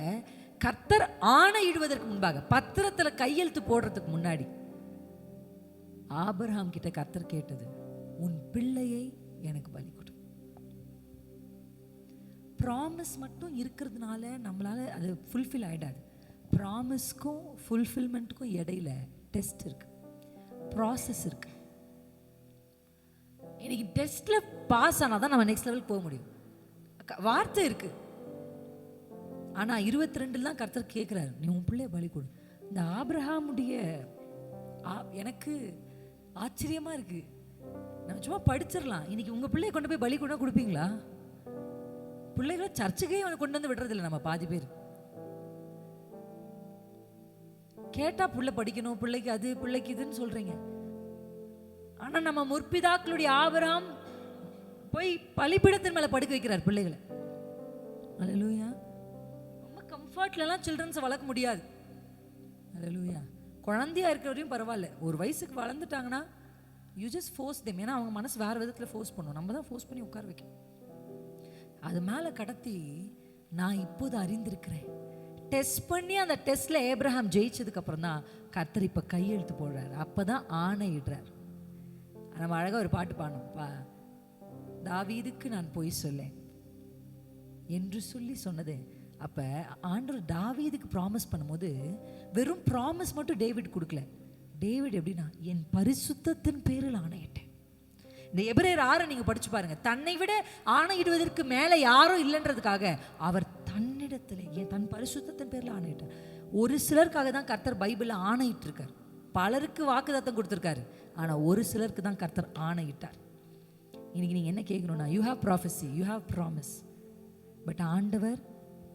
கர்த்தர் ஆணையிடுவதற்கு முன்பாக பத்திரத்தில் கையெழுத்து போடுறதுக்கு முன்னாடி ஆபிரகாம் கிட்ட கர்த்தர் கேட்டது, உன் பிள்ளையை எனக்கு பலி கொடு. ப்ராமிஸ் மட்டும் இருக்கிறதுனால நம்மளால அது ஃபுல்ஃபில் ஆகிடாது. ப்ராமிஸ்க்கும் ஃபுல்ஃபில்மெண்ட்டுக்கும் இடையில டெஸ்ட் இருக்கு, ப்ராசஸ் இருக்கு. இன்னைக்கு டெஸ்ட்ல பாஸ் ஆனால் தான் நம்ம நெக்ஸ்ட் லெவலுக்கு போக முடியும். வார்த்தை இருக்கு, ஆனா 22 தான் கர்த்தர் கேட்கிறாரு, நீ உன் பிள்ளைய பலி கொடு. இந்த ஆபிரகாமுடைய எனக்கு ஆச்சரியமா இருக்கு. நம்ம சும்மா படிச்சிடலாம். இன்னைக்கு உங்க பிள்ளைய கொண்டு போய் பலி கொண்டா கொடுப்பீங்களா? பிள்ளைகளை சர்ச்சுக்கே கொண்டு வந்து விடுறதில்லை நம்ம பாதி பேர். கேட்டா பிள்ளை படிக்கணும், பிள்ளைக்கு அது பிள்ளைக்கு இதுன்னு சொல்றீங்க. ஆனா நம்ம முற்பிதாக்களுடைய ஆபிரகாம் போய் பலிபீடத்தின் மேல படுக்க வைக்கிறார் பிள்ளைகளை. அல்லேலூயா. ரொம்ப கம்ஃபர்ட்லாம் சில்ட்ரன்ஸை வளர்க்க முடியாது. அல்லேலூயா. குழந்தையா இருக்கிறவரையும் பரவாயில்ல, ஒரு வயசுக்கு வளர்ந்துட்டாங்கன்னா யூ ஜஸ்ட் ஃபோர்ஸ் தெம். ஏன்னா அவங்க மனசு வேற விதத்தில் ஃபோர்ஸ் பண்ணும், நம்ம தான் ஃபோர்ஸ் பண்ணி உட்கார வைக்கணும். அது மேலே கடத்தி நான் இப்போது அறிந்திருக்கிறேன். டெஸ்ட் பண்ணி அந்த டெஸ்ட்ல ஏப்ரஹாம் ஜெயிச்சதுக்கு அப்புறம் தான் கர்த்தர் இப்போ கையெழுத்து போடுறாரு. அப்பதான் ஆணையிடுறார். நம்ம அழகா ஒரு பாட்டு பாடணும், தாவீதுக்கு நான் போய் சொல்லேன் என்று சொல்லி சொன்னது. அப்ப ஆண்டவர் தாவீதுக்கு ப்ராமிஸ் பண்ணும்போது வெறும் ப்ராமிஸ் மட்டும் டேவிட் கொடுக்கல. டேவிட் எப்படின்னா, என் பரிசுத்தத்தின் பேரில் ஆணையிட்டேன். இந்த எபிரேயர் 6 நீங்க படிச்சு பாருங்க. தன்னை விட ஆணையிடுவதற்கு மேல யாரும் இல்லைன்றதுக்காக அவர் தன்னிடத்தில் தன் பரிசுத்தத்தின் பேரில் ஆணையிட்டார். ஒரு சிலருக்காக தான் கர்த்தர் பைபிள்ல ஆணையிட்டு இருக்கார். பலருக்கு வாக்குத்தத்தம் கொடுத்திருக்காரு, ஆனா ஒரு சிலருக்கு தான் கர்த்தர் ஆணையிட்டார். இன்னைக்கு நீங்க என்ன கேட்கணும்னா, you have prophecy, you have promise, but ஆண்டவர்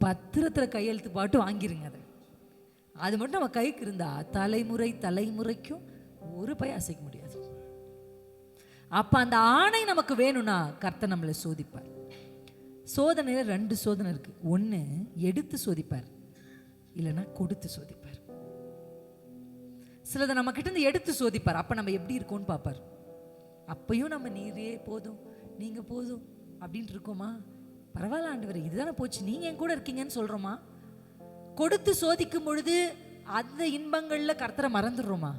பத்திரத்தில் கையெழுத்து பாட்டு வாங்கிருங்க. அது மட்டும் நம்ம கைக்கு இருந்தா தலைமுறைக்கும் ஒரு பய அசைக்க முடியாது. அப்ப அந்த ஆணை நமக்கு வேணும்னா கர்த்தர் நம்மளை சோதிப்பார். சோதனையில 2 சோதனை இருக்கு. ஒன்று எடுத்து சோதிப்பார், இல்லைன்னா கொடுத்து சோதிப்பார். சிலதை நம்ம கிட்ட இருந்து எடுத்து சோதிப்பார். அப்ப நம்ம எப்படி இருக்கோம்னு பார்ப்பார். அப்பயும் நம்ம நீரே போதும், நீங்க போதும் அப்படின்ட்டு இருக்கோமா? பரவாயில்ல ஆண்டவரே, இதுதானே போச்சு, நீங்க என் கூட இருக்கீங்கன்னு சொல்றோமா? கொடுத்து சோதிக்கும் பொழுது அந்த இன்பங்கள்ல கர்த்தரை மறந்துடுறோமா?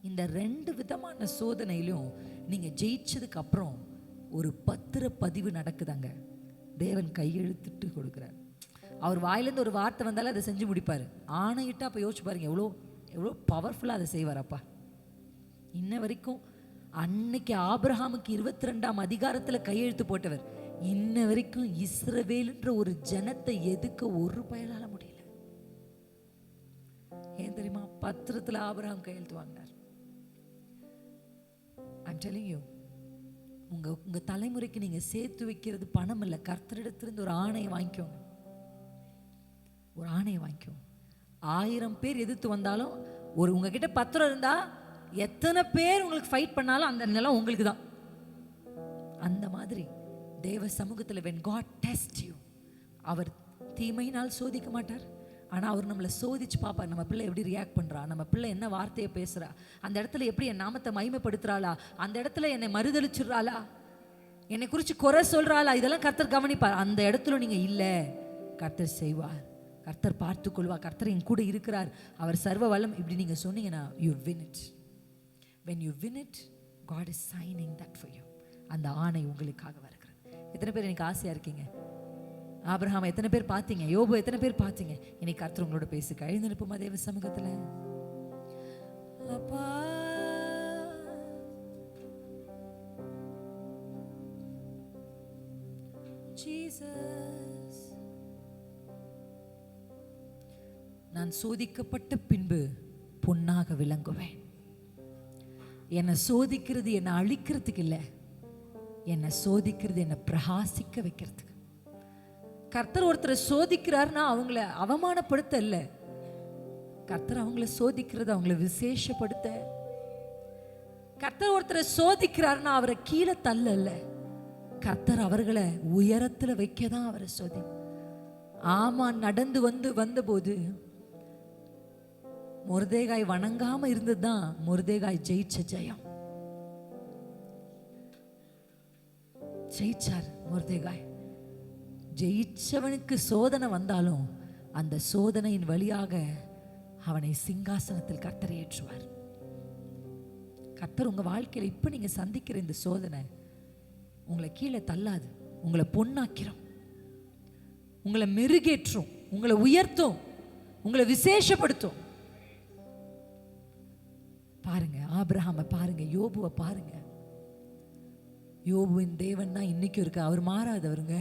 இந்த 2 விதமான சோதனையிலும் நீங்க ஜெயிச்சதுக்கு அப்புறம் ஒரு பத்திர பதிவு நடக்குதாங்க. தேவன் கையெழுத்திட்டு கொடுக்கிறார். அவர் வாயிலேருந்து ஒரு வார்த்தை வந்தாலும் அதை செஞ்சு முடிப்பாரு. ஆணையிட்டா அப்ப யோசிச்சு பாருங்க, எவ்வளோ பவர்ஃபுல்லா அதை செய்வாரப்பா. இன்ன வரைக்கும் அன்னைக்கு ஆபிரகாமுக்கு 22ஆம் அதிகாரத்துல கையெழுத்து போட்டவர் இன்ன வரைக்கும் இஸ்ரவேல்ன்ற ஒரு ஜனத்தை எதுக்க ஒரு பயனால முடியல. ஏன் தெரியுமா? பத்திரத்துல ஆபிரகாம் கையெழுத்து வாங்கினார். I'm telling you, உங்க தலைமுறைக்கு நீங்க சேர்த்து வைக்கிறது பணம் இல்ல, கர்த்தரிடத்திலிருந்து ஒரு ஆணையை வாங்கிக்கோங்க. ஒரு ஆணையை வாங்கிக்கோங்க. 1000 பேர் எதிர்த்து வந்தாலும் உங்ககிட்ட பத்திரம் இருந்தா எத்தனை பேர் உங்களுக்கு ஃபைட் பண்ணாலும் அந்த நிலம் உங்களுக்கு தான். அந்த மாதிரி தேவ சமூகத்தில் when God tests you, அவர் தீமையினால் சோதிக்க மாட்டார். ஆனால் அவர் நம்மளை சோதிச்சு பார்ப்பார். நம்ம பிள்ளை எப்படி ரியாக்ட் பண்ணுறா, நம்ம பிள்ளை என்ன வார்த்தையை பேசுகிறா, அந்த இடத்துல எப்படி என் நாமத்தை மகிமைப்படுத்துறாளா, அந்த இடத்துல என்னை மறுதளிச்சுடுறாளா, என்னை குறித்து குறை சொல்கிறாளா, இதெல்லாம் கர்த்தர் கவனிப்பார். அந்த இடத்துல நீங்கள் இல்லை, கர்த்தர் செய்வார், கர்த்தர் பார்த்து கொள்வார், கர்த்தர் என் கூட இருக்கிறார், அவர் சர்வ வல்லம் இப்படி நீங்கள் சொன்னீங்கன்னா you win it. When you win it, God is signing that for you. அந்த ஆணை உங்களுக்காக வருகிறது. எத்தனை பேர் எனக்கு ஆசையாக இருக்கீங்க? ஆபிரகாம் எத்தனை பேர் பார்த்தீங்க? யோபு எத்தனை பேர் பார்த்தீங்க? இன்னைக்கு கர்த்தர் உங்களோட பேசு. எழுந்து நிற்போமா தேவ சமூகத்தில்? அப்பா ஜீசஸ், நான் சோதிக்கப்பட்ட பின்பு பொன்னாக விளங்குவேன். என்னை சோதிக்கிறது என்னை அழிக்கிறதுக்கு இல்லை, என்னை சோதிக்கிறது என்னை பிரகாசிக்க வைக்கிறதுக்கு. கர்த்தர் ஒருத்தரை சோதிக்கிறார்னா அவங்கள அவமானப்படுத்த இல்லை, கர்த்தர் அவங்கள சோதிக்கிறது அவங்கள விசேஷப்படுத்த. கர்த்தர் ஒருத்தரை சோதிக்கிறார்னா அவரை கீழே தள்ள இல்லை, கர்த்தர் அவர்களை உயரத்தில் வைக்க தான் அவரை சோதி. ஆமா, நடந்து வந்தபோது மொர்தேகாய் வணங்காம இருந்தது தான் மொர்தேகாய் ஜெயிச்ச ஜெயம். ஜெயிச்சார் மொர்தேகாய். ஜெயிச்சவனுக்கு சோதனை வந்தாலும் அந்த சோதனையின் வழியாக அவனை சிங்காசனத்தில் கர்த்தர் ஏற்றுவார். கர்த்தர் உங்க வாழ்க்கையில இப்ப நீங்க சந்திக்கிற இந்த சோதனை உங்களை கீழே தள்ளாது, உங்களை பொன்னாக்கிறோம், உங்களை மெருகேற்றும், உங்களை உயர்த்தும், உங்களை விசேஷப்படுத்தும். பாருங்க ஆபிரகாமை பாருங்க, யோபுவை பாருங்க. யோபுவின் தேவன் தான் இன்னைக்கும் இருக்கு, அவர் மாறாதவருங்க.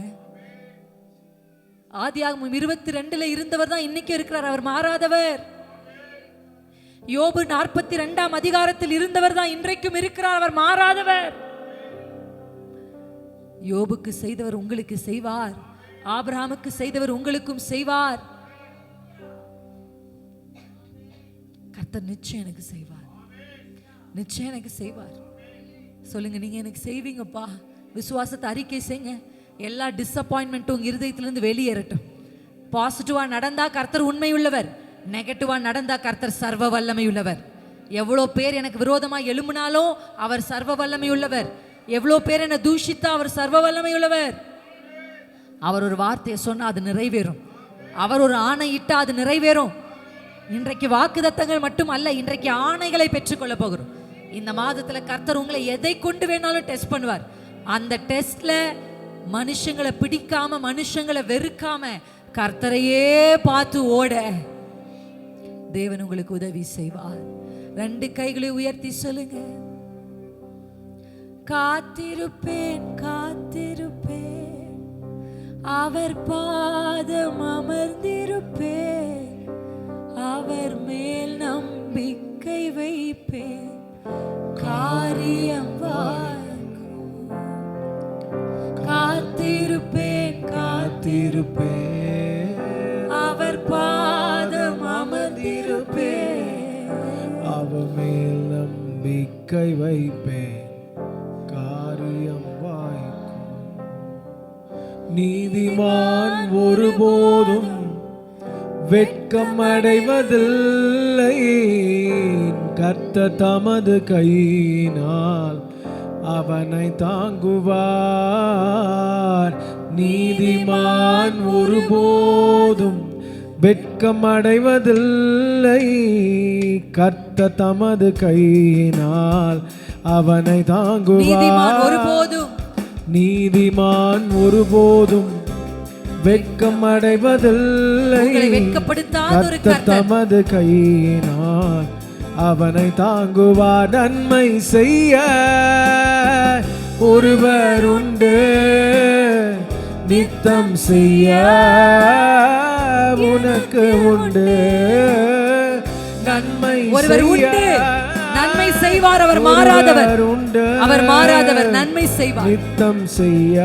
ஆதியாகமம் 22 இருந்தவர் தான் இன்னைக்கு இருக்கிறார், அவர் மாறாதவர். யோபு 42 அதிகாரத்தில் இருந்தவர் தான் இன்றைக்கும் இருக்கிறார், அவர் மாறாதவர். யோபுக்கு செய்தவர் உங்களுக்கு செய்வார், ஆபிரகாமுக்கு செய்தவர் உங்களுக்கும் செய்வார். கர்த்தர் நிச்சயம் எனக்கு செய்வார், நிச்சயம் எனக்கு செய்வார். சொல்லுங்க, நீங்க எனக்கு செய்வீங்கப்பா. விசுவாசத்தை அறிக்கை செய்யுங்க. எல்லா டிசப்பாயின்மெண்ட்டும் இருதயத்திலிருந்து வெளியேறட்டும். பாசிட்டிவா நடந்தா கர்த்தர் உண்மை உள்ளவர், நெகட்டிவா நடந்தா கர்த்தர் சர்வ வல்லமை உள்ளவர். எவ்வளோ பேர் எனக்கு விரோதமா எழும்பினாலும் அவர் சர்வ வல்லமை உள்ளவர். எவ்வளோ பேர் என்னை தூஷித்தா அவர் சர்வ வல்லமை உள்ளவர். அவர் ஒரு வார்த்தையை சொன்னா அது நிறைவேறும், அவர் ஒரு ஆணை இட்டா அது நிறைவேறும். இன்றைக்கு வாக்குதத்தங்கள் மட்டும் அல்ல, இன்றைக்கு ஆணைகளை பெற்றுக்கொள்ள போகிறோம். இந்த மாதத்துல கர்த்தர் உங்களை எதை கொண்டு வேணாலும் டெஸ்ட் பண்ணுவார். அந்த டெஸ்ட்ல மனுஷங்களை பிடிக்காம, மனுஷங்களை வெறுக்காம, கர்த்தரையே பார்த்து ஓட தேவன் உங்களுக்கு உதவி செய்வார். 2 கைகளை உயர்த்தி சொல்லுங்க, காத்திருப்பேன் காத்திருப்பேன், அவர் பாதம் அமர்ந்திருப்பேன், அவர் மேல் நம்பிக்கை வைப்பேன், காரியம் காத்திருப்பேன் காத்திருப்பேன், அவர் பாதம் அமர்ந்திருப்பேன், அவர் மேல் நம்பிக்கை வைப்பேன், காரியம் வாய்க்கும். நீதிமான் ஒருபோதும் வெட்கம் அடைவதில்லை, கர்த்தர் தமது கையினால் அவனை தாங்குவார். நீதிமான் ஒருபோதும் வெட்கம் அடைவதில்லை, கர்த்தர் தமது கையினால் அவனை தாங்குவார். நீதிமான் ஒருபோதும் வெட்கம் அடைவதில்லை, கர்த்தர் தமது கையினால் அவனை தாங்குவார். நன்மை செய்ய ஒருவர் உண்டு, நித்தம் செய்ய உனக்கு உண்டு. நன்மை ஒருவர் உண்டு, நன்மை செய்வார், அவர் மாறாதவர் உண்டு, அவர் மாறாதவர், நன்மை செய்வார். நித்தம் செய்ய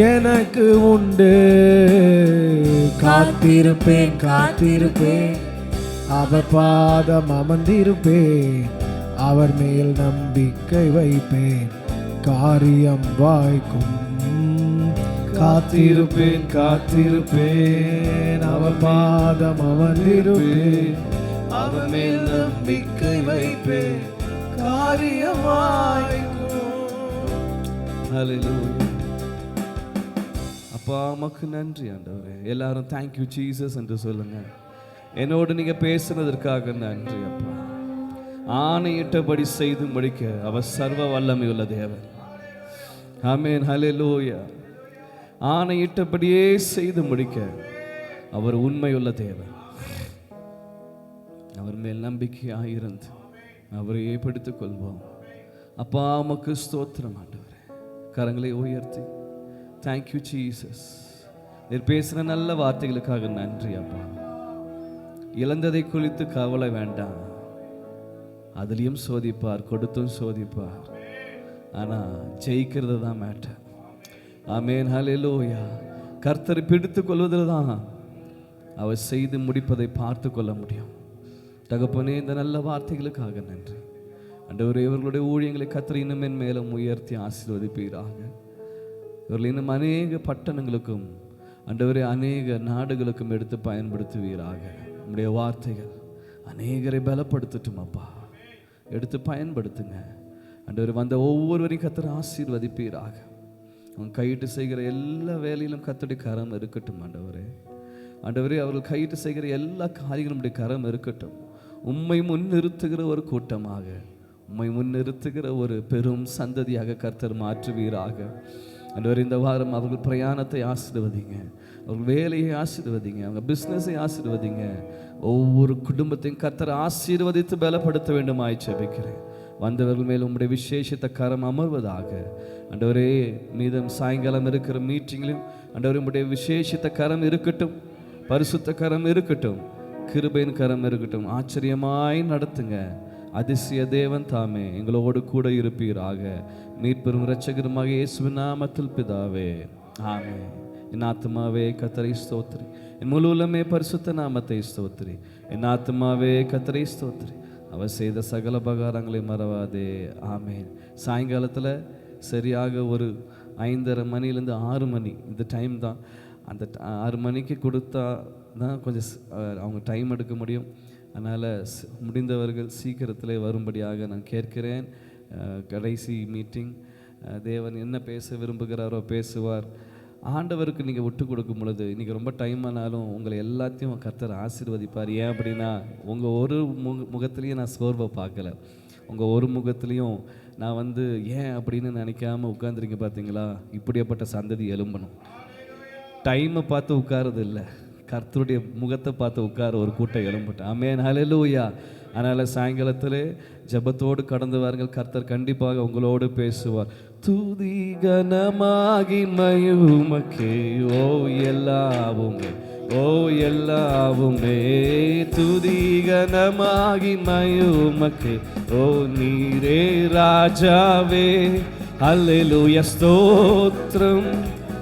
எனக்கு உண்டு, காத்திருப்பேன் காத்திருப்பேன், அவர் பாதம் அமர்ந்திருப்பேன், அவர் மேல் நம்பிக்கை வைப்பேன், காரியம் வாய்க்கும். காத்திருப்பேன் காத்திருப்பேன், அவர் பாதம் அமர்ந்திருப்பேன், அவர் மேல் நம்பிக்கை வைப்பேன், காரியம் வாய்க்கும். ஹல்லேலூயா. அப்பா உமக்கு நன்றி ஆண்டவரே. எல்லாரும் தேங்க்யூ ஜீசஸ் என்று சொல்லுங்க. என்னோடு நீங்க பேசுனதற்காக நன்றி அப்பா. ஆணையிட்டபடி செய்து முடிக்க அவர் சர்வ வல்லமை உள்ள தேவன். ஆமென், ஹல்லேலூயா. ஆணையிட்டபடியே செய்து முடிக்க அவர் உண்மையுள்ள தேவன். அவர் மேல் நம்பிக்கையாயிருந்து அவரையே பிடித்துக் கொள்வோம். அப்பா உமக்கு ஸ்தோத்திரம் ஆண்டவரே. கரங்களை உயர்த்தி தேங்க்யூ ஜீசஸ். நீர் பேசுகிற நல்ல வார்த்தைகளுக்காக நன்றி அப்பா. இழந்ததை குறித்து கவலை வேண்டாம், அதுலேயும் சோதிப்பார், கொடுத்தும் சோதிப்பார், ஆனால் ஜெயிக்கிறது தான் மேட்டர். ஆமென், ஹல்லேலூயா. கர்த்தரை பிடித்து கொள்வதில் தான் அவர் செய்து முடிப்பதை பார்த்து கொள்ள முடியும். தகப்பனே, இந்த நல்ல வார்த்தைகளுக்காக நன்றி ஆண்டவரே. இவர்களுடைய ஊழியங்களை கர்த்தர் இன்னும் என் மேலும் உயர்த்தி ஆசீர்வதிப்பீராக. இவர்கள் இன்னும் அநேக பட்டணங்களுக்கும் ஆண்டவரே அநேக நாடுகளுக்கும் எடுத்து பயன்படுத்துவீராக. உம்முடைய வார்த்தைகள் அநேகரை பலப்படுத்தட்டும் அப்பா. எடுத்து பயன்படுத்துங்க ஆண்டவரே. வந்த ஒவ்வொருவரையும் கர்த்தர் ஆசீர்வதிப்பீராக. அவங்க கையிட்டு செய்கிற எல்லா வேலையிலும் கர்த்தருடைய கரம் இருக்கட்டும் ஆண்டவரே. ஆண்டவரே, அவர்கள் கையிட்டு செய்கிற எல்லா காரியங்களும் கரம் இருக்கட்டும். உம்மை முன்னிறுத்துகிற ஒரு கூட்டமாக, உம்மை முன்னிறுத்துகிற ஒரு பெரும் சந்ததியாக கர்த்தர் மாற்றுவீராக. ஆண்டவரே, இந்த வாரம் அவர்கள் பிரயாணத்தை ஆசீர்வதிங்க, அவர்கள் வேலையை ஆசீர்வதிங்க, அவங்க பிஸ்னஸை ஆசீர்வதிங்க. ஒவ்வொரு குடும்பத்தையும் கர்த்தர் ஆசீர்வதித்து பலப்படுத்த வேண்டுமாய் ஜெபிக்கிறேன். வந்தவர்கள் மேல் உம்முடைய விசேஷத்த கரம் அமர்வதாக. ஆண்டவரே, மீதம் சாயங்காலம் இருக்கிற மீட்டிங்லையும் ஆண்டவரே உம்முடைய விசேஷத்த கரம் இருக்கட்டும், பரிசுத்த கரம் இருக்கட்டும், கிருபையின் கரம் இருக்கட்டும். ஆச்சரியமாய் நடத்துங்க. அதிசய தேவன் தாமே எங்களோடு கூட இருப்பீராக. மீட்பெரும் இரட்சகருமாக இயேசுவின் நாமத்தில் பிதாவே, ஆமென். என் ஆத்துமாவே கர்த்தரை ஸ்தோத்திரி, என் முழு உள்ளமே பரிசுத்த நாமத்தை ஸ்தோத்திரி. என் ஆத்துமாவே கர்த்தரை ஸ்தோத்திரி, அவர் செய்த சகல உபகாரங்களை மறவாதே. ஆமென். சாயங்காலத்தில் சரியாக ஒரு 5:30 மணிலேருந்து 6 மணி இந்த டைம் தான். அந்த 6 மணிக்கு கொடுத்தா தான் கொஞ்சம் அவங்க டைம் எடுக்க முடியும். அதனால் முடிந்தவர்கள் சீக்கிரத்தில் வரும்படியாக நான் கேட்கிறேன். கடைசி மீட்டிங். தேவன் என்ன பேச விரும்புகிறாரோ பேசுவார். ஆண்டவருக்கு நீங்கள் விட்டு கொடுக்கும் பொழுது இன்றைக்கி ரொம்ப டைம் ஆனாலும் உங்களை எல்லாத்தையும் கர்த்தர் ஆசீர்வதிப்பார். ஏன் அப்படின்னா, உங்கள் ஒரு முகத்துலேயும் நான் சோர்வை பார்க்கல. உங்கள் ஒரு முகத்துலேயும் நான் ஏன் அப்படின்னு நினைக்காம உட்காந்துருங்க. பார்த்தீங்களா? இப்படியாப்பட்ட சந்ததி எழும்பணும். டைமை பார்த்து உட்காரது இல்லை, கர்த்தருடைய முகத்தை பார்த்து உட்கார ஒரு கூட்டம் எழும்பட்டேன். ஆமென், ஹல்லேலூயா. அதனால் சாயங்காலத்தில் ஜெபத்தோடு கடந்து வாருங்கள். கர்த்தர் கண்டிப்பாக உங்களோடு பேசுவார். துதி கனமாகிமையு உமக்கே, ஓ எல்லாவுமே, ஓ எல்லாவுமே. துதி கனமாகிமையு உமக்கே, ஓ நீரே ராஜாவே. ஹல்லேலூயா. ஸ்தோத்திரம்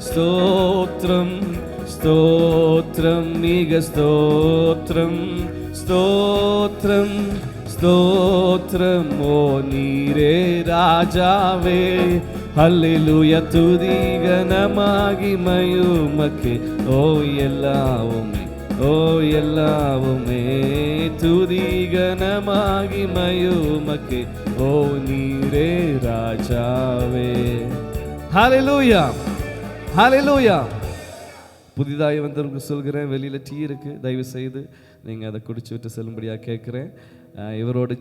ஸ்தோத்திரம் ஸ்தோத்திரம், மிக ஸ்தோத்திரம் ஸ்தோத்திரம் ஸ்தோத்திரம். ஓ நீரே ராஜாவே. ஹல்லேலூயா. துதி கனமாகிமையு உமக்கே, ஓ எல்லாவுமே, ஓ எல்லாவுமே. துதி கனமாகிமையு உமக்கே, ஓ நீரே ராஜாவே. ஹல்லேலூயா, ஹல்லேலூயா. புதிதாக வந்தவருக்கு சொல்கிறேன், வெளியில் டீ இருக்குது, தயவு செய்து நீங்கள் அதை குடிச்சு விட்டு செல்லும்படியாக கேட்குறேன். இவரோட